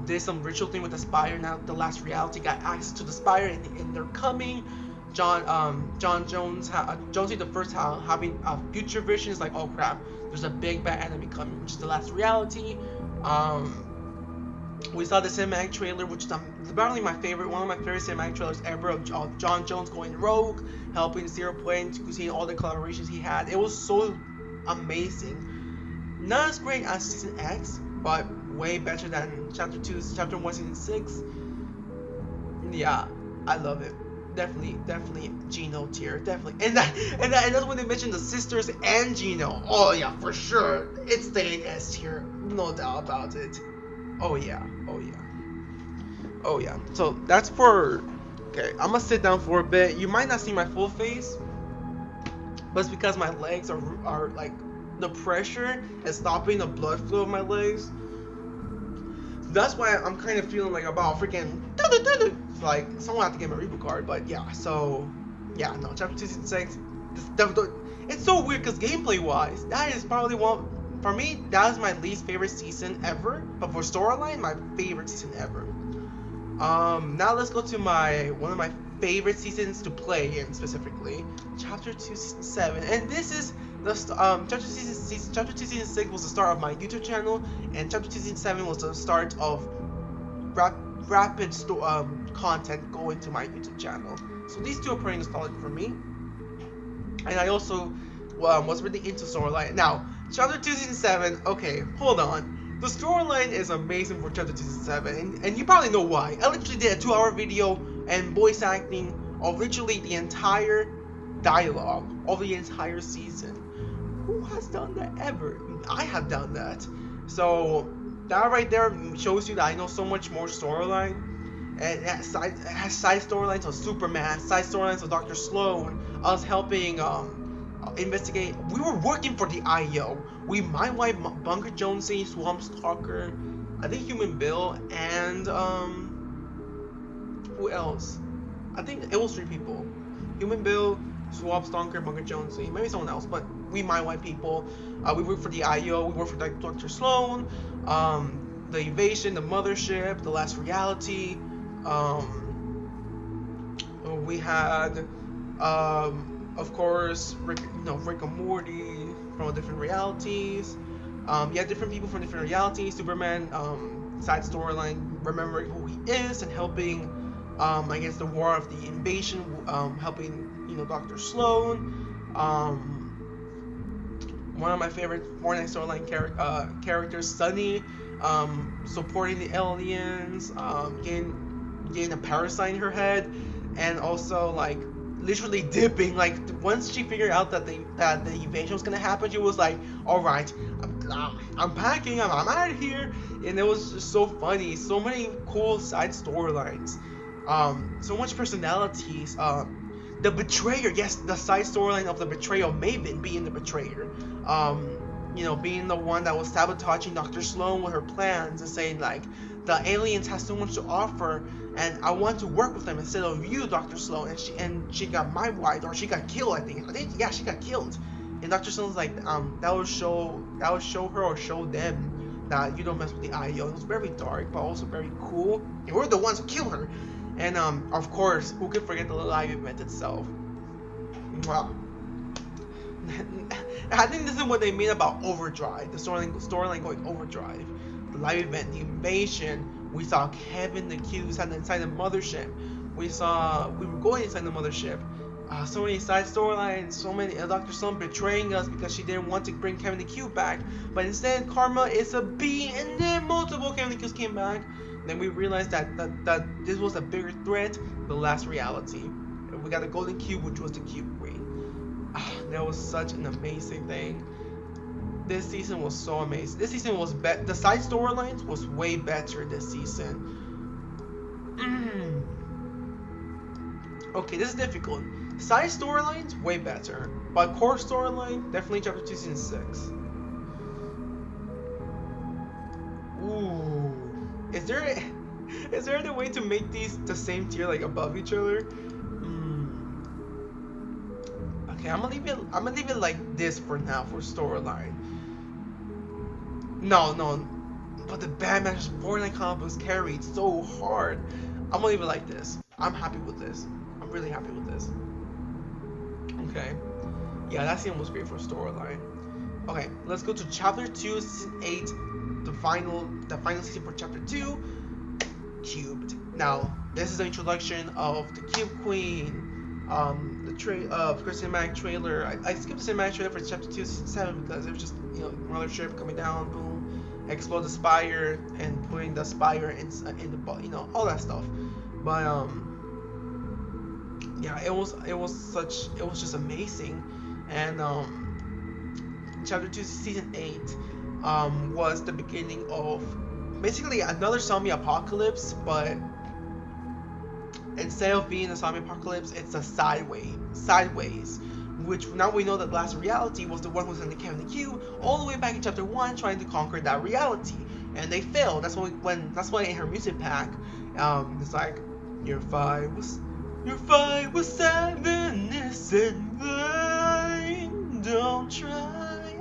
did some ritual thing with the spire. Now the last reality got access to the spire, and they're coming. Jonesy the first having future visions, like, oh crap, there's a big bad enemy coming, which is the last reality. We saw the cinematic trailer, which is probably one of my favorite cinematic trailers ever, of John Jones going rogue, helping 0 Point, seeing all the collaborations he had. It was so amazing. Not as great as Season X, but way better than Chapter 1 Season 6. Yeah, I love it. Definitely Gino tier, definitely. And that's when they mentioned the sisters and Gino. Oh yeah, for sure. It's staying S tier, no doubt about it. Oh yeah. So that's for. Okay, I'm gonna sit down for a bit. You might not see my full face, but it's because my legs are like, the pressure is stopping the blood flow of my legs. That's why I'm kind of feeling like about freaking like someone have to get my Reaper card. But yeah, so yeah, no, Chapter 2 Season 6. It's so weird because gameplay wise, that is probably one for me. That is my least favorite season ever. But for storyline, my favorite season ever. Now let's go to one of my favorite seasons to play in, specifically Chapter 2 Season 7, and this is the Chapter 2 Season 6 was the start of my YouTube channel, and Chapter 2 Season 7 was the start of rapid content going to my YouTube channel. So these two are pretty nostalgic for me, and I also was really into storyline. Now, Chapter 2 Season 7. Okay, hold on. The storyline is amazing for Chapter 2 Season 7, and you probably know why. I literally did a 2-hour video and voice acting of literally the entire dialogue of the entire season. Who has done that ever? I have done that. So that right there shows you that I know so much more storyline. And it has side storylines of Superman, side storylines of Dr. Sloan, us helping investigate. We were working for the IO. We my wife Bunker Jonesy, Swamp Stalker, I think Human Bill, and who else? I think it was 3 people. Human Bill, Swamp Stalker, Bunker Jonesy, maybe someone else, but we my white people. We work for the IO. We work for Dr. Sloan, the Invasion, the Mothership, the Last Reality. We had, of course, Rick and Morty from different realities. Different people from different realities. Superman, side storyline, remembering who he is and helping against the war of the invasion, helping Dr. Sloan. One of my favorite Fortnite Storyline characters, Sunny, supporting the aliens, getting a parasite in her head, and also like literally dipping. Like once she figured out that the invasion was gonna happen, she was like, "All right, I'm packing. I'm out of here." And it was just so funny. So many cool side storylines. So much personalities. The betrayer, yes, the side storyline of the betrayal, Maven being the betrayer. Being the one that was sabotaging Dr. Sloan with her plans and saying like, the aliens have so much to offer, and I want to work with them instead of you, Dr. Sloan. And she got my wife, or she got killed. I think yeah, she got killed. And Dr. Sloan's like, that would show her or show them that you don't mess with the IO. It was very dark, but also very cool. And we're the ones who kill her. And of course, who could forget the live event itself? Wow. I think this is what they mean about overdrive. The storyline going overdrive. The live event, the invasion. We saw Kevin the Q inside the mothership. We were going inside the mothership. So many side storylines, so many Dr. Stone betraying us because she didn't want to bring Kevin the Q back, but instead Karma is a B, and then multiple Kevin the Qs came back. Then we realized that this was a bigger threat, the last reality. And we got the golden cube, which was the Cube Queen. That was such an amazing thing. This season was so amazing. This season was the side storylines was way better this season. Okay, this is difficult. Side storylines, way better. But core storyline, definitely Chapter 2, Season 6. Ooh. Is there any way to make these the same tier, like above each other? Okay, I'm gonna leave it like this for now for storyline. No. But the Batman Fortnite comic was carried so hard. I'm gonna leave it like this. I'm happy with this. I'm really happy with this. Okay. Yeah, that scene was great for storyline. Okay, let's go to Chapter 2, Season 8, the final season for Chapter 2, Cubed. Now, this is the introduction of the Cube Queen, the cinematic trailer. I skipped the cinematic trailer for Chapter 2, Season 7 because it was just, mothership coming down, boom, explode the spire, and putting the spire in the, all that stuff. But, yeah, it was just amazing. And Chapter 2 Season 8 was the beginning of basically another zombie apocalypse, but instead of being a zombie apocalypse, it's a sideways, which now we know that the last reality was the one who was in the Kevin the Q all the way back in Chapter 1 trying to conquer that reality, and they failed. That's why in her music pack, it's like your fight was 7 isn't mine. Don't try,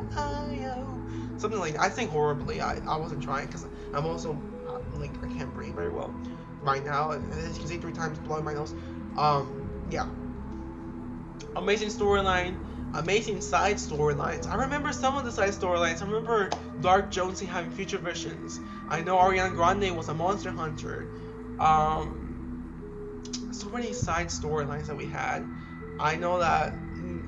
something like that. I sing horribly. I wasn't trying because I'm also I can't breathe very well right now. As you can see, 3 times blowing my nose. Yeah. Amazing storyline. Amazing side storylines. I remember some of the side storylines. I remember Dark Jonesy having future visions. I know Ariana Grande was a monster hunter. So many side storylines that we had. I know that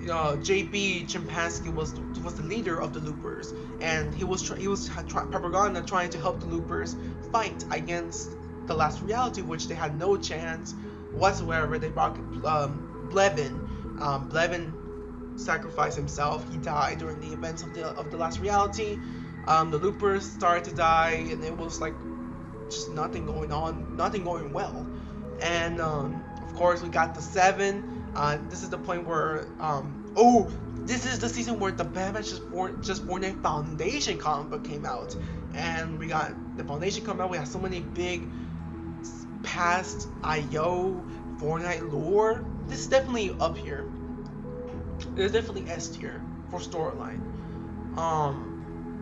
JB Chimpansky was the leader of the Loopers, and he was propaganda trying to help the Loopers fight against the last reality, which they had no chance whatsoever. They brought Blevin. Blevin sacrificed himself. He died during the events of the last reality. The Loopers started to die, and it was like just nothing going on, nothing going well. And of course we got the 7. This is the point where this is the season where the Batman Just Born Foundation comic book came out, and we got the Foundation come out. We had so many big past IO Fortnite lore. This is definitely up here. It's definitely S tier for storyline.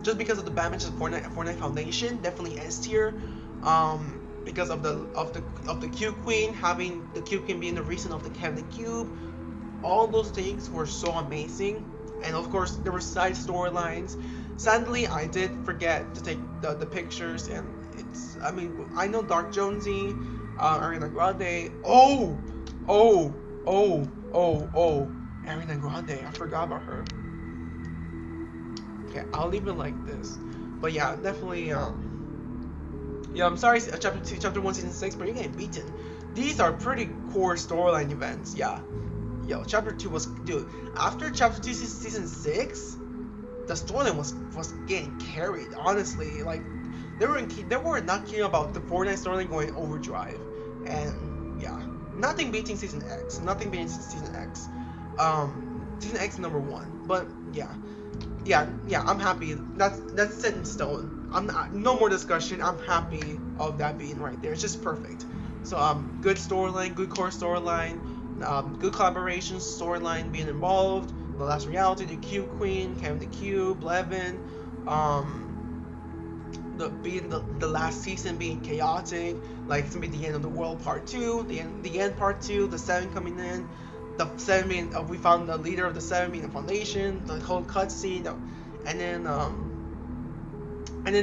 Just because of the Batman Just Fortnite Foundation, definitely S tier. Because of the Cube Queen, having the Cube Queen being the reason of the Kevin the Cube, all those things were so amazing. And of course, there were side storylines. Sadly, I did forget to take the pictures, and I know Dark Jonesy, Ariana Grande. Ariana Grande, I forgot about her. Okay, I'll leave it like this. But yeah, definitely. Yeah, I'm sorry, Chapter 2, Chapter 1, Season 6, but you're getting beaten. These are pretty core storyline events, yeah. Yo, Chapter 2 was, dude, after Chapter 2, Season 6, the storyline was getting carried, honestly. Like, they were not caring about the Fortnite storyline going overdrive. And, yeah, nothing beating Season X. Nothing beating Season X. Season X #1. But, yeah, I'm happy. That's set in stone. No more discussion. I'm happy of that being right there. It's just perfect. So good storyline, good core storyline, good collaboration storyline being involved. The last reality, the Cube Queen, Kevin the Cube, Levin, the last season being chaotic, like it's gonna be the end of the world part 2, the end part 2, the 7 coming in. the 7 million. We found the leader of the 7 million foundation. The whole cutscene, and then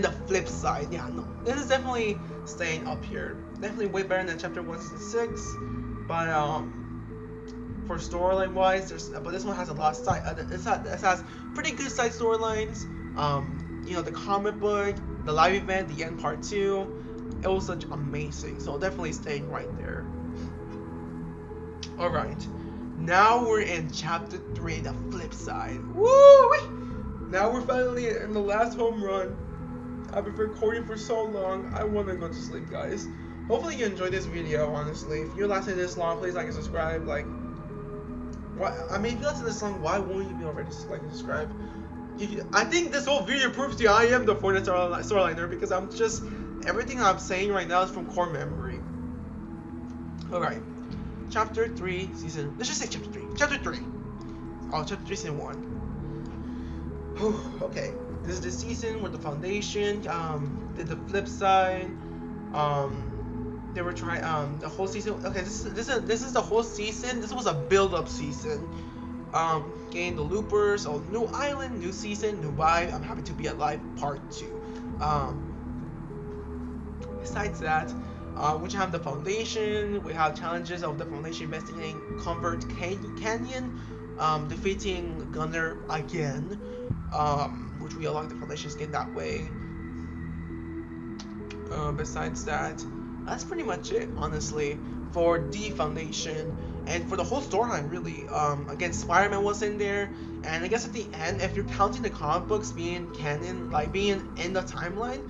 the flip side. Yeah, no, this is definitely staying up here. Definitely way better than Chapter 1 Season 6. But for storyline wise, but this one has a lot of side. It has pretty good side storylines. You know, the comic book, the live event, the end part 2. It was such amazing. So definitely staying right there. All right, now we're in Chapter 3, the flip side. Woo! Now we're finally in the last home run. I've been recording for so long. I want to go to sleep, guys. Hopefully you enjoyed this video, honestly. If you lasted this long, please like and subscribe. Like, what? I mean, if you lasted this long, why won't you be already like and subscribe? I think this whole video proves to you I am the Fortnite Storyliner because I'm just everything I'm saying right now is from core memory. Alright. Chapter 3, season. Let's just say Chapter 3. Chapter 3. Oh, Chapter 3, season 1. Okay. This is the season where the foundation did the flip side. They were trying the whole season. Okay, this is the whole season. This was a build-up season. Getting the loopers, new island, new season, new vibe. I'm happy to be alive. Part 2. Besides that, we have the foundation. We have challenges of the foundation investigating Convert Canyon, defeating Gunner again, which we unlock the foundation skin that way. Besides that, that's pretty much it, honestly, for the foundation. And for the whole storyline, really, again, Spider-Man was in there, and I guess at the end, if you're counting the comic books being canon, like being in the timeline,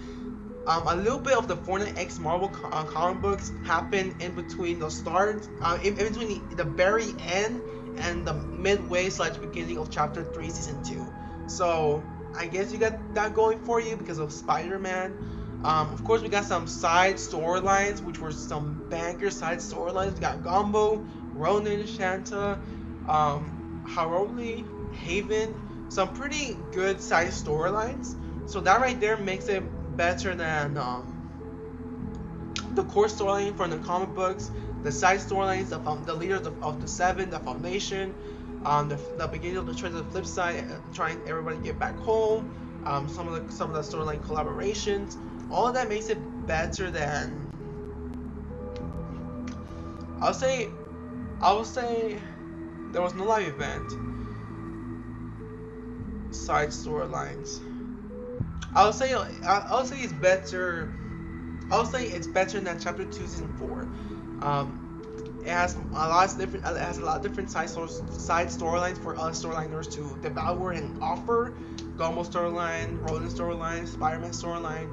a little bit of the Fortnite X Marvel comic books happened in between the start, in between the very end and the midway / beginning of Chapter 3, Season 2. So I guess you got that going for you because of Spider-Man. Of course, we got some side storylines, which were some banger side storylines. We got Gumbo, Ronan, Shanta, Haroli, Haven, some pretty good side storylines. So that right there makes it better than the core storyline from the comic books, the side storylines, the leaders of the 7, the foundation, the beginning of the trend of the flip side, trying everybody to get back home, some of the storyline collaborations. All of that makes it better than I'll say there was no live event. Side storylines. I'll say it's better. I'll say it's better than Chapter 2, Season 4. It has a lot of different side storylines for us storyliners to devour and offer. Gumbo storyline, Ronan storyline, Spider-Man storyline.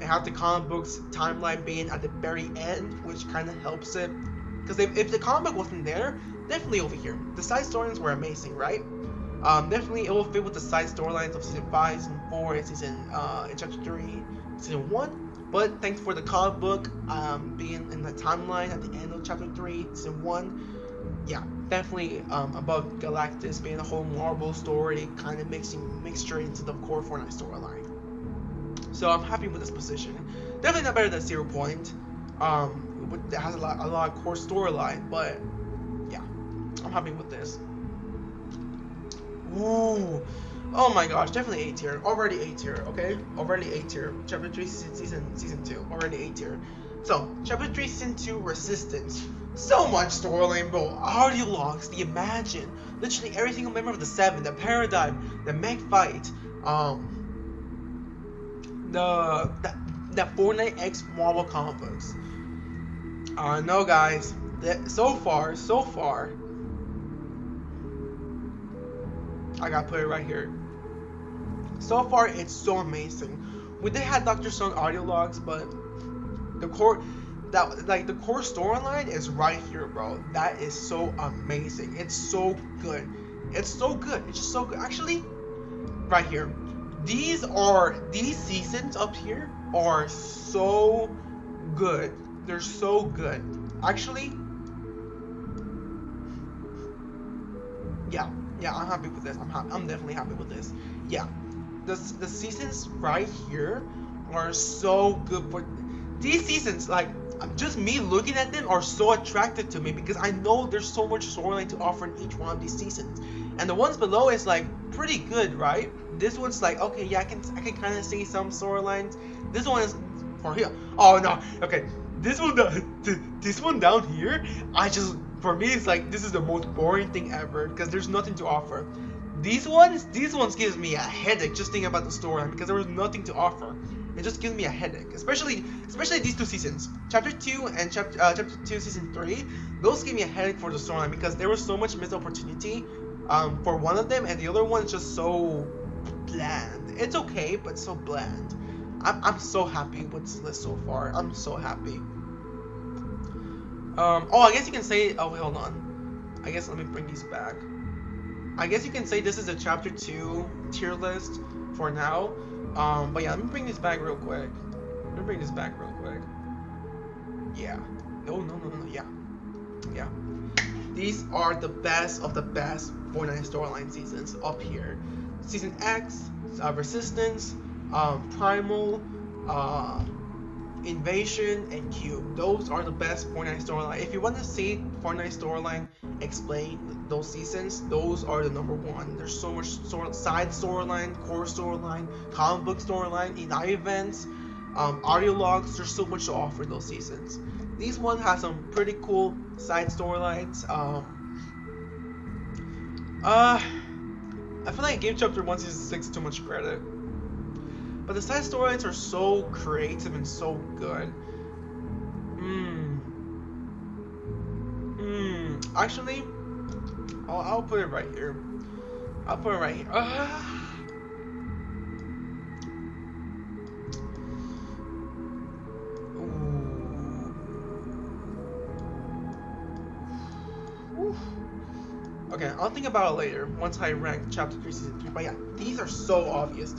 It has the comic books timeline being at the very end, which kind of helps it. Because if the comic book wasn't there, definitely over here. The side storylines were amazing, right? Definitely it will fit with the side storylines of Season 5, Season 4, and Chapter 3, Season 1. But thanks for the comic book being in the timeline at the end of Chapter 3, Season 1. Yeah, definitely above Galactus being a whole Marvel story, kind of mixture into the core Fortnite storyline. So I'm happy with this position. Definitely not better than 0 Point. It has a lot of core storyline, but yeah, I'm happy with this. Ooh, oh my gosh, definitely A tier. Already A tier, okay? Already A tier. Chapter 3 season 2. Already A tier. So, Chapter 3 Season 2 Resistance. So much storyline, bro. Audio logs, the Imagine, literally every single member of the 7, the Paradigm, the Meg Fight, the Fortnite X Marvel comic books. No, guys. So far, I gotta put it right here. So far, it's so amazing. We did have Dr. Stone audio logs, but the core storyline is right here, bro. That is so amazing. It's so good. It's so good. It's just so good. Actually, right here. These seasons up here are so good. They're so good. Actually, yeah, I'm happy with this. I'm definitely happy with this. Yeah, the seasons right here are so good. these seasons, like, just me looking at them are so attractive to me because I know there's so much storyline to offer in each one of these seasons. And the ones below is like pretty good, right? This one's like, okay, yeah, I can kind of see some storylines. This one is for here. Oh no, okay. This one, this one down here, for me, it's like this is the most boring thing ever because there's nothing to offer. These ones gives me a headache just thinking about the storyline because there was nothing to offer. It just gives me a headache, especially these two seasons, Chapter 2 and Chapter 2 Season 3. Those gave me a headache for the storyline because there was so much missed opportunity for one of them, and the other one is just so bland. It's okay, but so bland. I'm so happy with this list so far. I'm so happy. Oh, I guess you can say. Oh, wait, hold on. I guess let me bring these back. I guess you can say this is a Chapter 2 tier list for now. But yeah, let me bring this back real quick. Yeah. No, yeah. Yeah. These are the best of the best Fortnite Storyline seasons up here. Season X, Resistance, Primal, Invasion, and Cube. Those are the best Fortnite Storyline. If you want to see Fortnite Storyline explain those seasons, those are the number one. There's so much side storyline, core storyline, comic book storyline, in-eye events, audio logs. There's so much to offer those seasons. These ones have some pretty cool side storylines. I feel like Game Chapter 1 Season 6 is too much credit. But the side storylines are so creative and so good. Actually, I'll put it right here. Okay, I'll think about it later once I rank Chapter 3 Season 3. But yeah, these are so obvious.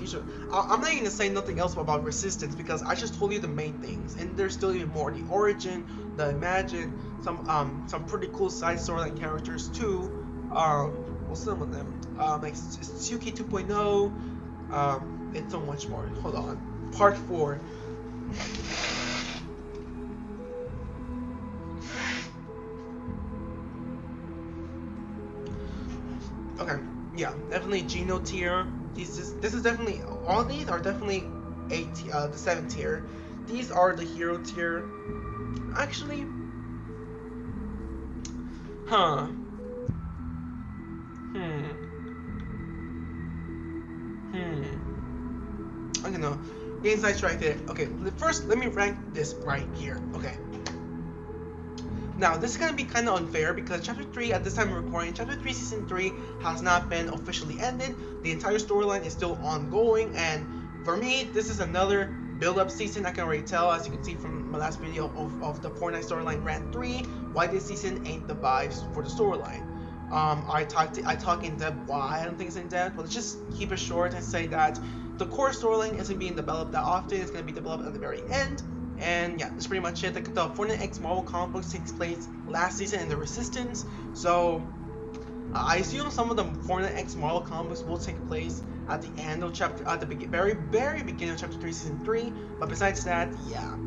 I'm not even gonna say nothing else about Resistance because I just told you the main things, and there's still even more. The Origin, the Imagine, some pretty cool side storyline characters too. What's some of them? Like Suki 2.0. And so much more. Hold on. Part 4. Okay, yeah, definitely Geno tier. This is definitely, all these are definitely the 7 tier. These are the hero tier. Actually, I don't know. Game sites right there. Okay, first let me rank this right here. Okay. Now, this is going to be kind of unfair because Chapter 3, at this time of recording, Chapter 3 Season 3 has not been officially ended. The entire storyline is still ongoing, and for me, this is another build-up season. I can already tell, as you can see from my last video of the Fortnite Storyline Rant 3, why this season ain't the vibes for the storyline. I talk in depth why I don't think it's in depth, but let's just keep it short and say that the core storyline isn't being developed that often. It's going to be developed at the very end. And yeah, that's pretty much it. The Fortnite X Marvel comic books takes place last season in the Resistance, so I assume some of the Fortnite X Marvel comic books will take place at the end of at the very beginning of Chapter 3 Season 3. But besides that, yeah,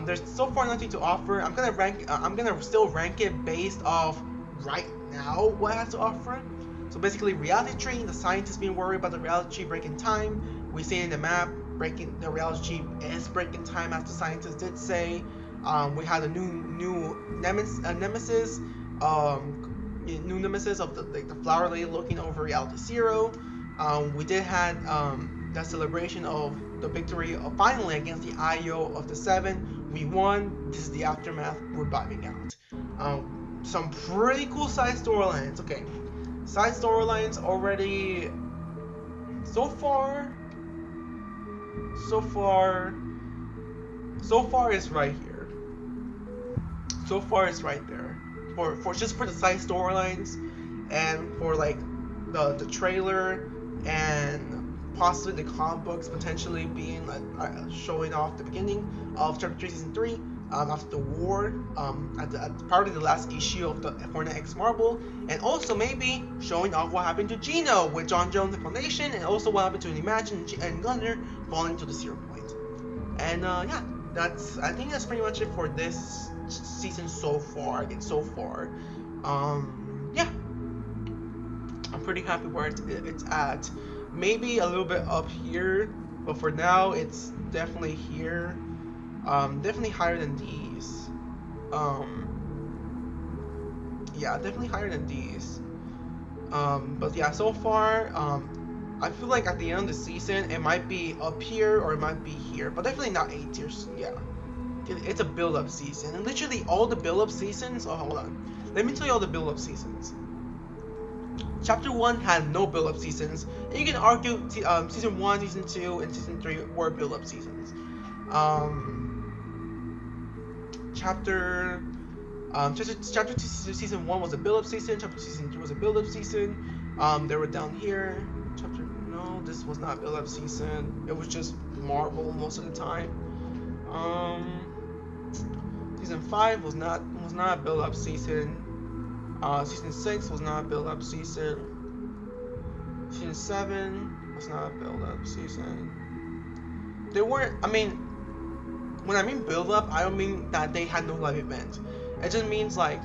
there's so far nothing to offer. I'm gonna still rank it based off right now what it has to offer. So basically, reality tree, the scientists being worried about the reality tree breaking time. We see in the map. The reality is breaking time, as the scientists did say. We had a new nemesis, new nemesis of the flower lady looking over reality zero. We did had that celebration of the victory finally against the IO of the 7. We won. This is the aftermath. We're vibing out. Some pretty cool side storylines. Okay, side storylines already. So far is right here. So far it's right there. For just for the side storylines and for like the trailer and possibly the comic books potentially being showing off the beginning of Chapter 3 Season 3 after the war at probably the last issue of the Fortnite X Marvel, and also maybe showing off what happened to Geno with John Jones' explanation, and also what happened to Imagine and Gunner falling to the 0 point. And yeah, I think that's pretty much it for this season so far. Yeah, I'm pretty happy where it's at. Maybe a little bit up here, but for now it's definitely here. Definitely higher than these. Yeah, definitely higher than these. But yeah, so far, I feel like at the end of the season, it might be up here or it might be here, but definitely not A tiers. Yeah, it's a build-up season, and literally all the build-up seasons. Oh, hold on, let me tell you all the build-up seasons. Chapter 1 had no build-up seasons, and you can argue Season 1, Season 2, and Season 3 were build-up seasons. Chapter chapter 2 season 1 was a build-up season, Chapter 2 season 3 was a build-up season. They were down here. No, this was not a build-up season. It was just Marvel most of the time. Season 5 was not a build-up season. Season 6 was not a build-up season. Season 7 was not a build-up season. They weren't. I mean, when I mean build-up, I don't mean that they had no live event. It just means like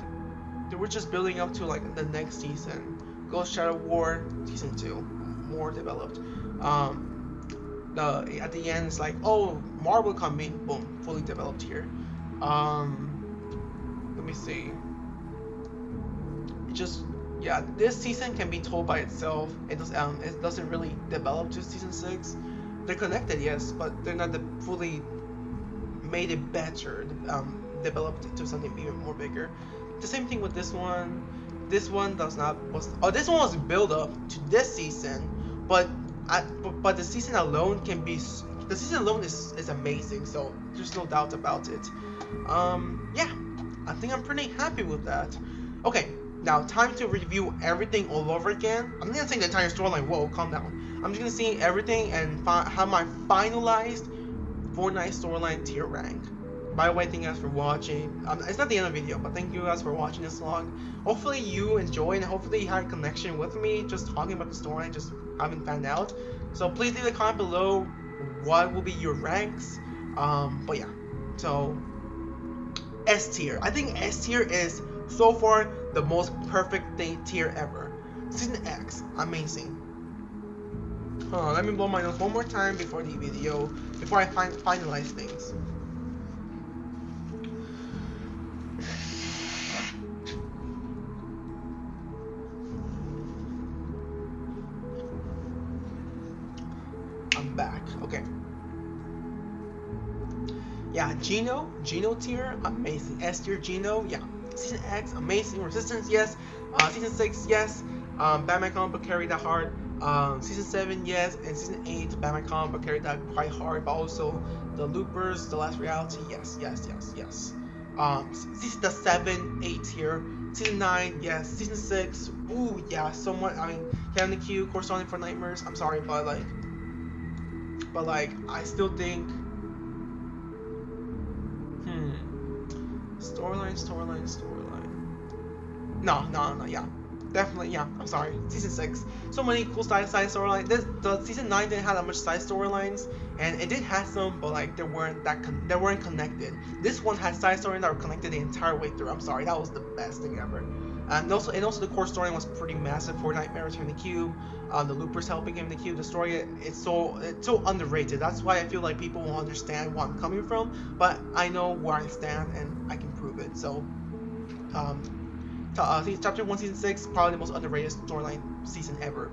they were just building up to like the next season. Ghost Shadow War season 2, more developed. At the end it's like, oh, Marvel coming, boom, fully developed here. Let me see. It just, yeah, this season can be told by itself. It doesn't really develop to season 6. They're connected, yes, but they're not fully made it better. Developed into something even more bigger. The same thing with this one. This one this one was build up to this season, but the season alone is amazing. So there's no doubt about it. Yeah, I think I'm pretty happy with that. Okay, now time to review everything all over again. I'm not gonna say the entire storyline. Whoa, calm down. I'm just gonna see everything and have my finalized Fortnite Storyline tier rank. By the way, thank you guys for watching. It's not the end of the video, but thank you guys for watching this vlog. Hopefully you enjoyed and hopefully you had a connection with me, just talking about the story, just having fun out. So please leave a comment below what will be your ranks. But yeah, so S tier. I think S tier is so far the most perfect tier ever. Season X, amazing. Let me blow my nose one more time before the video, before I finalize things. I'm back. Okay. Yeah, Gino tier, amazing. S tier Gino, yeah. Season X, amazing. Resistance, yes. Season 6, yes. Batman comic book carried that hard. Season 7, yes, and Season 8, Batman comic book carried that quite hard, but also the Loopers, The Last Reality, yes. Season 7, 8 here. Season 9, yes. Season 6, ooh, yeah, somewhat. I mean, Kevin the Q, corresponding for Nightmares. I'm sorry, but like, I still think. Storyline. No, yeah. Definitely, yeah. I'm sorry. Season 6. So many cool side storylines. The season 9 didn't have that much side storylines, and it did have some, but like they weren't connected. This one had side storylines that were connected the entire way through. I'm sorry, that was the best thing ever. And also the core story was pretty massive for Nightmare Return the Cube. The Loopers helping him the Cube. The story it's so underrated. That's why I feel like people won't understand where I'm coming from, but I know where I stand and I can prove it. So, Chapter 1 Season 6 probably the most underrated storyline season ever.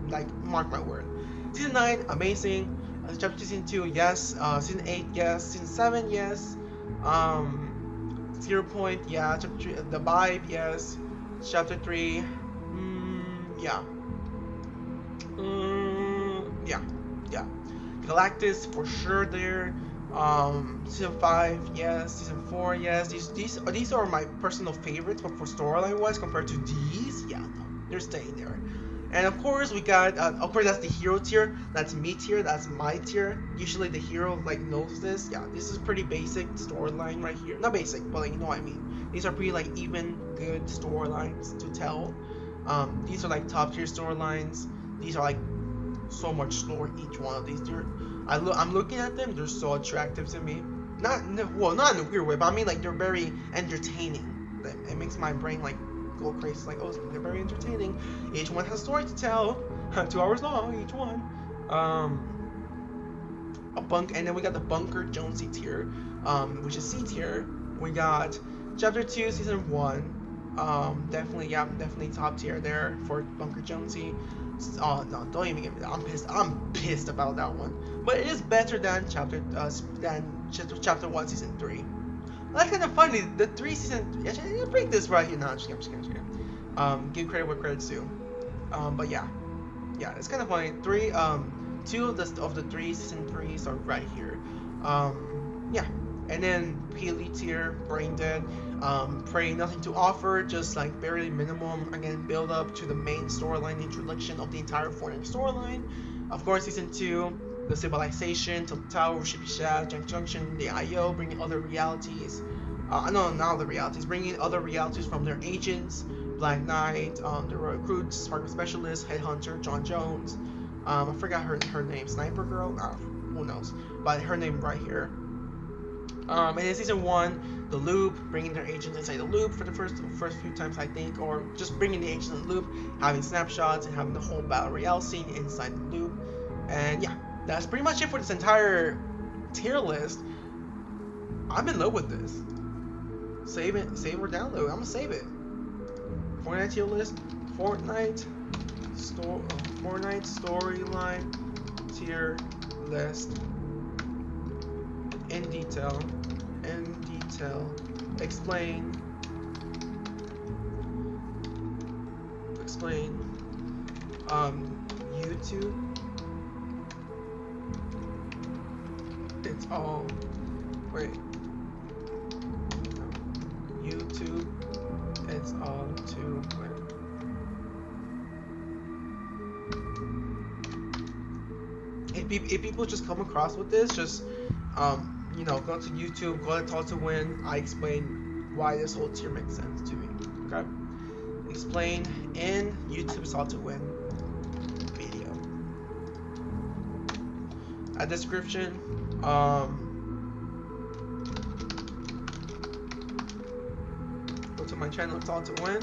Like, mark my word. Season 9 amazing. Chapter 2 Season 2 yes. Season 8 yes. Season 7 yes. 0 Point yeah. Chapter 3 The Vibe yes. Chapter 3 yeah. Yeah. Galactus for sure there. Season 5 yes. Season 4 yes. These are my personal favorites, but for storyline wise compared to these, yeah, no, they're staying there. And of course we got of course that's the hero tier, that's me tier, that's my tier. Usually the hero like knows this. Yeah, this is pretty basic storyline right here. Not basic, but like you know what I mean. These are pretty like even good storylines to tell. These are like top tier storylines. These are like so much lore each one of these. I'm looking at them, they're so attractive to me. not in a weird way, but I mean like they're very entertaining. It makes my brain like go crazy. It's like, oh, they're very entertaining. Each one has a story to tell. 2 hours long each one. And then we got the Bunker Jonesy tier, which is C tier. We got Chapter 2, Season 1. Definitely top tier there for Bunker Jonesy. Oh no, don't even get me that. I'm pissed about that one. But it is better than Chapter 1, Season 3. That's kind of funny. The 3 season. Actually, break this right here. No, I'm just kidding. Give credit where credit's due. But yeah, it's kind of funny. 2 of the 3 season 3s are right here. Yeah, and then Peely tier, Brain Dead, Pray Nothing to Offer, just like barely minimum. Again, build up to the main storyline, introduction of the entire Fortnite storyline. Of course, season 2, the Civilization, Tilt Tower, Shippy Shaft, Junk Junction, the IO, bringing other realities. Not other realities, bringing other realities from their agents, Black Knight, the Royal Recruits, Sparkle Specialist, Headhunter, John Jones. I forgot her name, Sniper Girl? Who knows? But her name right here. And in season 1, the Loop, bringing their agents inside the Loop for the first few times, I think, or just bringing the agents in the Loop, having snapshots, and having the whole Battle Royale scene inside the Loop. And yeah, that's pretty much it for this entire tier list. I'm in love with this. Save or download. I'm gonna save it. Fortnite tier list. Fortnite Storyline tier list. In detail. Explain. YouTube. It's all. Wait. YouTube. It's all to win. If people just come across with this, just go to YouTube, go to ItsalltoWIN. I explain why this whole tier makes sense to me. Okay, explain in YouTube ItsalltoWIN video. A description. Go to my channel ItsalltoWIN,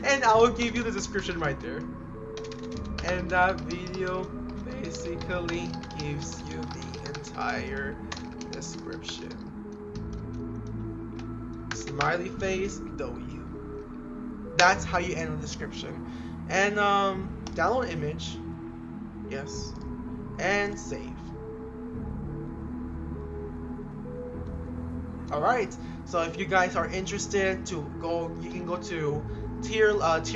and I will give you the description right there. And that video basically gives you the entire description. Smiley face, W. That's how you end the description. And download image. Yes. And save. Alright, so if you guys are interested to go, you can go to tier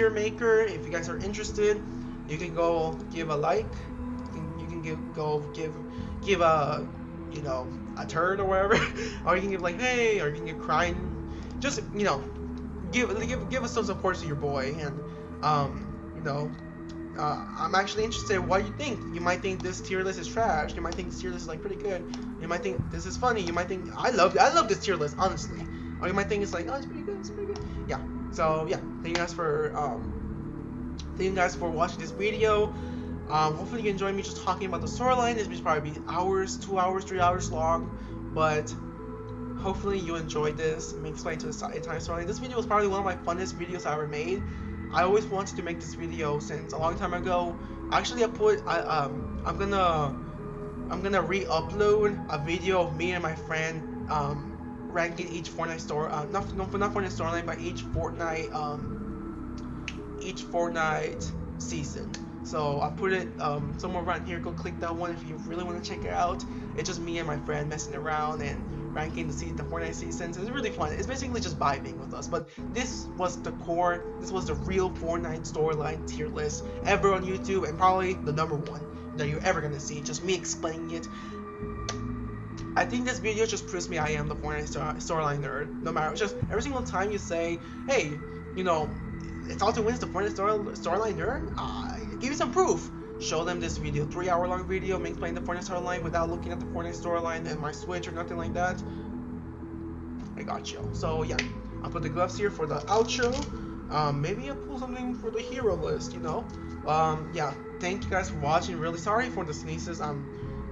maker. If you guys are interested, you can go give a like. You can give a a turd or whatever, or you can give like hey, or you can give crying. Just give us some support to your boy, and I'm actually interested in what you think. You might think this tier list is trash. You might think this tier list is like pretty good. You might think this is funny. You might think I love this tier list honestly, or you might think it's like oh it's pretty good. Yeah. So yeah, thank you guys for watching this video. Hopefully you enjoy me just talking about the storyline. This will probably be hours, 2 hours, 3 hours long, but hopefully you enjoyed this. Me explain to the entire storyline. This video was probably one of my funnest videos I ever made. I always wanted to make this video since a long time ago. Actually, I'm gonna re-upload a video of me and my friend ranking each Fortnite not Fortnite storyline, but each Fortnite season. So I put it somewhere around here. Go click that one if you really want to check it out. It's just me and my friend messing around and ranking the Fortnite seasons. It's really fun. It's basically just vibing with us. But this was the core. This was the real Fortnite storyline tier list ever on YouTube, and probably the #1 that you're ever gonna see. Just me explaining it. I think this video just proves me I am the Fortnite storyline nerd. No matter, just every single time you say, hey, ItsalltoWIN's the Fortnite storyline nerd. Give me some proof. Show them this video, 3-hour long video, me explaining the Fortnite storyline without looking at the Fortnite storyline and my Switch or nothing like that. I got you. So yeah, I'll put the gloves here for the outro. Maybe I'll pull something for the hero list. Yeah. Thank you guys for watching. Really sorry for the sneezes. I'm